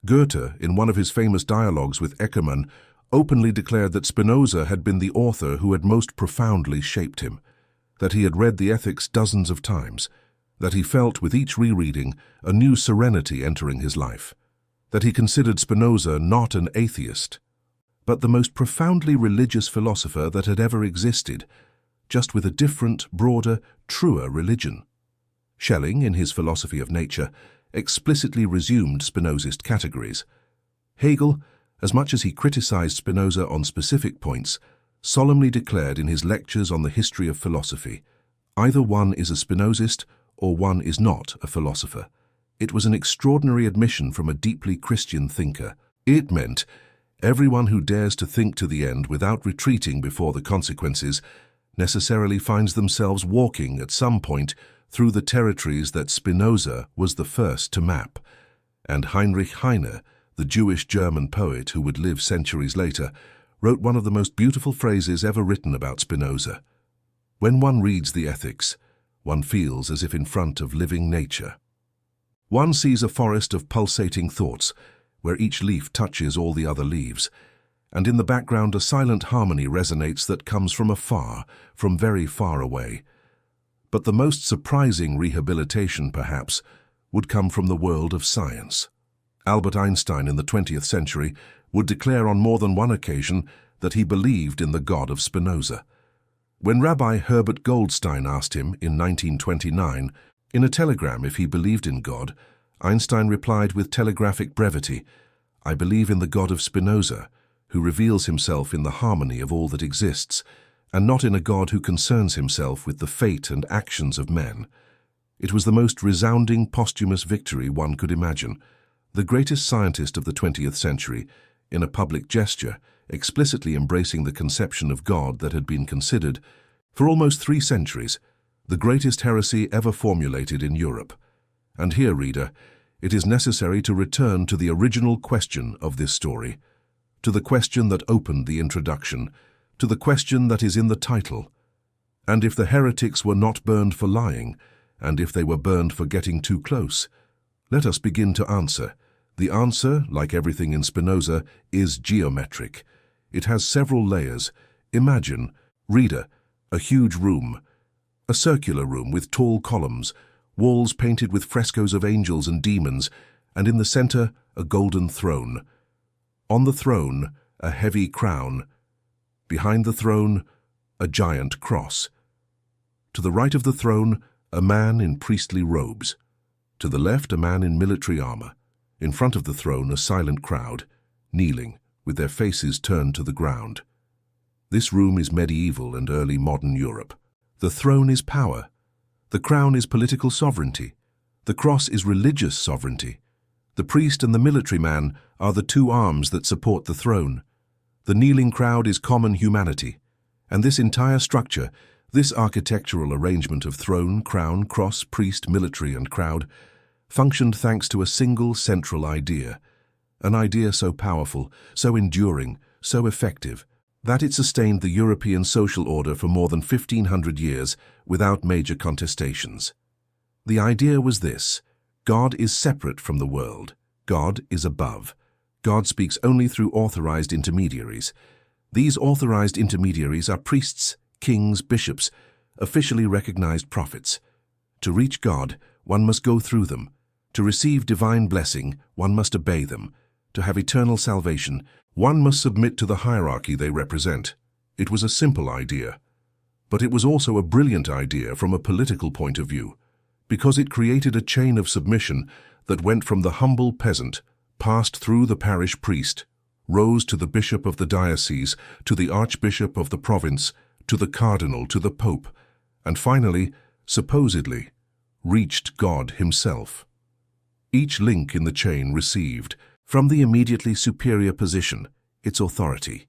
Goethe, in one of his famous dialogues with Eckermann, openly declared that Spinoza had been the author who had most profoundly shaped him, that he had read the Ethics dozens of times, that he felt with each rereading a new serenity entering his life, that he considered Spinoza not an atheist, but the most profoundly religious philosopher that had ever existed, just with a different, broader, truer religion. Schelling, in his Philosophy of Nature, explicitly resumed Spinozist categories. Hegel, as much as he criticized Spinoza on specific points, solemnly declared in his lectures on the history of philosophy, either one is a Spinozist or one is not a philosopher. It was an extraordinary admission from a deeply Christian thinker. It meant everyone who dares to think to the end without retreating before the consequences necessarily finds themselves walking at some point through the territories that Spinoza was the first to map. And Heinrich Heine, the Jewish German poet who would live centuries later, wrote one of the most beautiful phrases ever written about Spinoza. When one reads the Ethics, one feels as if in front of living nature. One sees a forest of pulsating thoughts, where each leaf touches all the other leaves, and in the background a silent harmony resonates that comes from afar, from very far away. But the most surprising rehabilitation, perhaps, would come from the world of science. Albert Einstein in the 20th century would declare on more than one occasion that he believed in the God of Spinoza. When Rabbi Herbert Goldstein asked him in 1929 in a telegram if he believed in God, Einstein replied with telegraphic brevity, "I believe in the God of Spinoza, who reveals himself in the harmony of all that exists, and not in a God who concerns himself with the fate and actions of men." It was the most resounding posthumous victory one could imagine. The greatest scientist of the 20th century, in a public gesture, explicitly embracing the conception of God that had been considered, for almost 3 centuries, the greatest heresy ever formulated in Europe. And here, reader, it is necessary to return to the original question of this story, to the question that opened the introduction, to the question that is in the title. And if the heretics were not burned for lying, and if they were burned for getting too close, let us begin to answer. The answer, like everything in Spinoza, is geometric. It has several layers. Imagine, reader, a huge room, a circular room with tall columns, walls painted with frescoes of angels and demons, and in the center a golden throne. On the throne, a heavy crown. Behind the throne, a giant cross. To the right of the throne, a man in priestly robes. To the left, a man in military armor. In front of the throne, a silent crowd, kneeling, with their faces turned to the ground. This room is medieval and early modern Europe. The throne is power. The crown is political sovereignty. The cross is religious sovereignty. The priest and the military man are the 2 arms that support the throne. The kneeling crowd is common humanity. And this entire structure, this architectural arrangement of throne, crown, cross, priest, military, and crowd, functioned thanks to a single central idea, an idea so powerful, so enduring, so effective, that it sustained the European social order for more than 1,500 years without major contestations. The idea was this: God is separate from the world. God is above. God speaks only through authorized intermediaries. These authorized intermediaries are priests, kings, bishops, officially recognized prophets. To reach God, one must go through them. To receive divine blessing, one must obey them. To have eternal salvation, one must submit to the hierarchy they represent. It was a simple idea. But it was also a brilliant idea from a political point of view, because it created a chain of submission that went from the humble peasant, passed through the parish priest, rose to the bishop of the diocese, to the archbishop of the province, to the cardinal, to the pope, and finally, supposedly, reached God himself. Each link in the chain received, from the immediately superior position, its authority.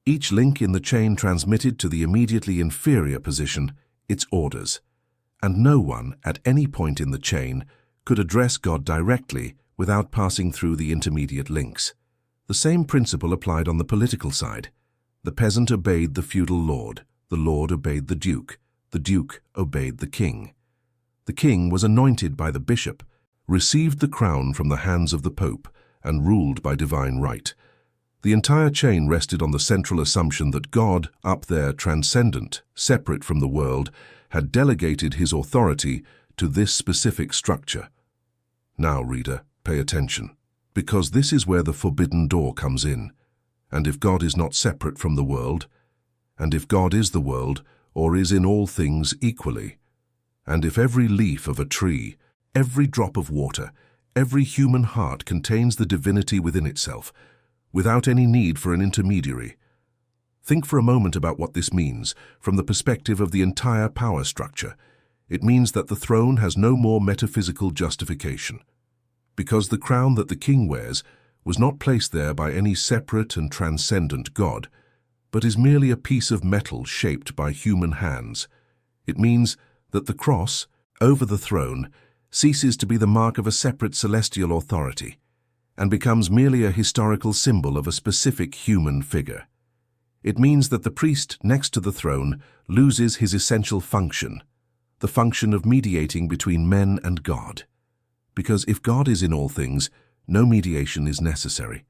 Each link in the chain transmitted to the immediately inferior position its orders. And no one, at any point in the chain, could address God directly without passing through the intermediate links. The same principle applied on the political side. The peasant obeyed the feudal lord obeyed the duke obeyed the king. The king was anointed by the bishop, received the crown from the hands of the pope, and ruled by divine right. The entire chain rested on the central assumption that God, up there, transcendent, separate from the world, had delegated his authority to this specific structure. Now, reader, pay attention, because this is where the forbidden door comes in. And if God is not separate from the world, and if God is the world, or is in all things equally, and if every leaf of a tree, every drop of water, every human heart contains the divinity within itself, without any need for an intermediary. Think for a moment about what this means from the perspective of the entire power structure. It means that the throne has no more metaphysical justification, because the crown that the king wears was not placed there by any separate and transcendent God, but is merely a piece of metal shaped by human hands. It means that the cross, over the throne, ceases to be the mark of a separate celestial authority and becomes merely a historical symbol of a specific human figure. It means that the priest next to the throne loses his essential function, the function of mediating between men and God. Because if God is in all things, no mediation is necessary.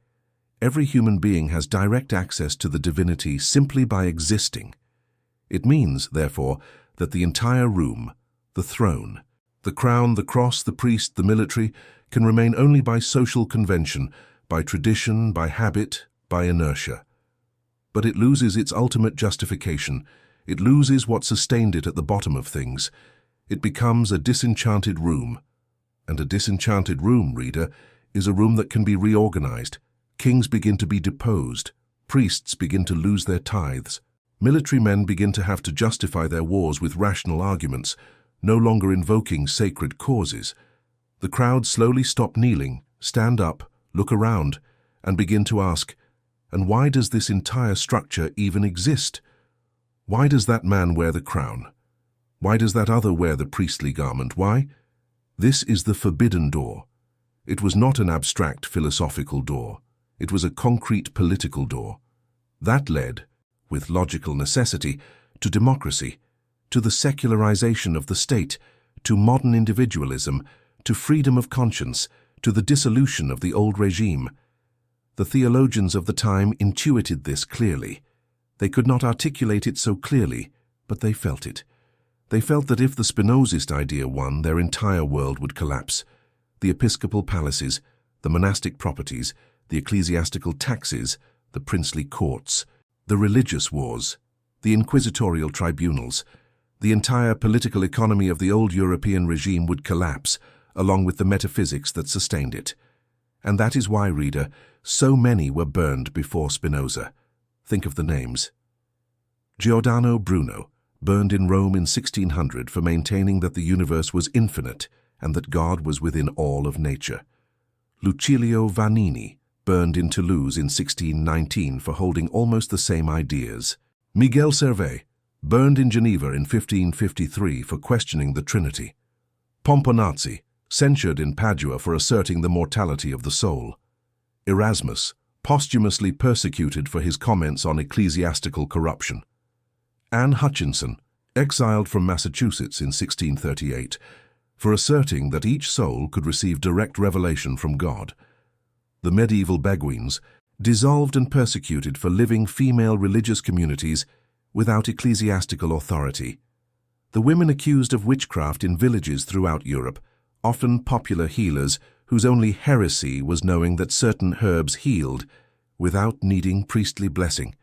Every human being has direct access to the divinity simply by existing. It means, therefore, that the entire room, the throne, the crown, the cross, the priest, the military, can remain only by social convention, by tradition, by habit, by inertia. But it loses its ultimate justification. It loses what sustained it at the bottom of things. It becomes a disenchanted room. And a disenchanted room, reader, is a room that can be reorganized. Kings begin to be deposed. Priests begin to lose their tithes. Military men begin to have to justify their wars with rational arguments, no longer invoking sacred causes. The crowd slowly stop kneeling, stand up, look around, and begin to ask, and why does this entire structure even exist? Why does that man wear the crown? Why does that other wear the priestly garment? Why? This is the forbidden door. It was not an abstract philosophical door. It was a concrete political door. That led, with logical necessity, to democracy, to the secularization of the state, to modern individualism, to freedom of conscience, to the dissolution of the old regime. The theologians of the time intuited this clearly. They could not articulate it so clearly, but they felt it. They felt that if the Spinozist idea won, their entire world would collapse. The episcopal palaces, the monastic properties, the ecclesiastical taxes, the princely courts, the religious wars, the inquisitorial tribunals, the entire political economy of the old European regime would collapse, along with the metaphysics that sustained it. And that is why, reader, so many were burned before Spinoza. Think of the names. Giordano Bruno, burned in Rome in 1600 for maintaining that the universe was infinite and that God was within all of nature. Lucilio Vanini, burned in Toulouse in 1619 for holding almost the same ideas. Miguel Servet, burned in Geneva in 1553 for questioning the Trinity. Pomponazzi, censured in Padua for asserting the mortality of the soul. Erasmus, posthumously persecuted for his comments on ecclesiastical corruption. Anne Hutchinson, exiled from Massachusetts in 1638, for asserting that each soul could receive direct revelation from God. The medieval Beguines, dissolved and persecuted for living female religious communities without ecclesiastical authority. The women accused of witchcraft in villages throughout Europe, often popular healers whose only heresy was knowing that certain herbs healed without needing priestly blessing.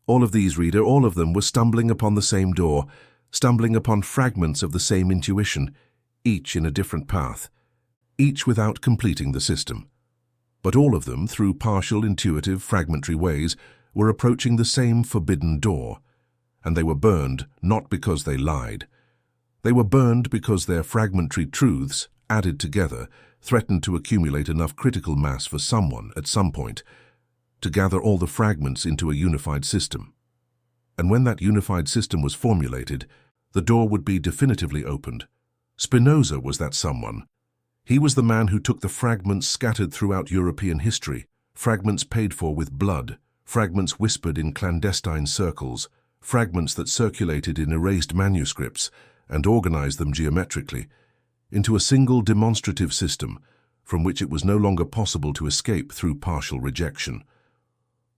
All of these, reader, all of them were stumbling upon the same door, stumbling upon fragments of the same intuition, each in a different path, each without completing the system. But all of them, through partial, intuitive, fragmentary ways, were approaching the same forbidden door, and they were burned not because they lied. They were burned because their fragmentary truths, added together, threatened to accumulate enough critical mass for someone, at some point, to gather all the fragments into a unified system. And when that unified system was formulated, the door would be definitively opened. Spinoza was that someone. He was the man who took the fragments scattered throughout European history, fragments paid for with blood, fragments whispered in clandestine circles, fragments that circulated in erased manuscripts and organized them geometrically, into a single demonstrative system from which it was no longer possible to escape through partial rejection.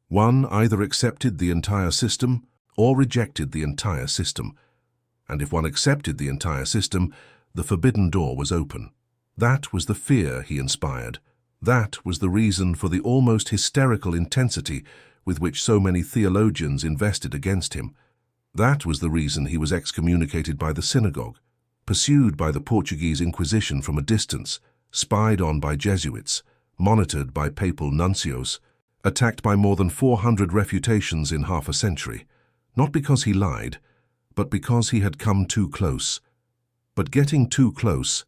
One either accepted the entire system or rejected the entire system, and if one accepted the entire system, the forbidden door was open. That was the fear he inspired. That was the reason for the almost hysterical intensity with which so many theologians invested against him. That was the reason he was excommunicated by the synagogue, pursued by the Portuguese Inquisition from a distance, spied on by Jesuits, monitored by papal nuncios, attacked by more than 400 refutations in half a century, not because he lied, but because he had come too close. But getting too close,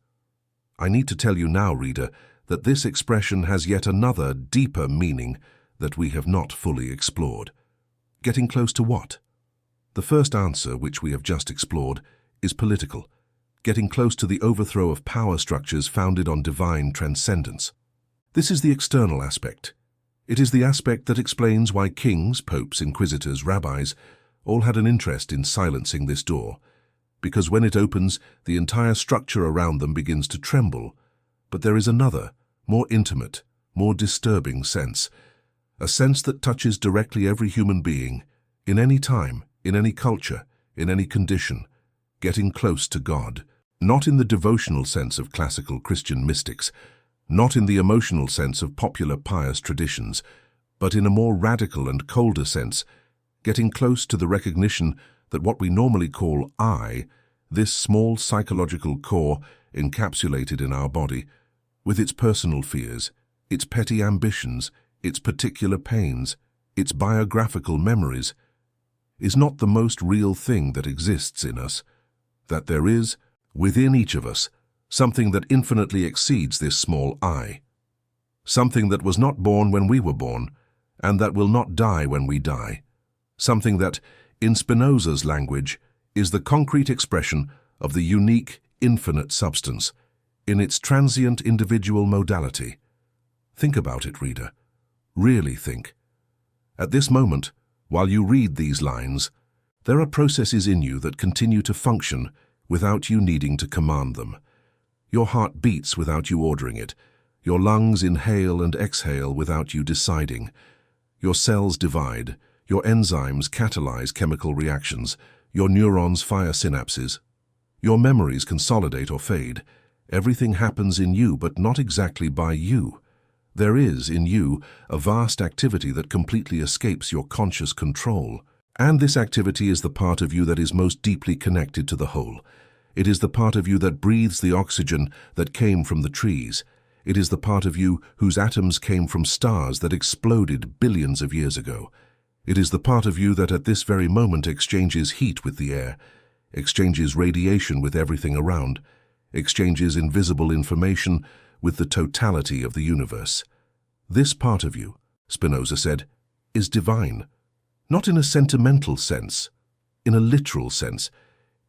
I need to tell you now, reader, that this expression has yet another, deeper meaning that we have not fully explored. Getting close to what? The first answer, which we have just explored, is political, getting close to the overthrow of power structures founded on divine transcendence. This is the external aspect. It is the aspect that explains why kings, popes, inquisitors, rabbis all had an interest in silencing this door, because when it opens, the entire structure around them begins to tremble. But there is another, more intimate, more disturbing sense, a sense that touches directly every human being, in any time, in any culture, in any condition, getting close to God, not in the devotional sense of classical Christian mystics, not in the emotional sense of popular pious traditions, but in a more radical and colder sense, getting close to the recognition that what we normally call I, this small psychological core encapsulated in our body, with its personal fears, its petty ambitions, its particular pains, its biographical memories, is not the most real thing that exists in us, that there is, within each of us, something that infinitely exceeds this small I, something that was not born when we were born, and that will not die when we die, something that, in Spinoza's language, is the concrete expression of the unique, infinite substance, in its transient individual modality. Think about it, reader. Really think. At this moment, while you read these lines, there are processes in you that continue to function without you needing to command them. Your heart beats without you ordering it. Your lungs inhale and exhale without you deciding. Your cells divide. Your enzymes catalyze chemical reactions. Your neurons fire synapses. Your memories consolidate or fade. Everything happens in you, but not exactly by you. There is, in you, a vast activity that completely escapes your conscious control. And this activity is the part of you that is most deeply connected to the whole. It is the part of you that breathes the oxygen that came from the trees. It is the part of you whose atoms came from stars that exploded billions of years ago. It is the part of you that at this very moment exchanges heat with the air, exchanges radiation with everything around, exchanges invisible information with the totality of the universe. This part of you, Spinoza said, is divine. Not in a sentimental sense, in a literal sense.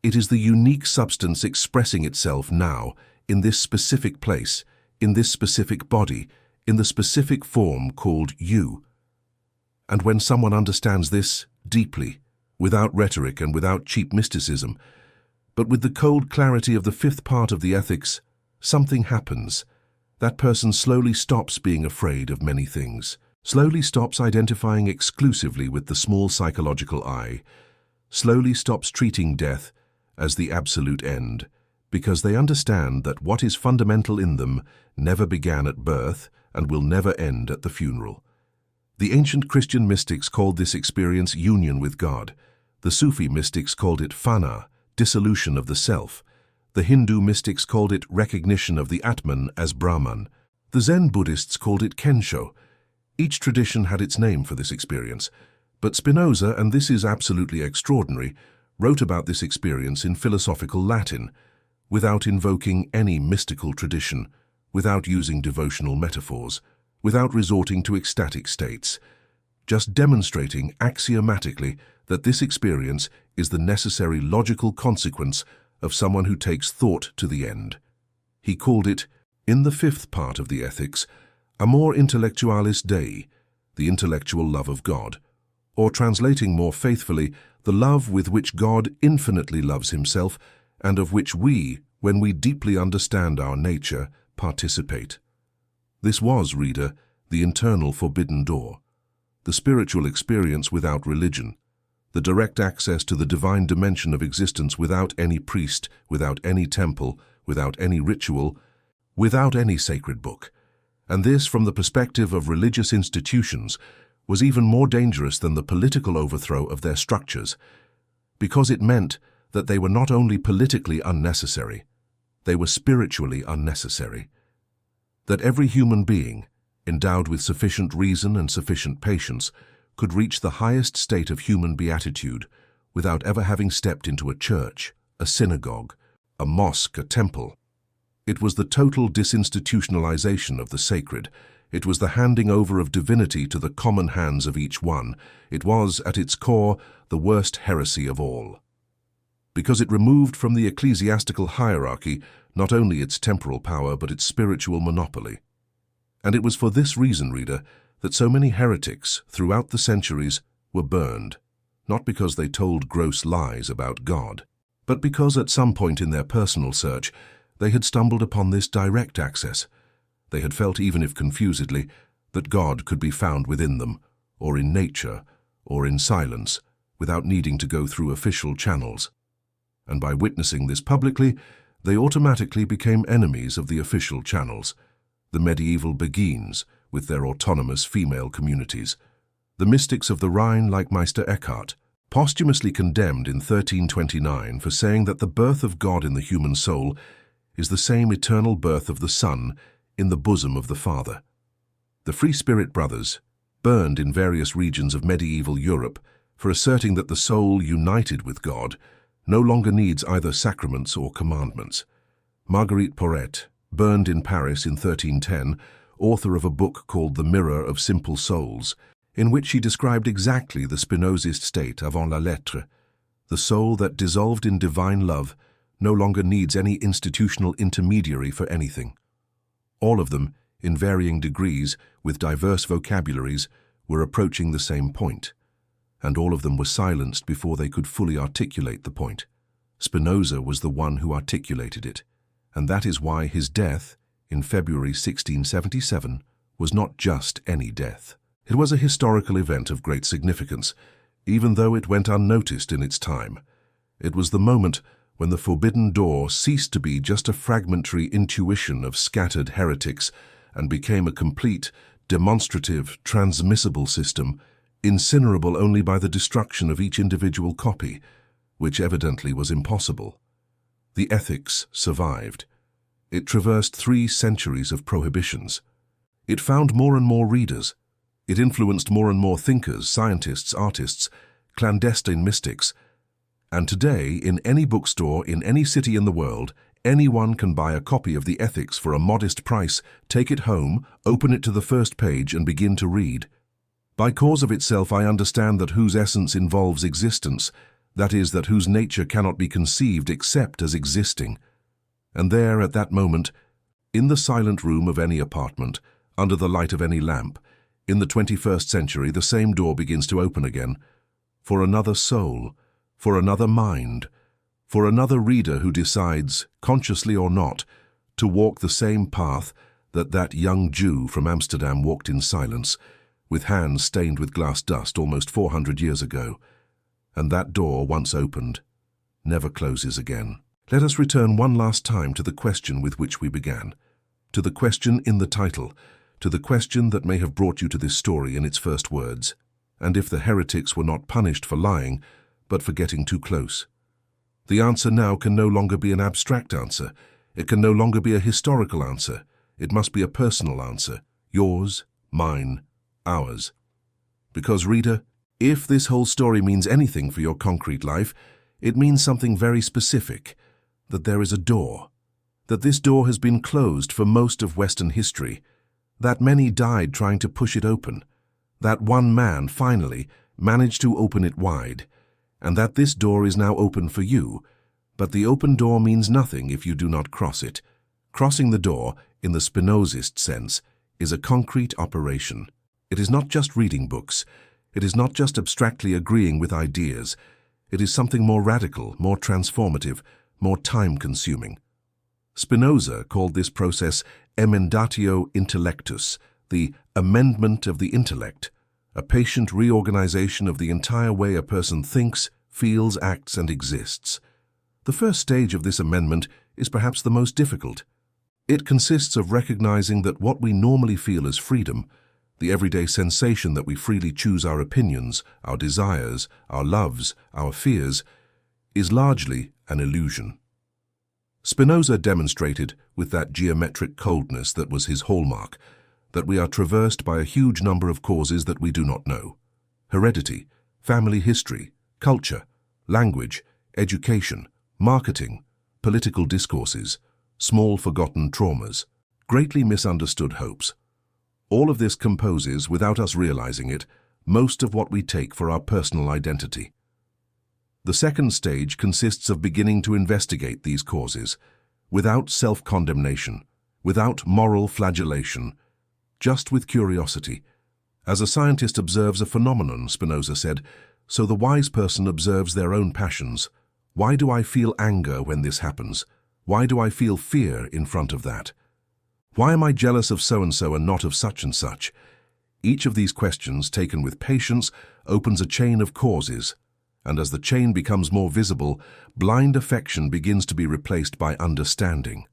It is the unique substance expressing itself now, in this specific place, in this specific body, in the specific form called you. And when someone understands this deeply, without rhetoric and without cheap mysticism, but with the cold clarity of the fifth part of the ethics, something happens. That person slowly stops being afraid of many things, slowly stops identifying exclusively with the small psychological I, slowly stops treating death as the absolute end, because they understand that what is fundamental in them never began at birth and will never end at the funeral. The ancient Christian mystics called this experience union with God. The Sufi mystics called it fana, dissolution of the self. The Hindu mystics called it recognition of the Atman as Brahman. The Zen Buddhists called it Kensho. Each tradition had its name for this experience, but Spinoza, and this is absolutely extraordinary, wrote about this experience in philosophical Latin, without invoking any mystical tradition, without using devotional metaphors, without resorting to ecstatic states, just demonstrating axiomatically that this experience is the necessary logical consequence of someone who takes thought to the end. He called it, in the fifth part of the ethics, amor intellectualis Dei, the intellectual love of God. or translating more faithfully, the love with which God infinitely loves himself and of which we, when we deeply understand our nature, participate. This was, reader, the internal forbidden door, the spiritual experience without religion, the direct access to the divine dimension of existence without any priest, without any temple, without any ritual, without any sacred book. And this, from the perspective of religious institutions, was even more dangerous than the political overthrow of their structures, because it meant that they were not only politically unnecessary, they were spiritually unnecessary. That every human being, endowed with sufficient reason and sufficient patience, could reach the highest state of human beatitude without ever having stepped into a church, a synagogue, a mosque, a temple. It was the total disinstitutionalization of the sacred. It was the handing over of divinity to the common hands of each one. It was, at its core, the worst heresy of all. Because it removed from the ecclesiastical hierarchy not only its temporal power but its spiritual monopoly. And it was for this reason, reader, that so many heretics throughout the centuries were burned, not because they told gross lies about God, but because at some point in their personal search they had stumbled upon this direct access. They had felt, even if confusedly, that God could be found within them, or in nature, or in silence, without needing to go through official channels. And by witnessing this publicly, they automatically became enemies of the official channels, the medieval Beguines with their autonomous female communities, the mystics of the Rhine like Meister Eckhart, posthumously condemned in 1329 for saying that the birth of God in the human soul is the same eternal birth of the Son in the bosom of the Father. The Free Spirit Brothers, burned in various regions of medieval Europe for asserting that the soul united with God no longer needs either sacraments or commandments. Marguerite Porete, burned in Paris in 1310, author of a book called The Mirror of Simple Souls, in which she described exactly the Spinozist state avant la lettre. The soul that, dissolved in divine love, no longer needs any institutional intermediary for anything. All of them, in varying degrees, with diverse vocabularies, were approaching the same point, and all of them were silenced before they could fully articulate the point. Spinoza was the one who articulated it, and that is why his death, in February 1677, was not just any death. It was a historical event of great significance, even though it went unnoticed in its time. It was the moment when the forbidden door ceased to be just a fragmentary intuition of scattered heretics and became a complete, demonstrative, transmissible system, incinerable only by the destruction of each individual copy, which evidently was impossible. The ethics survived. It traversed 3 centuries of prohibitions. It found more and more readers. It influenced more and more thinkers, scientists, artists, clandestine mystics. And today, in any bookstore, in any city in the world, anyone can buy a copy of the Ethics for a modest price, take it home, open it to the first page and begin to read. By cause of itself I understand that whose essence involves existence, that is, that whose nature cannot be conceived except as existing. And there, at that moment, in the silent room of any apartment, under the light of any lamp, in the 21st century, the same door begins to open again, for another soul, for another mind, for another reader who decides, consciously or not, to walk the same path that young Jew from Amsterdam walked in silence, with hands stained with glass dust almost 400 years ago. And that door, once opened, never closes again. Let us return one last time to the question with which we began, to the question in the title, to the question that may have brought you to this story in its first words. And if the heretics were not punished for lying, but for getting too close? The answer now can no longer be an abstract answer. It can no longer be a historical answer. It must be a personal answer. Yours, mine, ours. Because, reader, if this whole story means anything for your concrete life, it means something very specific, that there is a door, that this door has been closed for most of Western history, that many died trying to push it open, that one man, finally, managed to open it wide, and that this door is now open for you, but the open door means nothing if you do not cross it. Crossing the door, in the Spinozist sense, is a concrete operation. It is not just reading books. It is not just abstractly agreeing with ideas. It is something more radical, more transformative, more time-consuming. Spinoza called this process emendatio intellectus, the amendment of the intellect, a patient reorganization of the entire way a person thinks, feels, acts, and exists. The first stage of this amendment is perhaps the most difficult. It consists of recognizing that what we normally feel as freedom, the everyday sensation that we freely choose our opinions, our desires, our loves, our fears, is largely an illusion. Spinoza demonstrated, with that geometric coldness that was his hallmark, that we are traversed by a huge number of causes that we do not know. Heredity, family history, culture, language, education, marketing, political discourses, small forgotten traumas, greatly misunderstood hopes. All of this composes, without us realizing it, most of what we take for our personal identity. The second stage consists of beginning to investigate these causes, without self-condemnation, without moral flagellation, just with curiosity. As a scientist observes a phenomenon, Spinoza said, so the wise person observes their own passions. Why do I feel anger when this happens? Why do I feel fear in front of that? Why am I jealous of so-and-so and not of such and such? Each of these questions, taken with patience, opens a chain of causes, and as the chain becomes more visible, blind affection begins to be replaced by understanding.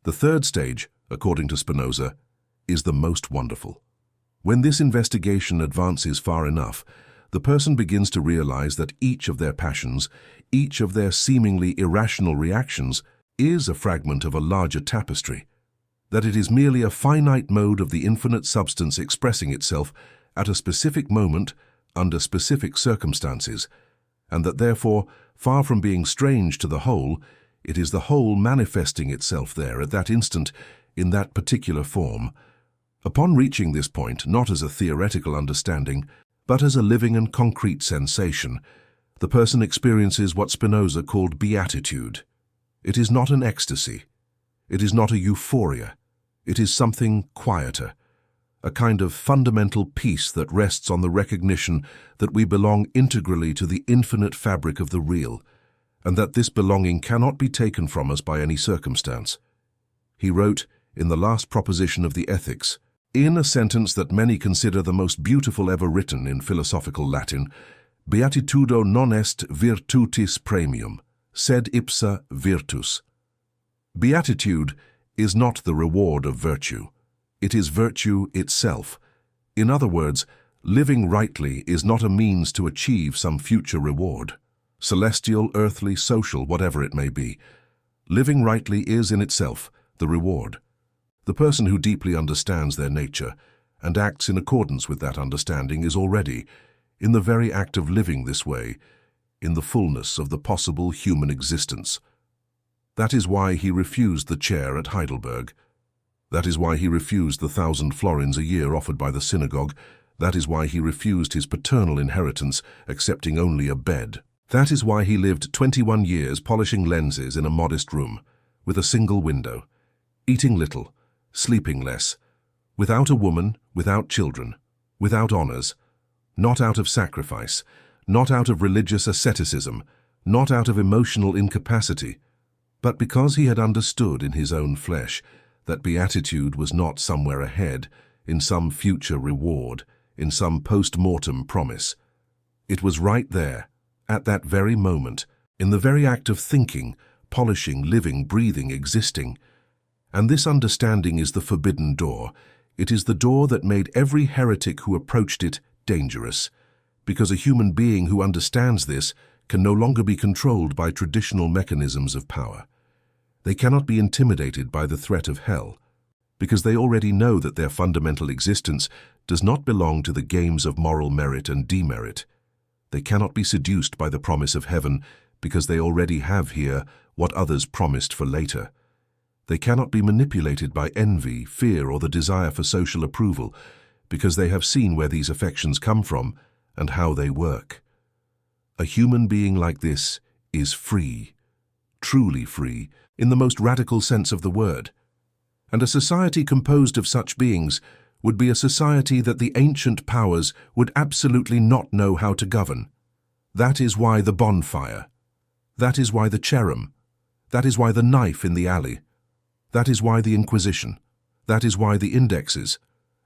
The third stage, according to Spinoza, is the most wonderful. When this investigation advances far enough, the person begins to realize that each of their passions, each of their seemingly irrational reactions, is a fragment of a larger tapestry, that it is merely a finite mode of the infinite substance expressing itself at a specific moment under specific circumstances, and that therefore, far from being strange to the whole, it is the whole manifesting itself there at that instant in that particular form. Upon reaching this point, not as a theoretical understanding, but as a living and concrete sensation, the person experiences what Spinoza called beatitude. It is not an ecstasy. It is not a euphoria. It is something quieter, a kind of fundamental peace that rests on the recognition that we belong integrally to the infinite fabric of the real, and that this belonging cannot be taken from us by any circumstance. He wrote, in the last proposition of the Ethics, in a sentence that many consider the most beautiful ever written in philosophical Latin, Beatitudo non est virtutis premium, sed ipsa virtus. Beatitude is not the reward of virtue. It is virtue itself. In other words, living rightly is not a means to achieve some future reward, celestial, earthly, social, whatever it may be. Living rightly is in itself the reward. The person who deeply understands their nature and acts in accordance with that understanding is already, in the very act of living this way, in the fullness of the possible human existence. That is why he refused the chair at Heidelberg. That is why he refused the 1,000 florins a year offered by the synagogue. That is why he refused his paternal inheritance, accepting only a bed. That is why he lived 21 years polishing lenses in a modest room, with a single window, eating little, sleeping less, without a woman, without children, without honors, not out of sacrifice, not out of religious asceticism, not out of emotional incapacity, but because he had understood in his own flesh that beatitude was not somewhere ahead, in some future reward, in some post-mortem promise. It was right there, at that very moment, in the very act of thinking, polishing, living, breathing, existing. And this understanding is the forbidden door. It is the door that made every heretic who approached it dangerous, because a human being who understands this can no longer be controlled by traditional mechanisms of power. They cannot be intimidated by the threat of hell, because they already know that their fundamental existence does not belong to the games of moral merit and demerit. They cannot be seduced by the promise of heaven, because they already have here what others promised for later. They cannot be manipulated by envy, fear, or the desire for social approval, because they have seen where these affections come from and how they work. A human being like this is free, truly free, in the most radical sense of the word. And a society composed of such beings would be a society that the ancient powers would absolutely not know how to govern. That is why the bonfire. That is why the cherub. That is why the knife in the alley. That is why the Inquisition. That is why the indexes.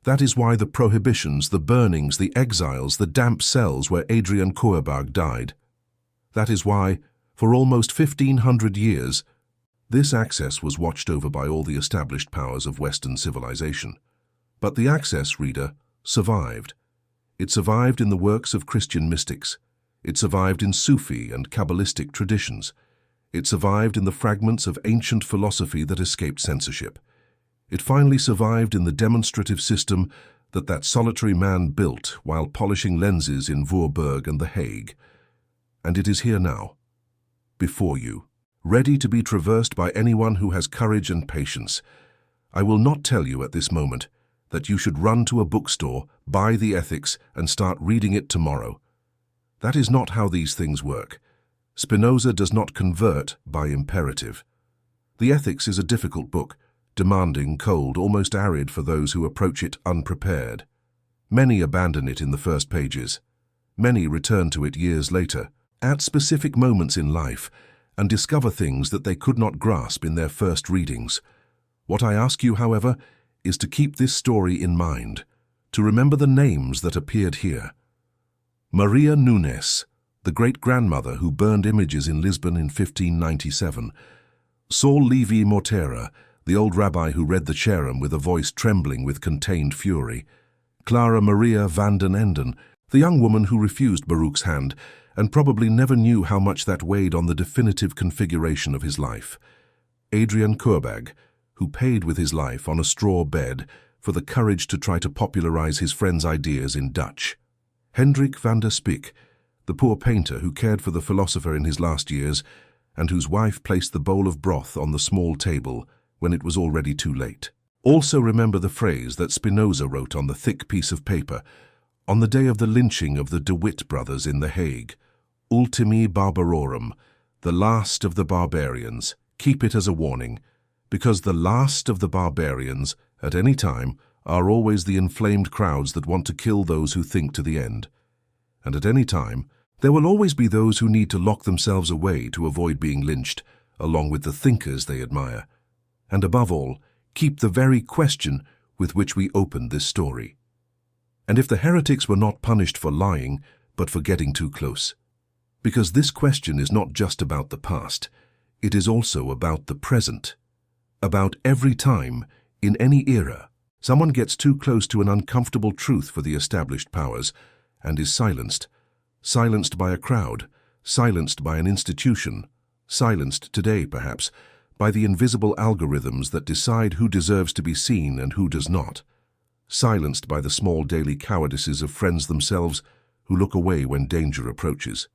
That is why the prohibitions, the burnings, the exiles, the damp cells where Adrian Koerberg died. That is why, for almost 1,500 years, this access was watched over by all the established powers of Western civilization. But the access, reader, survived. It survived in the works of Christian mystics. It survived in Sufi and Kabbalistic traditions. It survived in the fragments of ancient philosophy that escaped censorship. It finally survived in the demonstrative system that solitary man built while polishing lenses in Voorburg and The Hague. And it is here now, before you, ready to be traversed by anyone who has courage and patience. I will not tell you at this moment that you should run to a bookstore, buy the Ethics, and start reading it tomorrow. That is not how these things work. Spinoza does not convert by imperative. The Ethics is a difficult book, demanding, cold, almost arid for those who approach it unprepared. Many abandon it in the first pages. Many return to it years later, at specific moments in life, and discover things that they could not grasp in their first readings. What I ask you, however, is to keep this story in mind, to remember the names that appeared here. Maria Nunes, the great-grandmother who burned images in Lisbon in 1597. Saul Levi Mortera, the old rabbi who read the Cherem with a voice trembling with contained fury. Clara Maria van den Enden, the young woman who refused Baruch's hand and probably never knew how much that weighed on the definitive configuration of his life. Adrian Koerberg, who paid with his life on a straw bed for the courage to try to popularize his friend's ideas in Dutch. Hendrik van der Spijk, the poor painter who cared for the philosopher in his last years and whose wife placed the bowl of broth on the small table when it was already too late. Also remember the phrase that Spinoza wrote on the thick piece of paper on the day of the lynching of the De Witt brothers in The Hague. Ultimi barbarorum, the last of the barbarians. Keep it as a warning, because the last of the barbarians, at any time, are always the inflamed crowds that want to kill those who think to the end. And at any time, there will always be those who need to lock themselves away to avoid being lynched, along with the thinkers they admire. And above all, keep the very question with which we opened this story. And if the heretics were not punished for lying, but for getting too close? Because this question is not just about the past, it is also about the present. About every time, in any era, someone gets too close to an uncomfortable truth for the established powers and is silenced. Silenced by a crowd, silenced by an institution, silenced today, perhaps, by the invisible algorithms that decide who deserves to be seen and who does not. Silenced by the small daily cowardices of friends themselves who look away when danger approaches.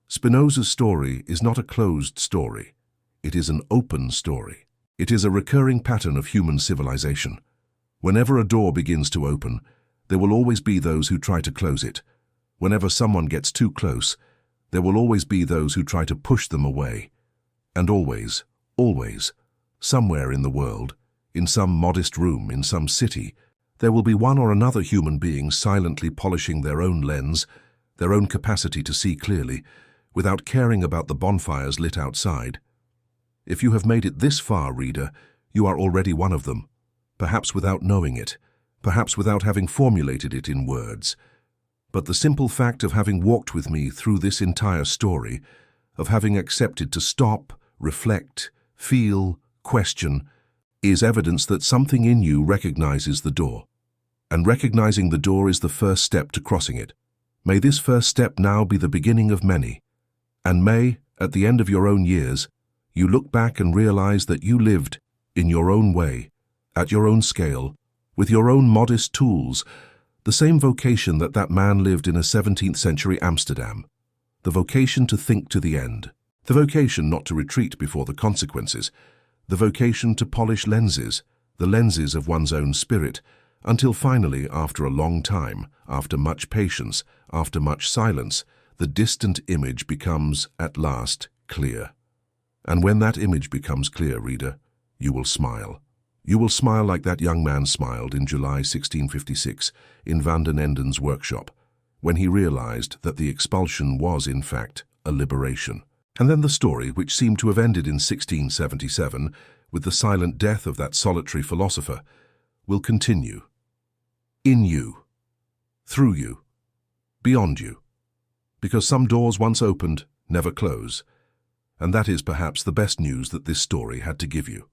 Spinoza's story is not a closed story. It is an open story. It is a recurring pattern of human civilization. Whenever a door begins to open, there will always be those who try to close it. Whenever someone gets too close, there will always be those who try to push them away. And always, somewhere in the world, in some modest room, in some city, there will be one or another human being silently polishing their own lens, their own capacity to see clearly, without caring about the bonfires lit outside. If you have made it this far, reader, you are already one of them, perhaps without knowing it, perhaps without having formulated it in words. But the simple fact of having walked with me through this entire story, of having accepted to stop, reflect, feel, question, is evidence that something in you recognizes the door. And recognizing the door is the first step to crossing it. May this first step now be the beginning of many. And may, at the end of your own years, you look back and realize that you lived, in your own way, at your own scale, with your own modest tools, the same vocation that man lived in a 17th century Amsterdam, the vocation to think to the end, the vocation not to retreat before the consequences, the vocation to polish lenses, the lenses of one's own spirit, until finally, after a long time, after much patience, after much silence, the distant image becomes, at last, clear. And when that image becomes clear, reader, you will smile. You will smile like that young man smiled in July 1656 in Van den Enden's workshop, when he realized that the expulsion was, in fact, a liberation. And then the story, which seemed to have ended in 1677 with the silent death of that solitary philosopher, will continue. In you, through you, beyond you. Because some doors once opened never close, and that is perhaps the best news that this story had to give you.